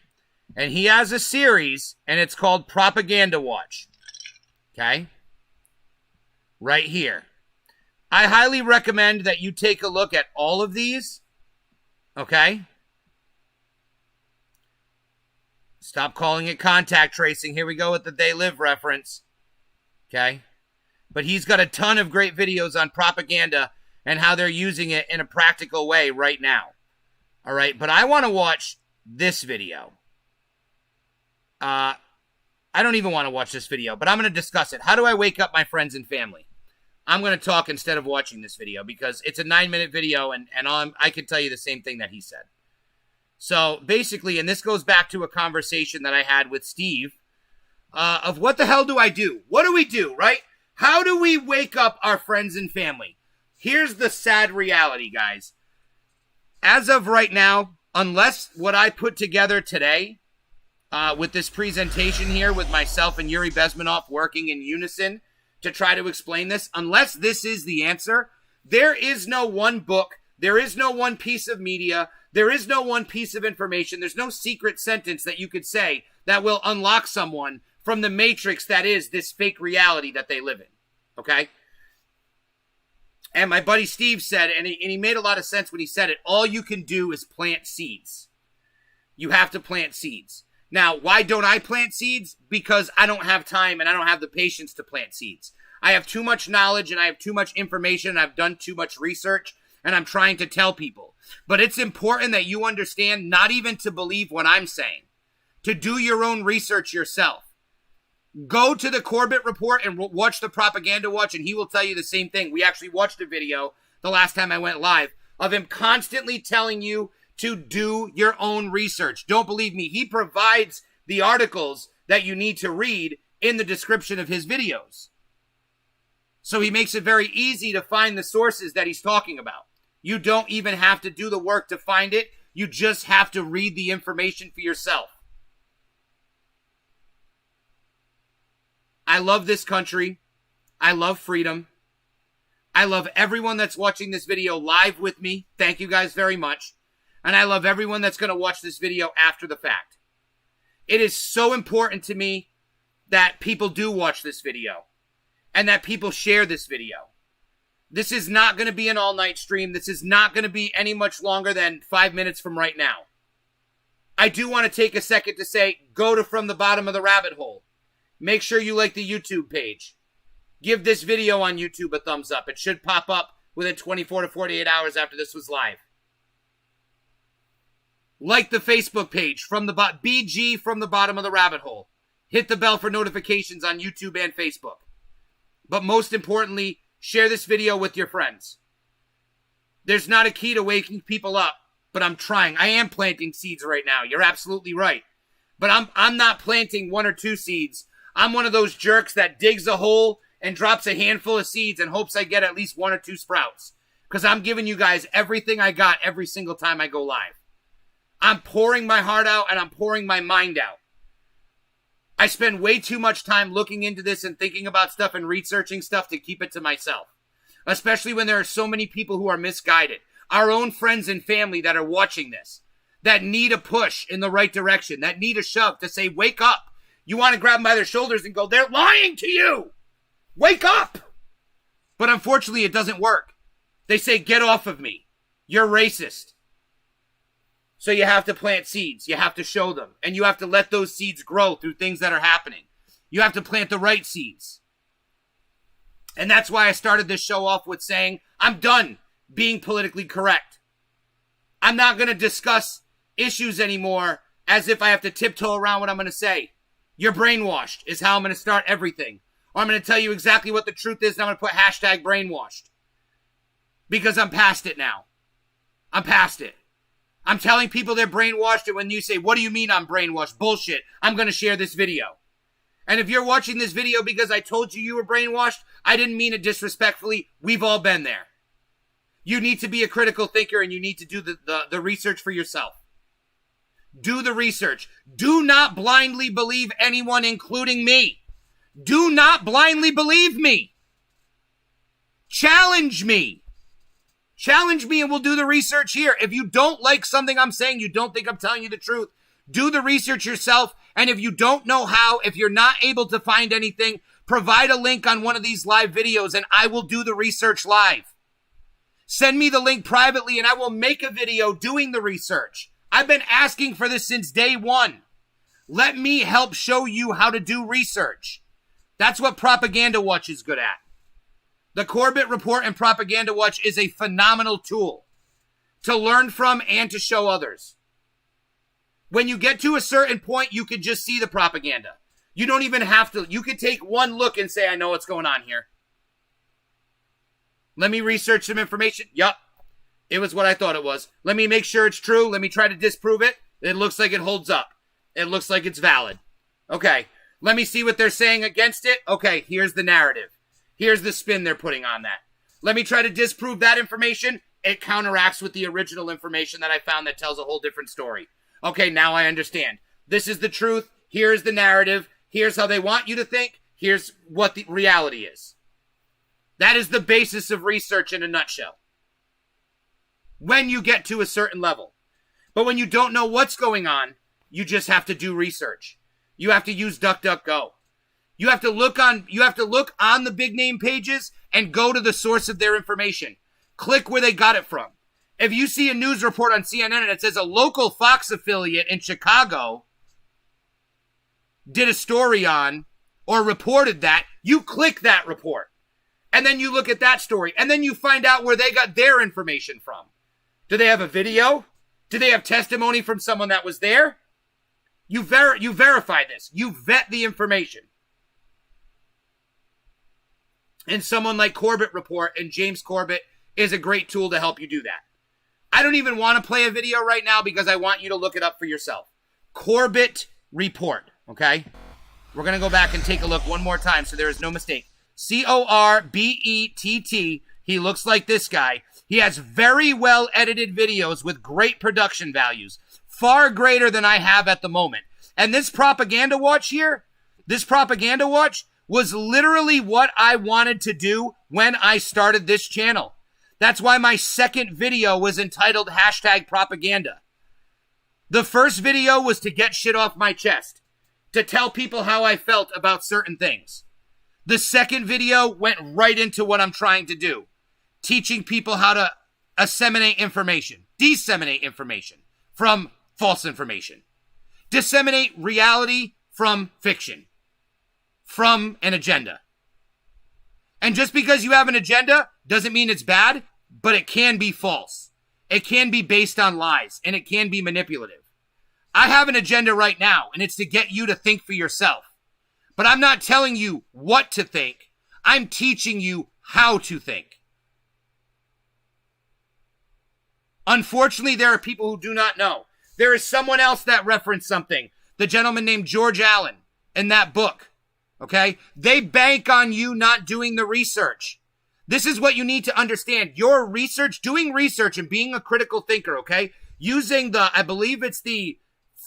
And he has a series, and it's called Propaganda Watch. Okay? Right here. I highly recommend that you take a look at all of these. Okay? Stop calling it contact tracing. Here we go with the They Live reference. Okay? But he's got a ton of great videos on propaganda and how they're using it in a practical way right now. All right? But I want to watch this video. I don't even want to watch this video, but I'm going to discuss it. How do I wake up my friends and family? I'm going to talk instead of watching this video because it's a 9-minute video and I can tell you the same thing that he said. So basically, and this goes back to a conversation that I had with Steve of what the hell do I do? What do we do, right? How do we wake up our friends and family? Here's the sad reality, guys. As of right now, unless what I put together today with this presentation here with myself and Yuri Bezmenov working in unison to try to explain this, unless this is the answer, there is no one book, there is no one piece of media, there is no one piece of information, there's no secret sentence that you could say that will unlock someone from the matrix that is this fake reality that they live in, okay? And my buddy Steve said, and he made a lot of sense when he said it, all you can do is plant seeds. You have to plant seeds. Now, why don't I plant seeds? Because I don't have time and I don't have the patience to plant seeds. I have too much knowledge and I have too much information and I've done too much research and I'm trying to tell people. But it's important that you understand not even to believe what I'm saying, to do your own research yourself. Go to the Corbett Report and watch the Propaganda Watch and he will tell you the same thing. We actually watched a video the last time I went live of him constantly telling you to do your own research. Don't believe me. He provides the articles that you need to read in the description of his videos. So he makes it very easy to find the sources that he's talking about. You don't even have to do the work to find it. You just have to read the information for yourself. I love this country. I love freedom. I love everyone that's watching this video live with me. Thank you guys very much. And I love everyone that's going to watch this video after the fact. It is so important to me that people do watch this video and that people share this video. This is not going to be an all-night stream. This is not going to be any much longer than 5 minutes from right now. I do want to take a second to say, go to From the Bottom of the Rabbit Hole. Make sure you like the YouTube page. Give this video on YouTube a thumbs up. It should pop up within 24 to 48 hours after this was live. Like the Facebook page, BG From the Bottom of the Rabbit Hole. Hit the bell for notifications on YouTube and Facebook. But most importantly, share this video with your friends. There's not a key to waking people up, but I'm trying. I am planting seeds right now. You're absolutely right. But I'm not planting 1 or 2 seeds. I'm one of those jerks that digs a hole and drops a handful of seeds and hopes I get at least 1 or 2 sprouts. Because I'm giving you guys everything I got every single time I go live. I'm pouring my heart out and I'm pouring my mind out. I spend way too much time looking into this and thinking about stuff and researching stuff to keep it to myself. Especially when there are so many people who are misguided. Our own friends and family that are watching this. That need a push in the right direction. That need a shove to say, wake up. You want to grab them by their shoulders and go, they're lying to you. Wake up. But unfortunately, it doesn't work. They say, get off of me. You're racist. So you have to plant seeds. You have to show them. And you have to let those seeds grow through things that are happening. You have to plant the right seeds. And that's why I started this show off with saying, I'm done being politically correct. I'm not going to discuss issues anymore as if I have to tiptoe around what I'm going to say. You're brainwashed is how I'm going to start everything. Or I'm going to tell you exactly what the truth is and I'm going to put hashtag brainwashed. Because I'm past it now. I'm past it. I'm telling people they're brainwashed, and when you say, what do you mean I'm brainwashed? Bullshit. I'm going to share this video. And if you're watching this video because I told you you were brainwashed, I didn't mean it disrespectfully. We've all been there. You need to be a critical thinker, and you need to do the research for yourself. Do the research. Do not blindly believe anyone, including me. Do not blindly believe me. Challenge me. Challenge me and we'll do the research here. If you don't like something I'm saying, you don't think I'm telling you the truth, do the research yourself. And if you don't know how, if you're not able to find anything, provide a link on one of these live videos and I will do the research live. Send me the link privately and I will make a video doing the research. I've been asking for this since day one. Let me help show you how to do research. That's what Propaganda Watch is good at. The Corbett Report and Propaganda Watch is a phenomenal tool to learn from and to show others. When you get to a certain point, you can just see the propaganda. You don't even have to. You could take one look and say, I know what's going on here. Let me research some information. Yup. It was what I thought it was. Let me make sure it's true. Let me try to disprove it. It looks like it holds up. It looks like it's valid. Okay. Let me see what they're saying against it. Okay, here's the narrative. Here's the spin they're putting on that. Let me try to disprove that information. It counteracts with the original information that I found that tells a whole different story. Okay, now I understand. This is the truth. Here's the narrative. Here's how they want you to think. Here's what the reality is. That is the basis of research in a nutshell. When you get to a certain level. But when you don't know what's going on, you just have to do research. You have to use DuckDuckGo. You have to look on the big name pages and go to the source of their information. Click where they got it from. If you see a news report on CNN and it says a local Fox affiliate in Chicago did a story on or reported that, you click that report. And then you look at that story. And then you find out where they got their information from. Do they have a video? Do they have testimony from someone that was there? You verify this. You vet the information. And someone like Corbett Report and James Corbett is a great tool to help you do that. I don't even want to play a video right now because I want you to look it up for yourself. Corbett Report, okay? We're going to go back and take a look one more time so there is no mistake. Corbett. He looks like this guy. He has very well edited videos with great production values, far greater than I have at the moment. And this Propaganda Watch here, was literally what I wanted to do when I started this channel. That's why my second video was entitled #propaganda. The first video was to get shit off my chest, to tell people how I felt about certain things. The second video went right into what I'm trying to do, teaching people how to disseminate information from false information, disseminate reality from fiction, from an agenda. And just because you have an agenda doesn't mean it's bad, but it can be false. It can be based on lies, and it can be manipulative. I have an agenda right now, and it's to get you to think for yourself. But I'm not telling you what to think. I'm teaching you how to think. Unfortunately, there are people who do not know. There is someone else that referenced something. The gentleman named George Allen in that book. Okay? They bank on you not doing the research. This is what you need to understand. Your research, doing research and being a critical thinker, okay? Using I believe it's the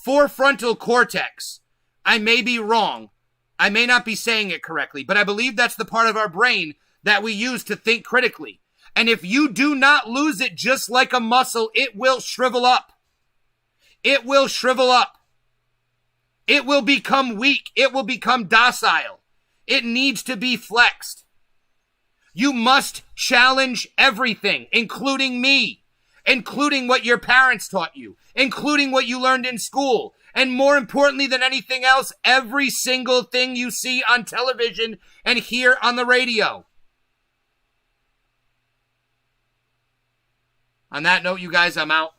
prefrontal cortex. I may be wrong. I may not be saying it correctly, but I believe that's the part of our brain that we use to think critically. And if you do not lose it just like a muscle, it will shrivel up. It will shrivel up. It will become weak. It will become docile. It needs to be flexed. You must challenge everything, including me, including what your parents taught you, including what you learned in school, and more importantly than anything else, every single thing you see on television and hear on the radio. On that note, you guys, I'm out.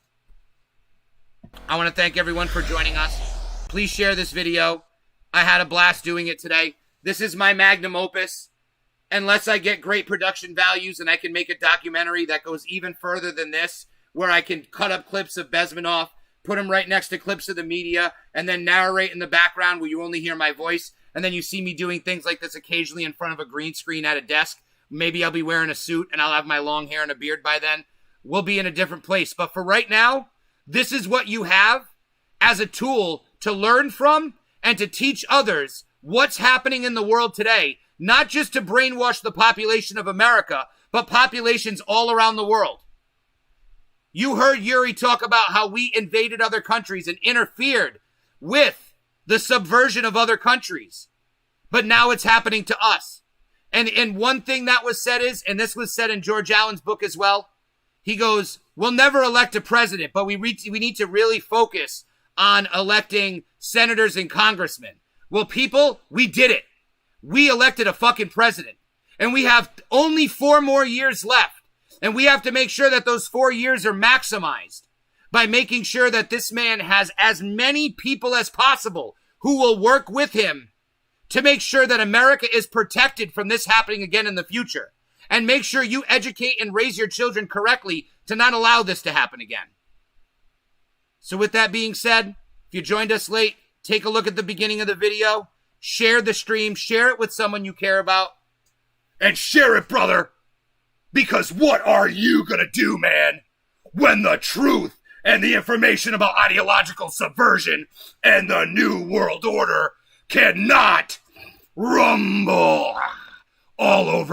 I want to thank everyone for joining us. Please share this video. I had a blast doing it today. This is my magnum opus. Unless I get great production values and I can make a documentary that goes even further than this, where I can cut up clips of Bezmenov, put them right next to clips of the media, and then narrate in the background where you only hear my voice, and then you see me doing things like this occasionally in front of a green screen at a desk Maybe I'll be wearing a suit and I'll have my long hair and a beard by then. We'll be in a different place. But for right now, this is what you have as a tool to learn from and to teach others what's happening in the world today, not just to brainwash the population of America, but populations all around the world. You heard Yuri talk about how we invaded other countries and interfered with the subversion of other countries. But now it's happening to us. And one thing that was said is, and this was said in George Allen's book as well, he goes, we'll never elect a president, but we need to really focus on electing senators and congressmen. Well, people, we did it. We elected a fucking president. And we have only 4 more years left. And we have to make sure that those 4 years are maximized by making sure that this man has as many people as possible who will work with him to make sure that America is protected from this happening again in the future. And make sure you educate and raise your children correctly to not allow this to happen again. So with that being said, if you joined us late, take a look at the beginning of the video, share the stream, share it with someone you care about, and share it, brother, because what are you gonna do, man, when the truth and the information about ideological subversion and the New World Order cannot rumble all over